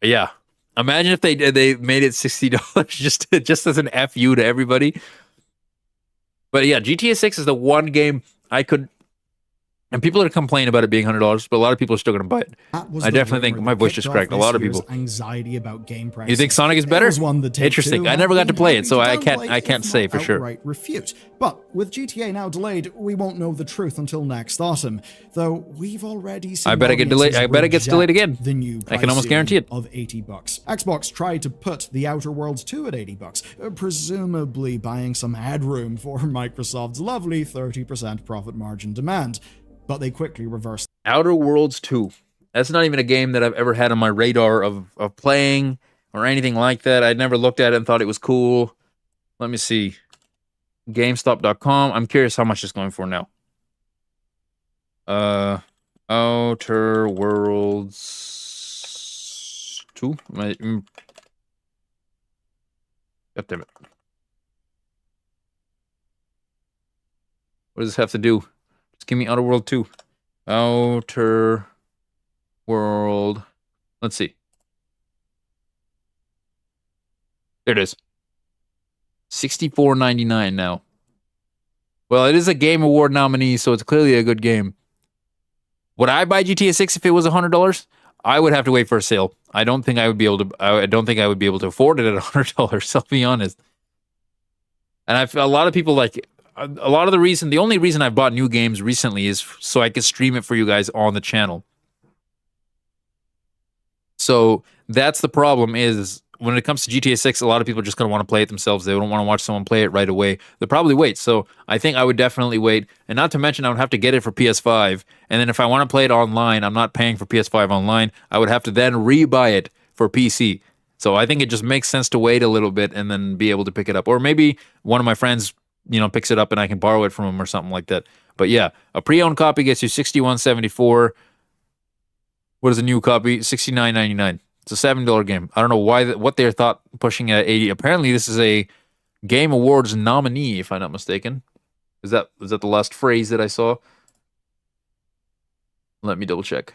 yeah. Imagine if they made it $60 just as an FU to everybody. But yeah, GTA 6 is the one game I could. And people are complaining about it being $100, but a lot of people are still going to buy it. I definitely think my voice just cracked. A lot of people. Anxiety about game pricing. You think Sonic is better? One that Interesting. I never got to play it, so I can't say for sure. Refute. But with GTA now delayed, we won't know the truth until next autumn. Though we've already seen. I bet it gets delayed. I bet it gets delayed again. The new I can almost guarantee it. Of $80. Xbox tried to put The Outer Worlds 2 at $80, presumably buying some headroom for Microsoft's lovely 30% profit margin demand. But they quickly reversed. Outer Worlds 2. That's not even a game that I've ever had on my radar of playing or anything like that. I'd never looked at it and thought it was cool. Let me see. GameStop.com. I'm curious how much it's going for now. Outer Worlds 2. God damn it. What does this have to do? Give me Outer World 2. Outer World. Let's see. There it is. $64.99 now. Well, it is a Game Award nominee, so it's clearly a good game. Would I buy GTA 6 if it was $100? I would have to wait for a sale. I don't think I would be able to. I don't think I would be able to afford it at $100. I'll be honest. And a lot of people like. A lot of the only reason I've bought new games recently is so I could stream it for you guys on the channel. So that's the problem is when it comes to GTA 6, a lot of people are just going to want to play it themselves. They don't want to watch someone play it right away. They'll probably wait. So I think I would definitely wait. And not to mention I would have to get it for PS5. And then if I want to play it online, I'm not paying for PS5 online. I would have to then rebuy it for PC. So I think it just makes sense to wait a little bit and then be able to pick it up. Or maybe one of my friends picks it up and I can borrow it from him or something like that. But yeah, a pre-owned copy gets you $61.74. What is a new copy? $69.99. It's a $7 game. I don't know what they thought pushing it at $80. Apparently, this is a Game Awards nominee, if I'm not mistaken. Is that the last phrase that I saw? Let me double check.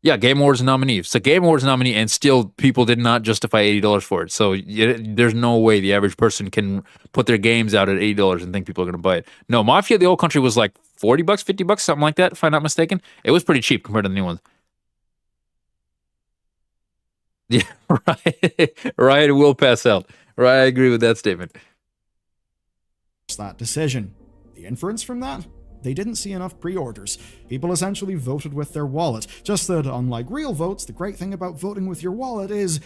Yeah, Game Awards nominee. It's a Game Awards nominee, and still people did not justify $80 for it. So there's no way the average person can put their games out at $80 and think people are going to buy it. No, Mafia: The Old Country was like $40, $50, something like that, if I'm not mistaken. It was pretty cheap compared to the new ones. Yeah, right. It will pass out. Right, I agree with that statement. That decision. The inference from that? They didn't see enough pre-orders. People essentially voted with their wallet. Just that, unlike real votes, the great thing about voting with your wallet is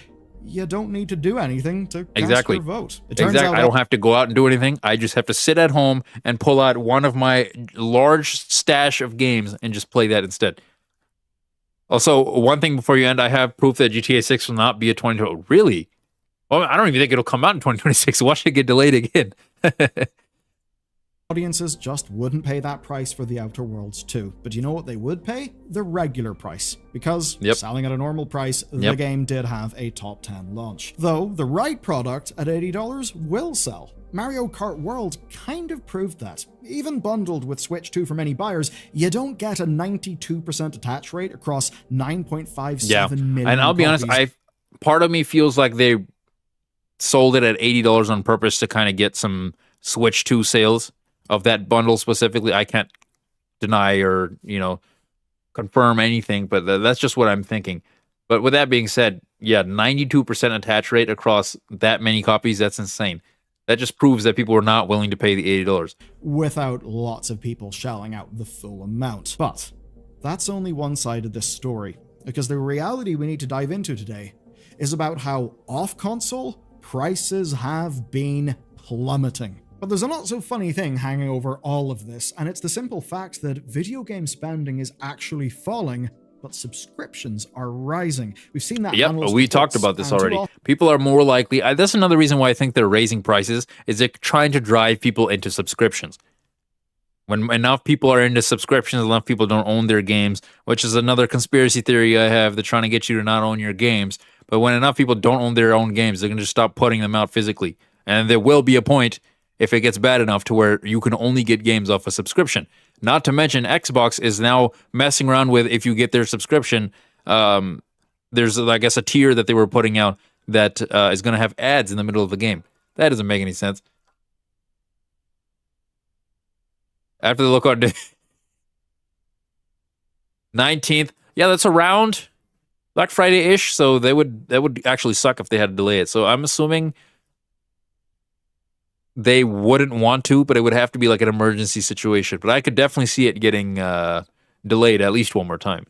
you don't need to do anything to cast your vote. It turns out I don't have to go out and do anything. I just have to sit at home and pull out one of my large stash of games and just play that instead. Also, one thing before you end, I have proof that GTA 6 will not be a 2020. Really? Well, I don't even think it'll come out in 2026. Watch it get delayed again. Audiences just wouldn't pay that price for The Outer Worlds 2. But you know what they would pay? The regular price. Because selling at a normal price, the game did have a top 10 launch. Though, the right product at $80 will sell. Mario Kart World kind of proved that. Even bundled with Switch 2 for many buyers, you don't get a 92% attach rate across 9.57 million And I'll be honest, part of me feels like they sold it at $80 on purpose to kind of get some Switch 2 sales of that bundle specifically. I can't deny or, confirm anything, but that's just what I'm thinking. But with that being said, 92% attach rate across that many copies, that's insane. That just proves that people are not willing to pay the $80. Without lots of people shelling out the full amount. But that's only one side of this story, because the reality we need to dive into today is about how off-console prices have been plummeting. But there's a not so funny thing hanging over all of this, and it's the simple fact that video game spending is actually falling but subscriptions are rising. We've seen that. Yep, we talked about this already. People are more likely. That's another reason why I think they're raising prices, is they're trying to drive people into subscriptions. When enough people are into subscriptions, enough people don't own their games, which is another conspiracy theory I have. They're trying to get you to not own your games. But when enough people don't own their own games, they're going to just stop putting them out physically. And there will be a point, if it gets bad enough, to where you can only get games off a subscription. Not to mention, Xbox is now messing around with, if you get their subscription, there's, I guess, a tier that they were putting out that is going to have ads in the middle of the game. That doesn't make any sense. After the look on 19th, yeah, that's around Black Friday-ish, so that would actually suck if they had to delay it. So I'm assuming they wouldn't want to, but it would have to be like an emergency situation. But I could definitely see it getting delayed at least one more time.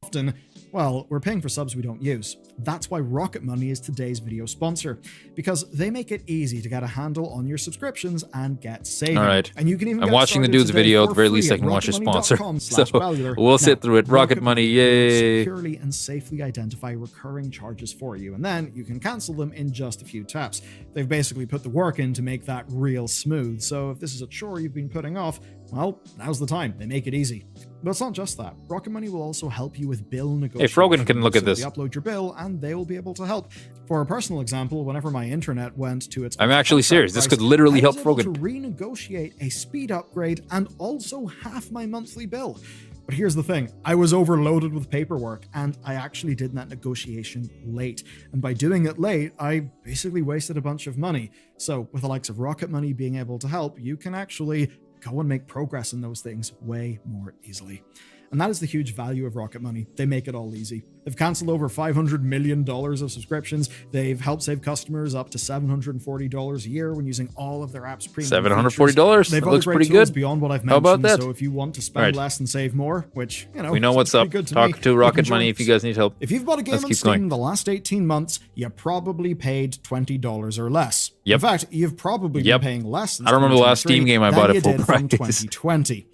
Often, well, we're paying for subs we don't use. That's why Rocket Money is today's video sponsor, because they make it easy to get a handle on your subscriptions and get saving. All right. And you can even I'm watching the dude's video. At the very least, I can watch his sponsor. So we'll sit through it. Rocket Money, yay! Securely and safely identify recurring charges for you, and then you can cancel them in just a few taps. They've basically put the work in to make that real smooth. So if this is a chore you've been putting off, well, now's the time. They make it easy. But it's not just that. Rocket Money will also help you with bill negotiations. If Rogan can look at this. You upload your bill, and they will be able to help. For a personal example, whenever my internet went to its... I'm actually serious. This could literally help Rogan. to renegotiate a speed upgrade and also half my monthly bill. But here's the thing, I was overloaded with paperwork, and I actually did that negotiation late. And by doing it late, I basically wasted a bunch of money. So with the likes of Rocket Money being able to help, you can actually go and make progress in those things way more easily. And that is the huge value of Rocket Money. They make it all easy. They've canceled over $500 million of subscriptions. They've helped save customers up to $740 a year when using all of their apps' premium $740? They've That looks pretty tools good. Beyond what I've mentioned. How about that? So if you want to spend less and save more, which, you know, we know what's up. Talk to Rocket Money if you guys need help. If you've bought a game on Steam in the last 18 months, you probably paid $20 or less. Yep. In fact, you've probably been paying less than I don't remember the last Steam game I bought at full price. 2020.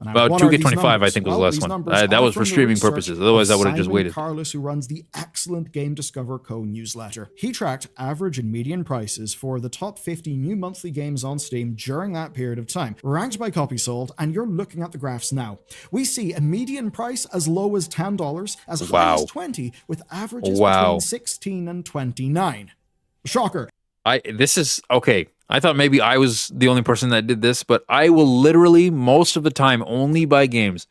About 2K25, I think, was the last one. That was for streaming purposes. Otherwise, I would have just waited. Carlos, who runs the excellent Game Discover Co. newsletter. He tracked average and median prices for the top 50 new monthly games on Steam during that period of time, ranked by copy sold, and you're looking at the graphs now. We see a median price as low as $10, as high as $20, with averages between 16 and 29. Shocker. This is okay. I thought maybe I was the only person that did this, but I will literally most of the time only buy games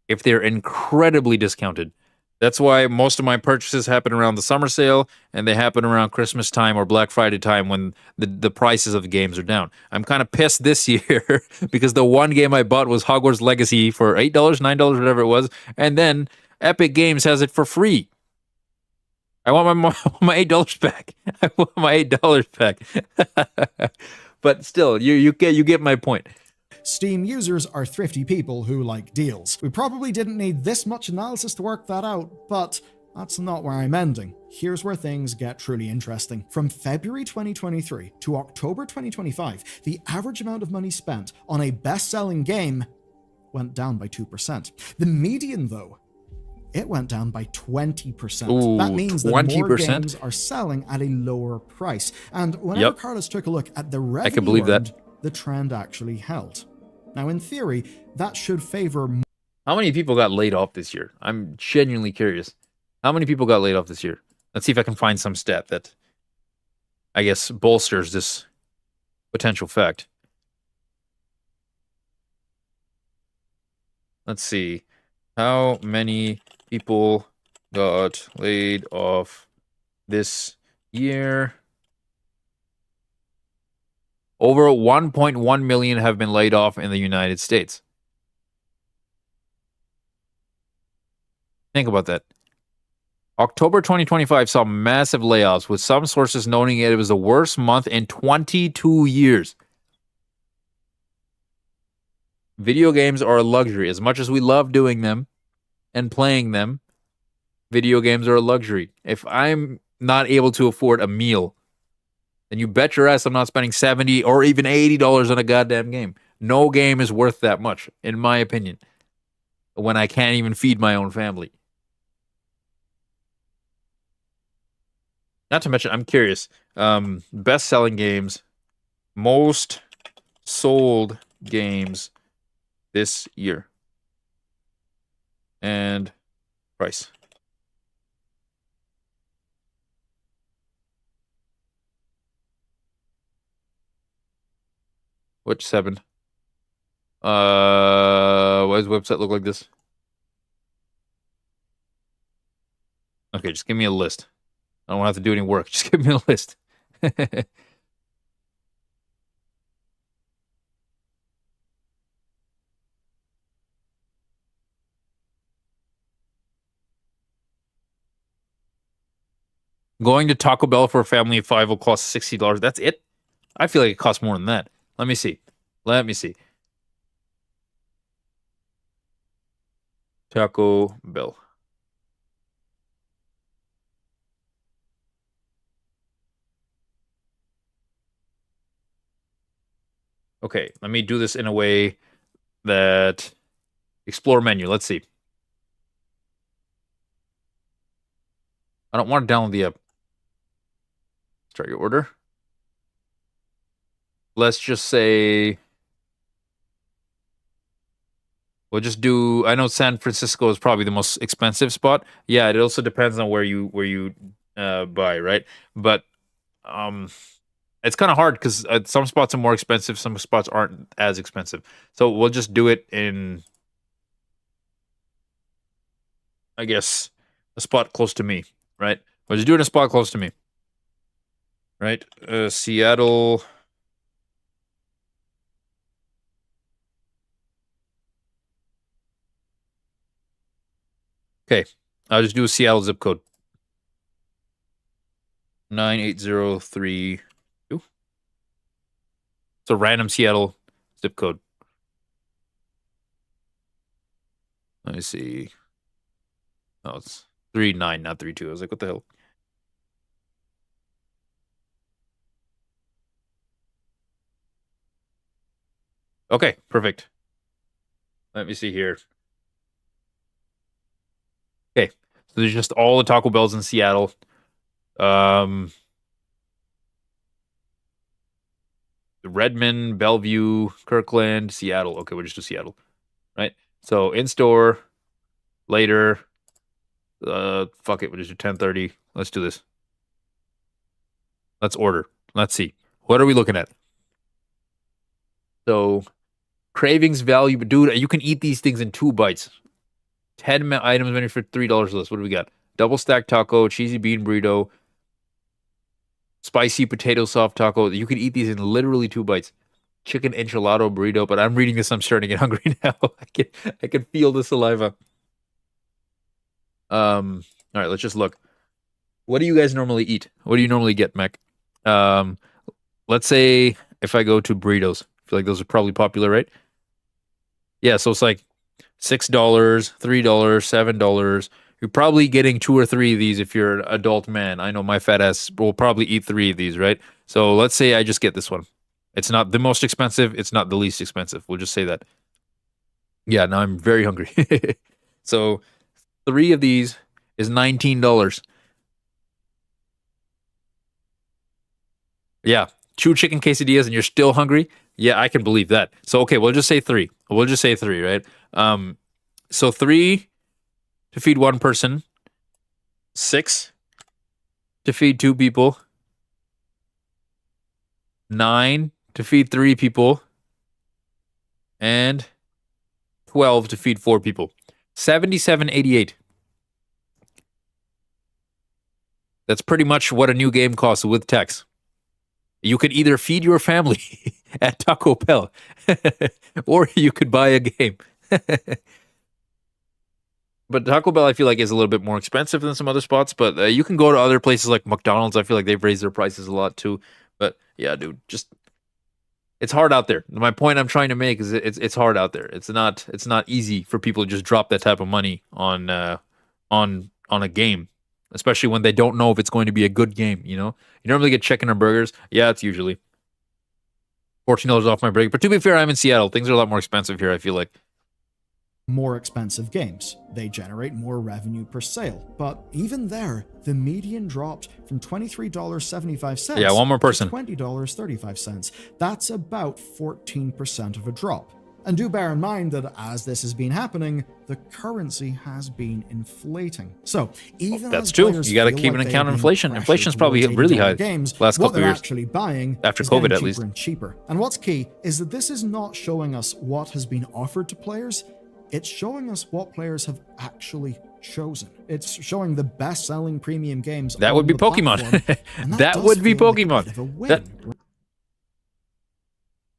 if they're incredibly discounted. That's why most of my purchases happen around the summer sale, and they happen around Christmas time or Black Friday time when the prices of the games are down. I'm kind of pissed this year because the one game I bought was Hogwarts Legacy for $8, $9, whatever it was, and then Epic Games has it for free. I want my $8 back. I want my $8 back. But still, you get my point. Steam users are thrifty people who like deals. We probably didn't need this much analysis to work that out, but that's not where I'm ending. Here's where things get truly interesting. From February 2023 to October 2025, the average amount of money spent on a best-selling game went down by 2%. The median, though, it went down by 20%. Ooh, that means 20%? that more games are selling at a lower price. And whenever Carlos took a look at the revenue I can believe earned, that. the trend actually held. Now, in theory, that should favor... How many people got laid off this year? I'm genuinely curious. How many people got laid off this year? Let's see if I can find some stat that, I guess, bolsters this potential fact. Let's see. How many people got laid off this year? Over 1.1 million have been laid off in the United States. Think about that. October 2025 saw massive layoffs, with some sources noting it was the worst month in 22 years. Video games are a luxury. As much as we love doing them and playing them, video games are a luxury. If I'm not able to afford a meal, then you bet your ass I'm not spending $70 or even $80 on a goddamn game. No game is worth that much, in my opinion. when I can't even feed my own family. Not to mention, I'm curious. Best-selling games, most sold games this year, and price. Which 7? Why does the website look like this? Okay, just give me a list. I don't have to do any work. Just give me a list. Going to Taco Bell for a family of 5 will cost $60. That's it? I feel like it costs more than that. Let me see. Let me see. Taco Bell. Okay, let me do this in a way that... Explore menu. Let's see. I don't want to download the app. Start your order. Let's just say... We'll just do... I know San Francisco is probably the most expensive spot. Yeah, it also depends on where you buy, right? But it's kind of hard because some spots are more expensive, some spots aren't as expensive. So we'll just do it in, I guess, a spot close to me, right? We'll just do it in a spot close to me, right? Seattle... Okay, I'll just do a Seattle zip code. 98032. It's a random Seattle zip code. Let me see. Oh, it's 39, not 32. I was like, what the hell? Okay, perfect. Let me see here. Okay, so there's just all the Taco Bells in Seattle. Redmond, Bellevue, Kirkland, Seattle. Okay, we'll just do Seattle, right? So in store, later. Fuck it, we'll just do 10:30. Let's do this. Let's order. Let's see. What are we looking at? So, cravings value, but dude, you can eat these things in 2 bites. 10 items menu for $3 list. What do we got? Double stack taco, cheesy bean burrito, spicy potato soft taco. You can eat these in literally 2 bites. Chicken enchilada burrito. But I'm reading this, I'm starting to get hungry now. I can feel the saliva. All right, let's just look. What do you guys normally eat? What do you normally get, Mac? Let's say if I go to burritos, I feel like those are probably popular, right? Yeah, so it's like $6, $3, $7. You're probably getting 2 or 3 of these if you're an adult man. I know my fat ass will probably eat 3 of these, right? So let's say I just get this one. It's not the most expensive. It's not the least expensive. We'll just say that. Yeah, now I'm very hungry. So 3 of these is $19. Yeah, 2 chicken quesadillas and you're still hungry? Yeah, I can believe that. So, okay, we'll just say 3. We'll just say 3, right? So 3 to feed 1 person. 6 to feed 2 people. 9 to feed 3 people. And 12 to feed 4 people. $77.88. That's pretty much what a new game costs with tax. You could either feed your family at Taco Bell, or you could buy a game. But Taco Bell, I feel like, is a little bit more expensive than some other spots. But you can go to other places like McDonald's. I feel like they've raised their prices a lot too. But yeah, dude, just it's hard out there. My point I'm trying to make is it's hard out there. It's not easy for people to just drop that type of money on a game. Especially when they don't know if it's going to be a good game, you know? You normally get chicken or burgers. Yeah, it's usually $14 off my break. But to be fair, I'm in Seattle. Things are a lot more expensive here, I feel like. more expensive games. They generate more revenue per sale. But even there, the median dropped from $23.75 Yeah, one more person. to $20.35. That's about 14% of a drop. And do bear in mind that as this has been happening, the currency has been inflating. So even That's as true. players You got to feel keep like an they account are of being inflation. pressured Inflation's probably towards really $80 high games, last what couple they're years. actually buying After is COVID, getting at cheaper least. and cheaper. And what's key is that this is not showing us what has been offered to players. It's showing us what players have actually chosen. It's showing the best-selling premium games. That on would be the Pokemon. platform, and That does would be feel like a Pokemon. bit of a win. That-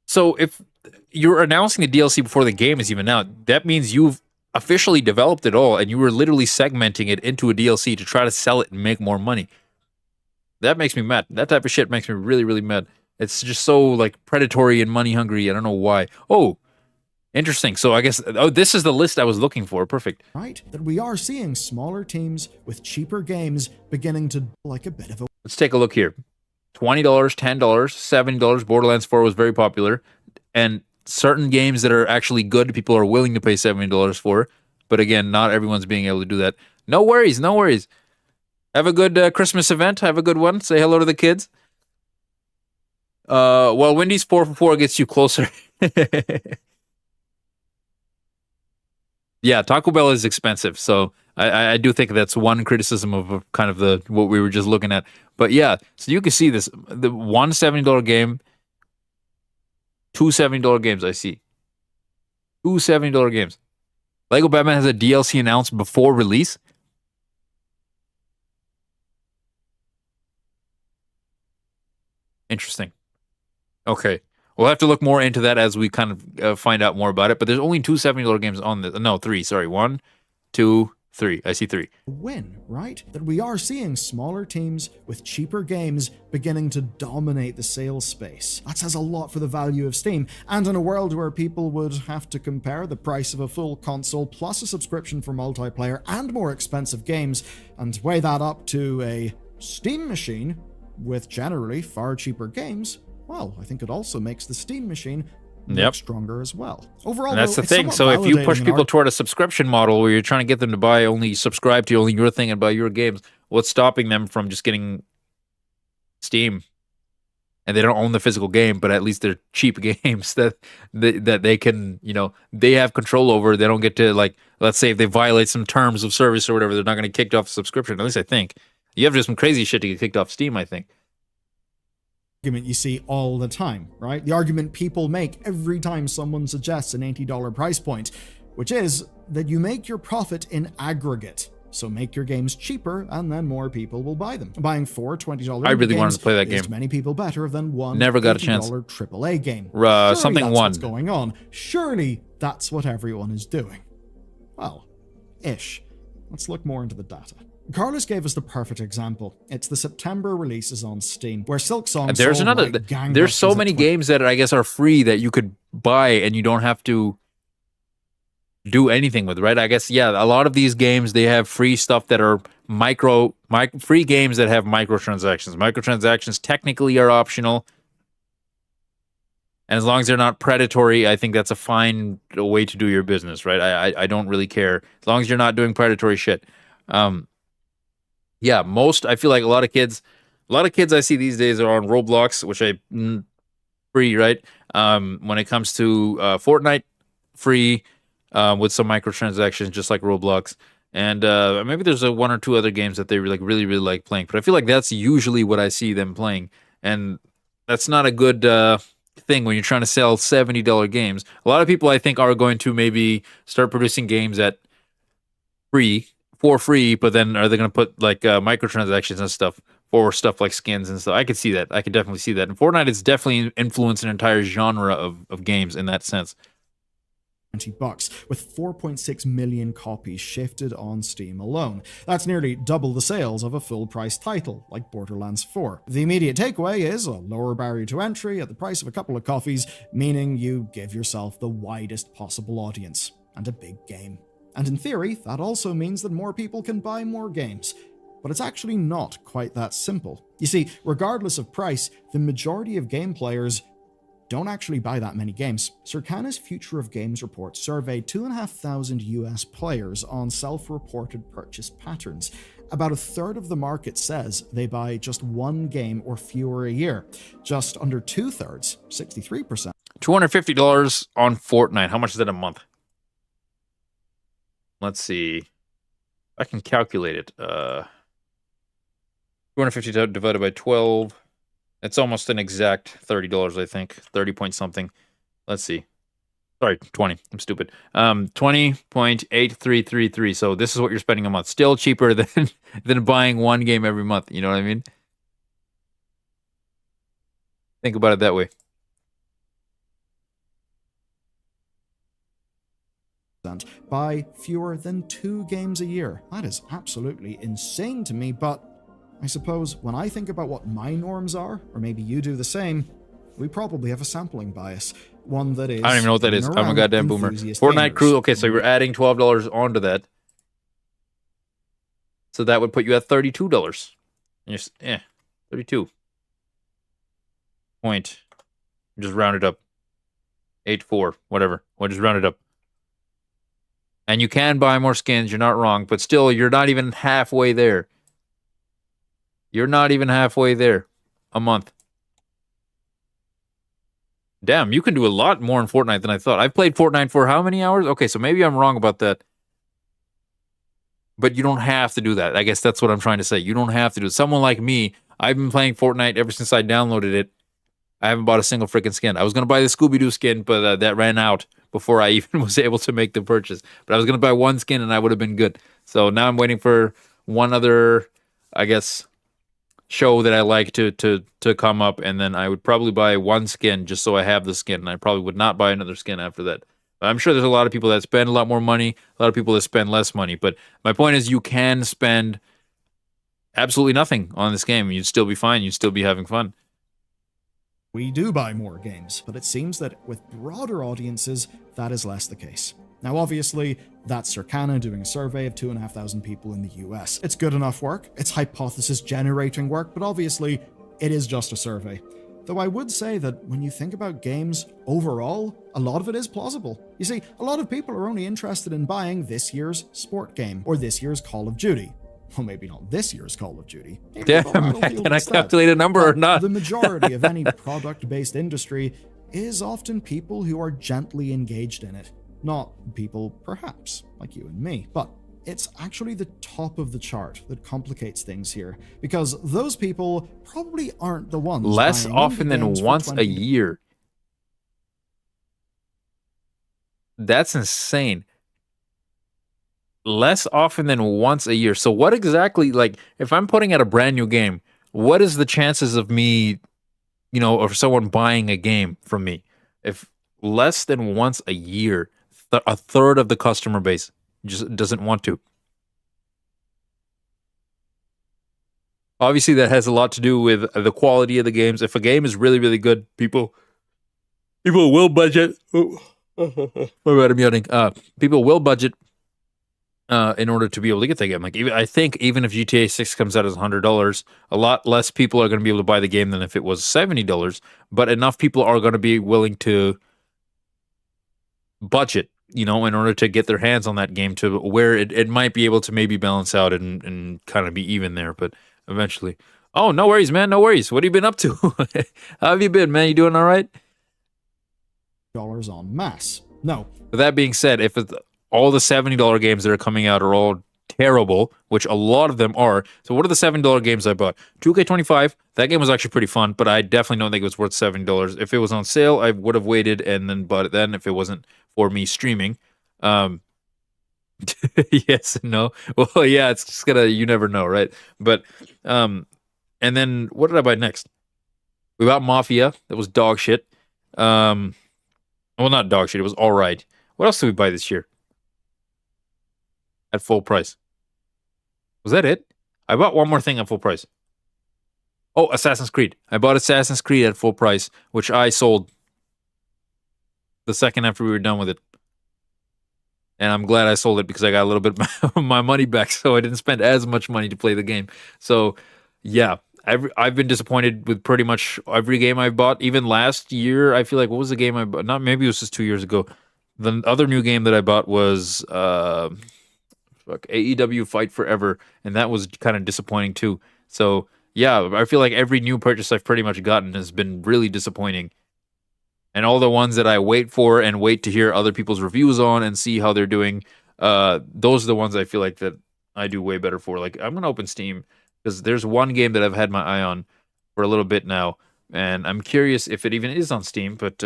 So if you're announcing the DLC before the game is even out, that means you've officially developed it all and you were literally segmenting it into a DLC to try to sell it and make more money. That makes me mad. That type of shit makes me really, really mad. It's just so like predatory and money hungry. I don't know why. Oh, interesting. So I guess, this is the list I was looking for. Perfect. Right? That we are seeing smaller teams with cheaper games beginning to like a bit of a... Let's take a look here. $20, $10, $70. Borderlands 4 was very popular. And certain games that are actually good, people are willing to pay $70 for. But again, not everyone's being able to do that. No worries, no worries. Have a good Christmas event. Have a good one. Say hello to the kids. Well, Wendy's 4 for 4 gets you closer. Yeah, Taco Bell is expensive. So I do think that's one criticism of kind of the what we were just looking at. But yeah, so you can see this. The one $70 game, two $70 games I see. Two $70 games. Lego Batman has a DLC announced before release. Interesting. Okay. We'll have to look more into that as we kind of find out more about it. But there's only two $70 games on this. No, three. Sorry. 1, 2, 3. I see 3. Win, right? That we are seeing smaller teams with cheaper games beginning to dominate the sales space. That says a lot for the value of Steam. And in a world where people would have to compare the price of a full console plus a subscription for multiplayer and more expensive games and weigh that up to a Steam machine with generally far cheaper games, well, I think it also makes the Steam machine look stronger as well. Overall, and that's though, the thing. So if you push people toward a subscription model where you're trying to get them to buy only subscribe to only your thing and buy your games, what's stopping them from just getting Steam? And they don't own the physical game, but at least they're cheap games that they can, they have control over. They don't get to, like, let's say if they violate some terms of service or whatever, they're not going to get kicked off the subscription. At least I think. You have to do some crazy shit to get kicked off Steam, I think. Argument you see all the time, right? The argument people make every time someone suggests an $80 price point, which is that you make your profit in aggregate. So make your games cheaper, and then more people will buy them. Buying 4 $20 I really games wanted to play that is game. many people better than one Never got a chance. AAA game. Something that's won. What's going on? Surely that's what everyone is doing. Well, ish. Let's look more into the data. Carlos gave us the perfect example. It's the September releases on Steam, where Silksong There's sold another. like There's so gangbusters many at games that I guess are free that you could buy and you don't have to do anything with, right? I guess, yeah, a lot of these games, they have free stuff that are free games that have microtransactions. Microtransactions technically are optional. And as long as they're not predatory, I think that's a fine way to do your business, right? I don't really care. As long as you're not doing predatory shit. Yeah, I feel like a lot of kids I see these days are on Roblox, which free, right? When it comes to Fortnite, free, with some microtransactions, just like Roblox. And maybe there's one or two other games that they really, really like playing. But I feel like that's usually what I see them playing. And that's not a good thing when you're trying to sell $70 games. A lot of people, I think, are going to maybe start producing games for free, but then are they going to put like microtransactions and stuff for stuff like skins and stuff? I could see that. I could definitely see that. And Fortnite has definitely influenced an entire genre of games in that sense. $20, with 4.6 million copies shifted on Steam alone. That's nearly double the sales of a full-price title like Borderlands 4. The immediate takeaway is a lower barrier to entry at the price of a couple of coffees, meaning you give yourself the widest possible audience and a big game. And in theory, that also means that more people can buy more games. But it's actually not quite that simple. You see, regardless of price, the majority of game players don't actually buy that many games. Circana's Future of Games report surveyed 2,500 US players on self-reported purchase patterns. About a third of the market says they buy just one game or fewer a year. Just under two-thirds, 63%. $250 on Fortnite. How much is that a month? Let's see. I can calculate it. 250 divided by 12. It's almost an exact $30, I think. 30 point something. Let's see. Sorry, 20. I'm stupid. 20.8333. So this is what you're spending a month. Still cheaper than buying one game every month. You know what I mean? Think about it that way. Buy fewer than 2 games a year. That is absolutely insane to me, but I suppose when I think about what my norms are, or maybe you do the same, we probably have a sampling bias. One that is... I don't even know what that is. I'm a goddamn boomer. Fortnite Crew. Okay, so you're adding $12 onto that. So that would put you at $32. And you're, 32. Point. Just round it up. 84, whatever. We'll just round it up. And you can buy more skins, you're not wrong, but still, you're not even halfway there. You're not even halfway there a month. Damn, you can do a lot more in Fortnite than I thought. I've played Fortnite for how many hours? Okay, so maybe I'm wrong about that. But you don't have to do that. I guess that's what I'm trying to say. You don't have to do it. Someone like me, I've been playing Fortnite ever since I downloaded it. I haven't bought a single freaking skin. I was going to buy the Scooby-Doo skin, but that ran out before I even was able to make the purchase. But I was going to buy one skin and I would have been good. So now I'm waiting for one other, I guess, show that I like to come up, and then I would probably buy one skin just so I have the skin, and I probably would not buy another skin after that. But I'm sure there's a lot of people that spend a lot more money, a lot of people that spend less money. But my point is, you can spend absolutely nothing on this game. You'd still be fine. You'd still be having fun. We do buy more games, but it seems that with broader audiences, that is less the case. Now, obviously, that's Circana doing a survey of 2,500 people in the US. It's good enough work, it's hypothesis-generating work, but obviously, it is just a survey. Though I would say that when you think about games overall, a lot of it is plausible. You see, a lot of people are only interested in buying this year's sport game, or this year's Call of Duty. Well, maybe not this year's Call of Duty. Damn, can I calculate a number or not? The majority of any product-based industry is often people who are gently engaged in it. Not people, perhaps, like you and me, but it's actually the top of the chart that complicates things here, because those people probably aren't the ones less buying often than once a year. That's insane. Less often than once a year. So what exactly, like, if I'm putting out a brand new game, what is the chances of me, or someone buying a game from me? If less than once a year, a third of the customer base just doesn't want to. Obviously, that has a lot to do with the quality of the games. If a game is really, really good, people will budget. Oh, I'm yawning. People will budget in order to be able to get the game. Like, I think even if GTA 6 comes out as $100, a lot less people are going to be able to buy the game than if it was $70. But enough people are going to be willing to budget, in order to get their hands on that game to where it might be able to maybe balance out and kind of be even there. But eventually, oh, no worries, man, no worries. What have you been up to? How have you been, man? You doing all right? Dollars en masse. No. With that being said, if all the $70 games that are coming out are all terrible, which a lot of them are. So what are the $70 games I bought? 2K25, that game was actually pretty fun, but I definitely don't think it was worth $70. If it was on sale, I would have waited and then bought it then if it wasn't for me streaming. Yes and no. Well, yeah, it's just you never know, right? But, and then what did I buy next? We bought Mafia. That was dog shit. Well, not dog shit. It was all right. What else did we buy this year? At full price. Was that it? I bought one more thing at full price. Oh, Assassin's Creed. I bought Assassin's Creed at full price, which I sold the second after we were done with it. And I'm glad I sold it because I got a little bit of my money back, so I didn't spend as much money to play the game. So, yeah, I've been disappointed with pretty much every game I've bought. Even last year, I feel like what was the game I bought? Not maybe it was just 2 years ago. The other new game that I bought was AEW Fight Forever, and that was kind of disappointing too. So yeah, I feel like every new purchase I've pretty much gotten has been really disappointing. And all the ones that I wait for and wait to hear other people's reviews on and see how they're doing, those are the ones I feel like that I do way better for. Like I'm gonna open Steam because there's one game that I've had my eye on for a little bit now, and I'm curious if it even is on Steam. But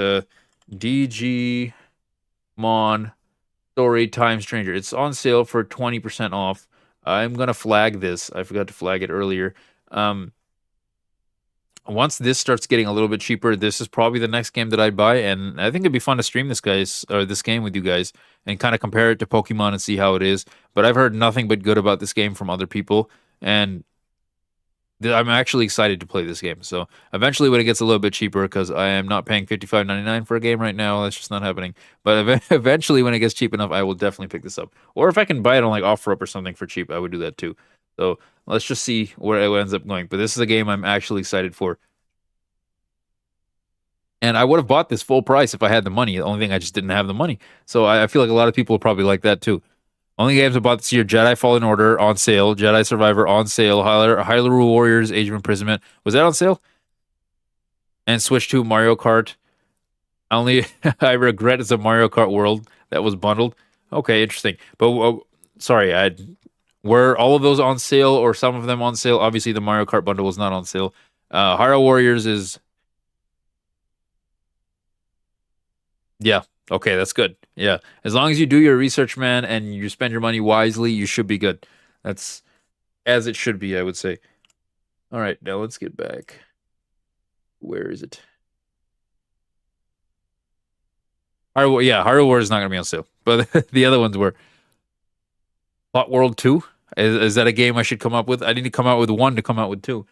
DG Mon Story Time Stranger, it's on sale for 20% off. I'm gonna flag this. I forgot to flag it earlier. Once this starts getting a little bit cheaper, this is probably the next game that I'd buy, and I think it'd be fun to stream this game with you guys and kind of compare it to Pokemon and see how it is. But I've heard nothing but good about this game from other people, and I'm actually excited to play this game. So eventually, when it gets a little bit cheaper, because I am not paying $55.99 for a game right now, that's just not happening. But eventually, when it gets cheap enough, I will definitely pick this up. Or if I can buy it on like OfferUp or something for cheap, I would do that too. So let's just see where it ends up going. But this is a game I'm actually excited for. And I would have bought this full price if I had the money. The only thing, I just didn't have the money. So I feel like a lot of people will probably like that too. Only games I bought this year: Jedi Fallen Order on sale, Jedi Survivor on sale, Hyrule Warriors Age of Imprisonment. Was that on sale? And Switch 2 Mario Kart. I regret it's a Mario Kart World that was bundled. Okay, interesting. But sorry, were all of those on sale or some of them on sale? Obviously, the Mario Kart bundle was not on sale. Hyrule Warriors is... Yeah. Okay, that's good. Yeah. As long as you do your research, man, and you spend your money wisely, you should be good. That's as it should be, I would say. All right, now let's get back. Where is it? Hyrule Warriors is not going to be on sale, but the other ones were. Plot World 2? Is that a game I should come up with? I need to come out with one to come out with two.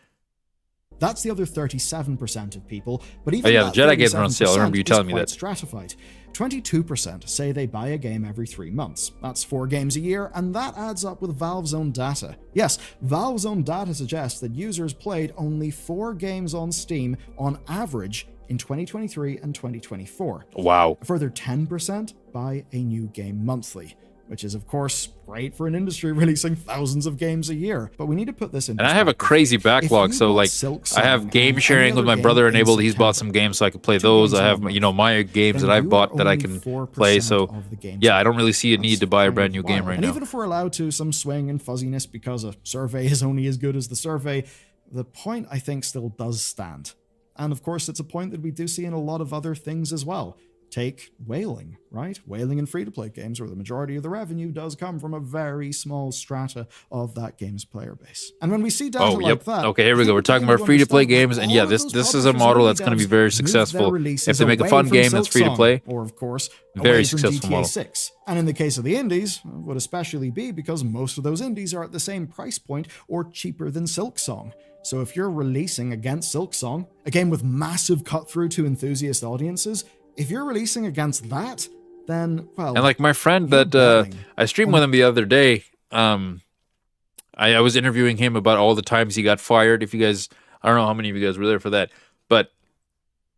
That's the other 37% of people, but even the that Jedi games are on sale. I remember you is telling me quite that. Stratified. 22% say they buy a game every 3 months. That's 4 games a year, and that adds up with Valve's own data. Yes, Valve's own data suggests that users played only 4 games on Steam on average in 2023 and 2024. Wow. A further 10% buy a new game monthly, which is, of course, great for an industry releasing thousands of games a year. But we need to put this in. And I have a crazy backlog, so like I have game sharing with my brother enabled. He's bought some games, so I can play those. I have, my games that I've bought that I can play. So yeah, I don't really see a need to buy a brand new game right and now. Even if we're allowed to some swing and fuzziness because a survey is only as good as the survey, the point I think still does stand. And of course, it's a point that we do see in a lot of other things as well. Take whaling, right? Whaling and free-to-play games, where the majority of the revenue does come from a very small strata of that game's player base. And when we see data like that... Okay, here we go. We're talking about free-to-play games, and yeah, this is a model that's going to be very successful. If they make a fun game that's free-to-play, or of course, very successful model. 6. And in the case of the indies, would especially be because most of those indies are at the same price point or cheaper than Silksong. So if you're releasing against Silksong, a game with massive cut-through to enthusiast audiences, if you're releasing against that, then, well... And like my friend that I streamed with him the other day, I was interviewing him about all the times he got fired. If you guys... I don't know how many of you guys were there for that, but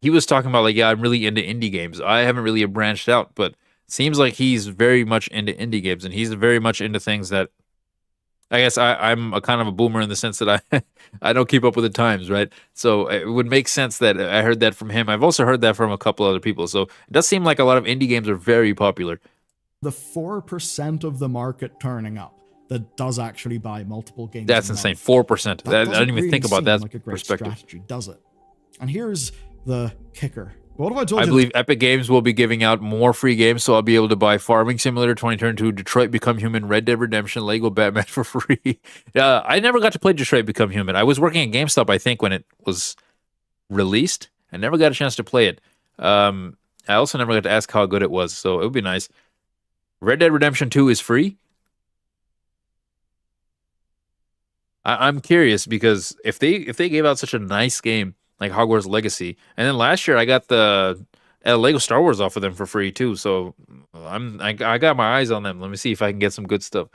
he was talking about like, yeah, I'm really into indie games. I haven't really branched out, but it seems like he's very much into indie games, and he's very much into things that... I guess I'm a kind of a boomer in the sense that I don't keep up with the times, right? So it would make sense that I heard that from him. I've also heard that from a couple other people. So it does seem like a lot of indie games are very popular. The 4% of the market turning up that does actually buy multiple games. That's insane. 4%. I didn't even think about that like a great perspective. Strategy, does it? And here's the kicker. What have I told you? I believe Epic Games will be giving out more free games, so I'll be able to buy Farming Simulator 2022, Detroit Become Human, Red Dead Redemption, Lego Batman for free. I never got to play Detroit Become Human. I was working at GameStop, I think, when it was released. I never got a chance to play it. I also never got to ask how good it was, so it would be nice. Red Dead Redemption 2 is free. I'm curious because if they gave out such a nice game like Hogwarts Legacy, and then last year I got the Lego Star Wars off of them for free too, so I got my eyes on them. Let me see if I can get some good stuff.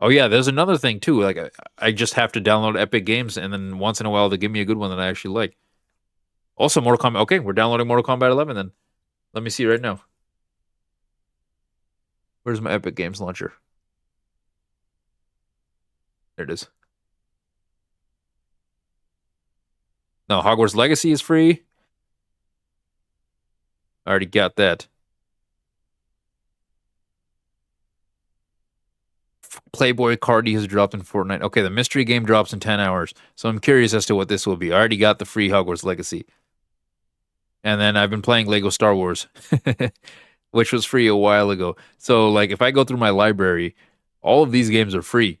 Oh yeah, there's another thing too. Like I just have to download Epic Games, and then once in a while they give me a good one that I actually like. Also, Mortal Kombat. Okay, we're downloading Mortal Kombat 11 then. Let me see right now. Where's my Epic Games launcher? There it is. No, Hogwarts Legacy is free. I already got that. Playboy Cardi has dropped in Fortnite. Okay, the mystery game drops in 10 hours. So I'm curious as to what this will be. I already got the free Hogwarts Legacy. And then I've been playing Lego Star Wars, which was free a while ago. So, like, if I go through my library, all of these games are free.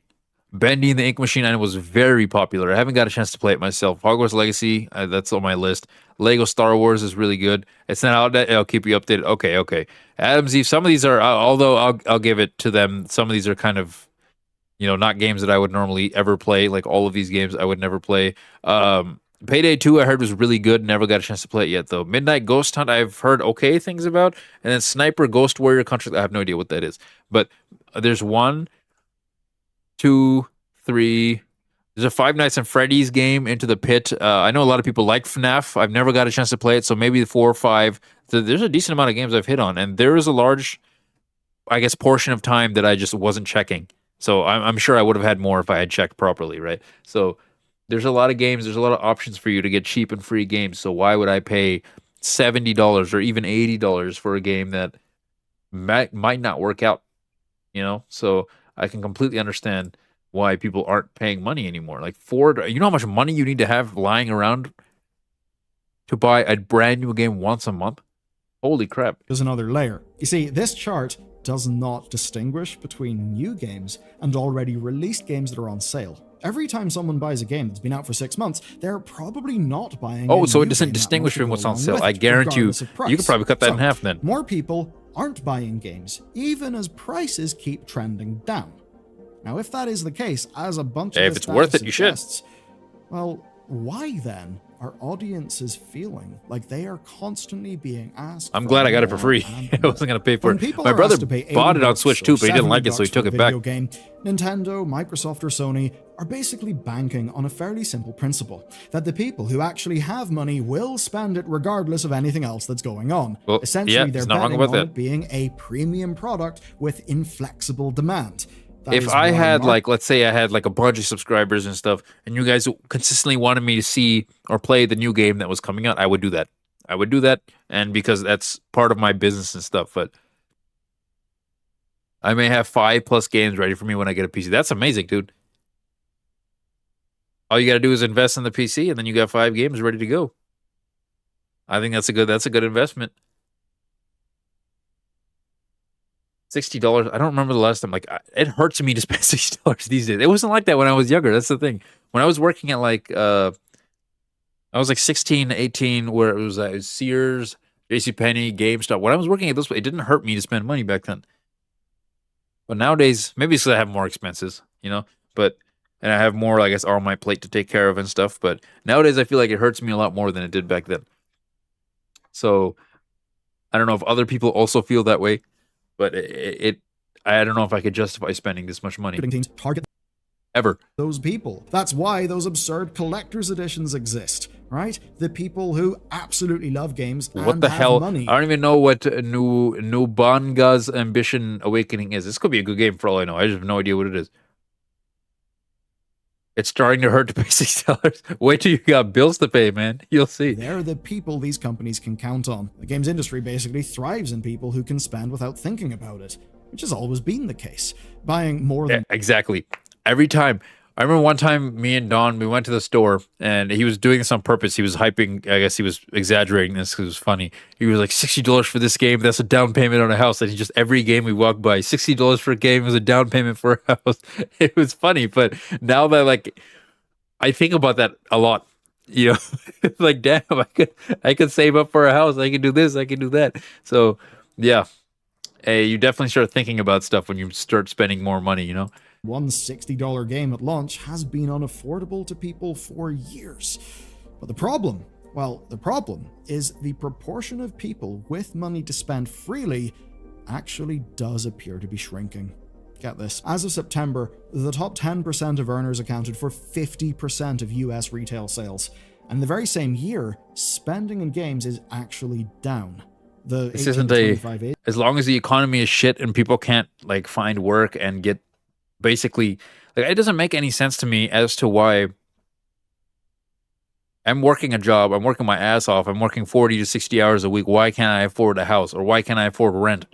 Bendy and the Ink Machine, I know, was very popular. I haven't got a chance to play it myself. Hogwarts Legacy, that's on my list. Lego Star Wars is really good. It's not out. I'll keep you updated. Okay. Adam's Eve, some of these are, although I'll give it to them, some of these are kind of, not games that I would normally ever play. Like all of these games I would never play. Payday 2 I heard was really good. Never got a chance to play it yet, though. Midnight Ghost Hunt I've heard okay things about. And then Sniper Ghost Warrior Country, I have no idea what that is. But there's 1, 2, 3. There's a Five Nights at Freddy's game, Into the Pit. I know a lot of people like FNAF. I've never got a chance to play it, so maybe 4 or 5. So there's a decent amount of games I've hit on, and there is a large, I guess, portion of time that I just wasn't checking. So I'm sure I would have had more if I had checked properly, right? So there's a lot of games. There's a lot of options for you to get cheap and free games. So why would I pay $70 or even $80 for a game that might not work out? So I can completely understand why people aren't paying money anymore. Like you know how much money you need to have lying around to buy a brand new game once a month? Holy crap. There's another layer. You see, this chart does not distinguish between new games and already released games that are on sale. Every time someone buys a game that's been out for 6 months, they're probably not buying. Oh, so it doesn't distinguish between what's on sale. I guarantee you could probably cut that in half then. More people aren't buying games, even as prices keep trending down. Now, if that is the case, as a bunch of if it's worth it, you should. Well, why then are audiences feeling like they are constantly being asked? I'm glad I got it for free. I wasn't going to pay for it. My brother bought it on Switch too, but he didn't like it, so he took it back. Nintendo, Microsoft, or Sony are basically banking on a fairly simple principle that the people who actually have money will spend it regardless of anything else that's going on. Well, essentially, they're betting on it being a premium product with inflexible demand. If I had, let's say I had a bunch of subscribers and stuff, and you guys consistently wanted me to see or play the new game that was coming out, I would do that. And because that's part of my business and stuff, but I may have 5+ games ready for me when I get a PC. That's amazing, dude. All you got to do is invest in the PC, and then you got 5 games ready to go. I think that's a good investment. $60. I don't remember the last time. It hurts me to spend $60 these days. It wasn't like that when I was younger. That's the thing. When I was working at I was 16, 18, where it was Sears, JCPenney, GameStop. When I was working at those, it didn't hurt me to spend money back then. But nowadays, maybe it's because I have more expenses, and I have more, I guess, on my plate to take care of and stuff. But nowadays, I feel like it hurts me a lot more than it did back then. So I don't know if other people also feel that way. But I don't know if I could justify spending this much money. Target ever. Those people. That's why those absurd collector's editions exist, right? The people who absolutely love games what the hell? Money. I don't even know what Nubanga's Ambition Awakening is. This could be a good game for all I know. I just have no idea what it is. It's starting to hurt to pay $6. Wait till you got bills to pay, man. You'll see. They're the people these companies can count on. The games industry basically thrives in people who can spend without thinking about it, which has always been the case. Buying more than... Yeah, exactly. Every time. I remember one time me and Don, we went to the store, and he was doing this on purpose. He was hyping, I guess he was exaggerating this because it was funny. He was like, $60 for this game, that's a down payment on a house. And he just, every game we walked by, $60 for a game was a down payment for a house. It was funny, but now that I think about that a lot, damn, I could save up for a house. I could do this, I could do that. So yeah, hey, you definitely start thinking about stuff when you start spending more money, One $60 game at launch has been unaffordable to people for years. But the problem is the proportion of people with money to spend freely actually does appear to be shrinking. Get this. As of September, the top 10% of earners accounted for 50% of US retail sales. And the very same year, spending in games is actually down. The This 18 isn't to a 25 age as long as the economy is shit and people can't like find work and get basically like it doesn't make any sense to me as to why I'm working a job, I'm working my ass off, I'm working 40 to 60 hours a week. Why can't I afford a house or why can't I afford rent?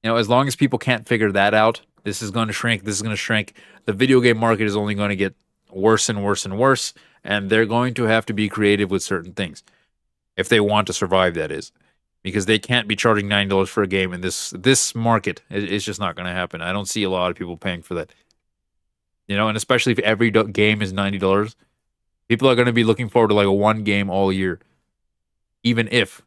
You know, as long as people can't figure that out, this is going to shrink. This is going to shrink. The video game market is only going to get worse and worse and worse, and they're going to have to be creative with certain things if they want to survive, that is. Because they can't be charging $9 for a game in this market. It's just not going to happen. I don't see a lot of people paying for that. You know, and especially if every game is $90, people are going to be looking forward to like a one game all year, even if.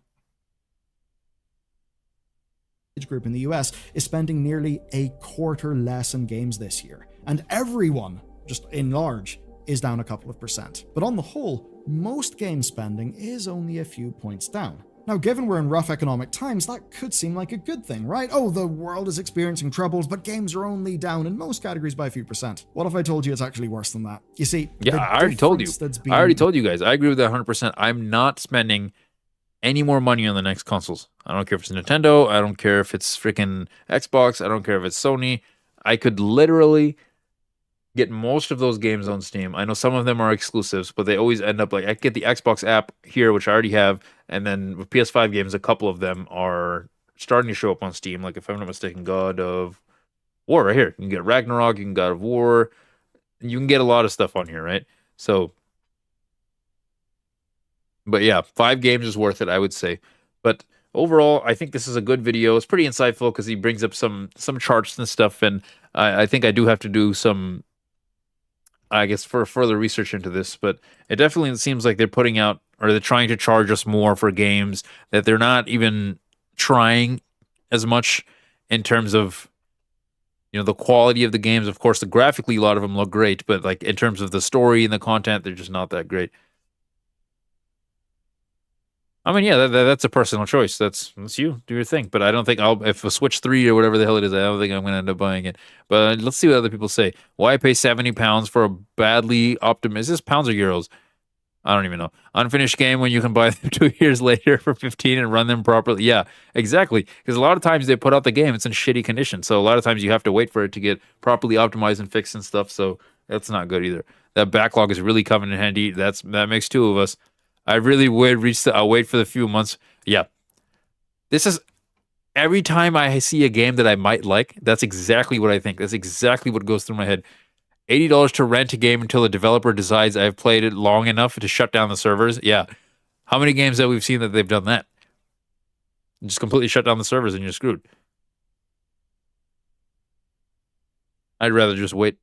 group in the US is spending nearly a quarter less in games this year. And everyone, just in large, is down a couple of percent. But on the whole, most game spending is only a few points down. Now, given we're in rough economic times, that could seem like a good thing, right? Oh, the world is experiencing troubles, but games are only down in most categories by a few percent. What if I told you it's actually worse than that? You see, yeah, I already told you. I already told you guys. I agree with that 100%. I'm not spending any more money on the next consoles. I don't care if it's Nintendo. I don't care if it's freaking Xbox. I don't care if it's Sony. I could literally get most of those games on Steam. I know some of them are exclusives, but they always end up like I get the Xbox app here, which I already have, and then with PS5 games, a couple of them are starting to show up on Steam. Like if I'm not mistaken, God of War right here. You can get Ragnarok, you can God of War, you can get a lot of stuff on here, right? So, but yeah, 5 games is worth it, I would say. But overall, I think this is a good video. It's pretty insightful because he brings up some charts and stuff, and I think I do have to do some, I guess, for further research into this. But it definitely seems like they're putting out, or they're trying to charge us more for games that they're not even trying as much in terms of, you know, the quality of the games. Of course, graphically, a lot of them look great, but like in terms of the story and the content, they're just not that great. I mean, yeah, that's a personal choice. That's you. Do your thing. But I don't think if a Switch 3 or whatever the hell it is, I don't think I'm going to end up buying it. But let's see what other people say. Why pay £70 for a badly optimized... Is this pounds or euros? I don't even know. Unfinished game when you can buy them 2 years later for 15 and run them properly. Yeah, exactly. Because a lot of times they put out the game, it's in shitty condition. So a lot of times you have to wait for it to get properly optimized and fixed and stuff. So that's not good either. That backlog is really coming in handy. That makes 2 of us. I really would I'll wait for the few months. Yeah. This is every time I see a game that I might like, that's exactly what I think. That's exactly what goes through my head. $80 to rent a game until the developer decides I've played it long enough to shut down the servers. Yeah. How many games have we've seen that they've done that? Just completely shut down the servers and you're screwed. I'd rather just wait.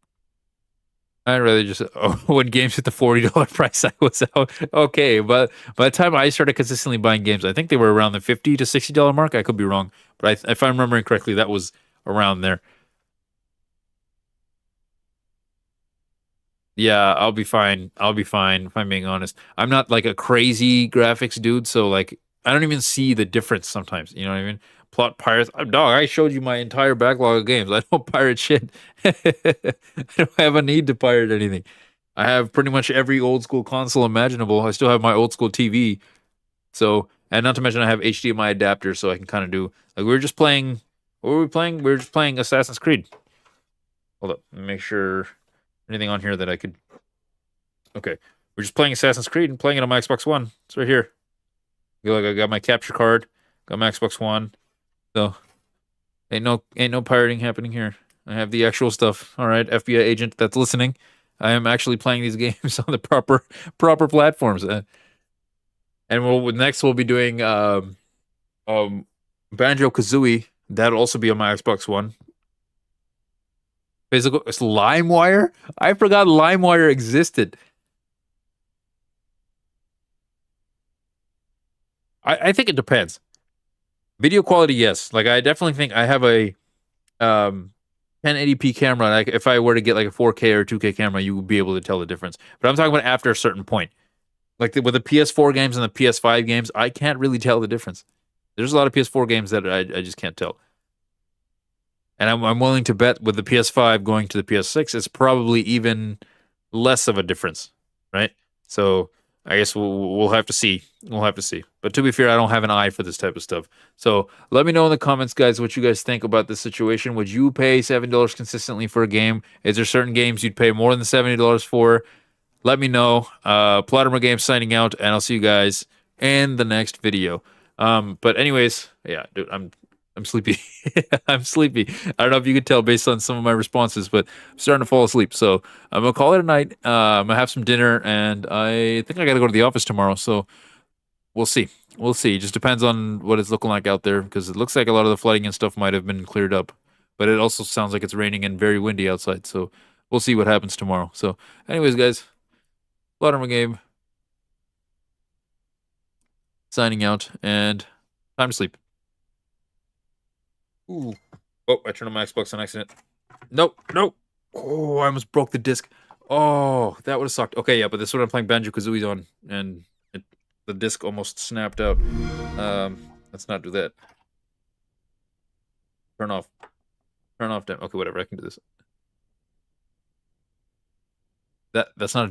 When games hit the $40 price, I was out. Okay, but by the time I started consistently buying games, I think they were around the $50 to $60 mark. I could be wrong, but if I'm remembering correctly, that was around there. Yeah, I'll be fine. If I'm being honest. I'm not like a crazy graphics dude, so like I don't even see the difference sometimes. You know what I mean? Plot pirates. Dog, I showed you my entire backlog of games. I don't pirate shit. I don't have a need to pirate anything. I have pretty much every old school console imaginable. I still have my old school TV. So, and not to mention I have HDMI adapters, so I can kind of do like we were just playing. What were we playing? We were just playing Assassin's Creed. Hold up, let me make sure anything on here that I could. Okay, we're just playing Assassin's Creed and playing it on my Xbox One. It's right here. Look, I got my capture card. Got my Xbox One. So ain't no pirating happening here. I have the actual stuff. All right, FBI agent that's listening. I am actually playing these games on the proper platforms. And we'll be doing Banjo-Kazooie. That'll also be on my Xbox One. Physical. It's LimeWire. I forgot LimeWire existed. I think it depends. Video quality, yes. Like I definitely think I have a 1080p camera. Like if I were to get like a 4K or 2K camera, you would be able to tell the difference. But I'm talking about after a certain point. Like with the PS4 games and the PS5 games, I can't really tell the difference. There's a lot of PS4 games that I just can't tell. And I'm willing to bet with the PS5 going to the PS6, it's probably even less of a difference, right? So I guess we'll have to see. We'll have to see. But to be fair, I don't have an eye for this type of stuff. So let me know in the comments, guys, what you guys think about this situation. Would you pay $70 consistently for a game? Is there certain games you'd pay more than $70 for? Let me know. Platimer Games signing out, and I'll see you guys in the next video. But anyways, yeah, dude, I'm sleepy. I'm sleepy. I don't know if you could tell based on some of my responses, but I'm starting to fall asleep. So I'm gonna call it a night. I'm gonna have some dinner, and I think I gotta go to the office tomorrow. So we'll see. We'll see. It just depends on what it's looking like out there, because it looks like a lot of the flooding and stuff might have been cleared up, but it also sounds like it's raining and very windy outside. So we'll see what happens tomorrow. So, anyways, guys, Platimer Game signing out, and time to sleep. Ooh. Oh, I turned on my Xbox on accident. Nope, nope. Oh, I almost broke the disc. Oh, that would have sucked. Okay, yeah, but this is what I'm playing Banjo-Kazooie on, and the disc almost snapped out. Let's not do that. Turn off. Turn off. Okay, whatever. I can do this. That's not a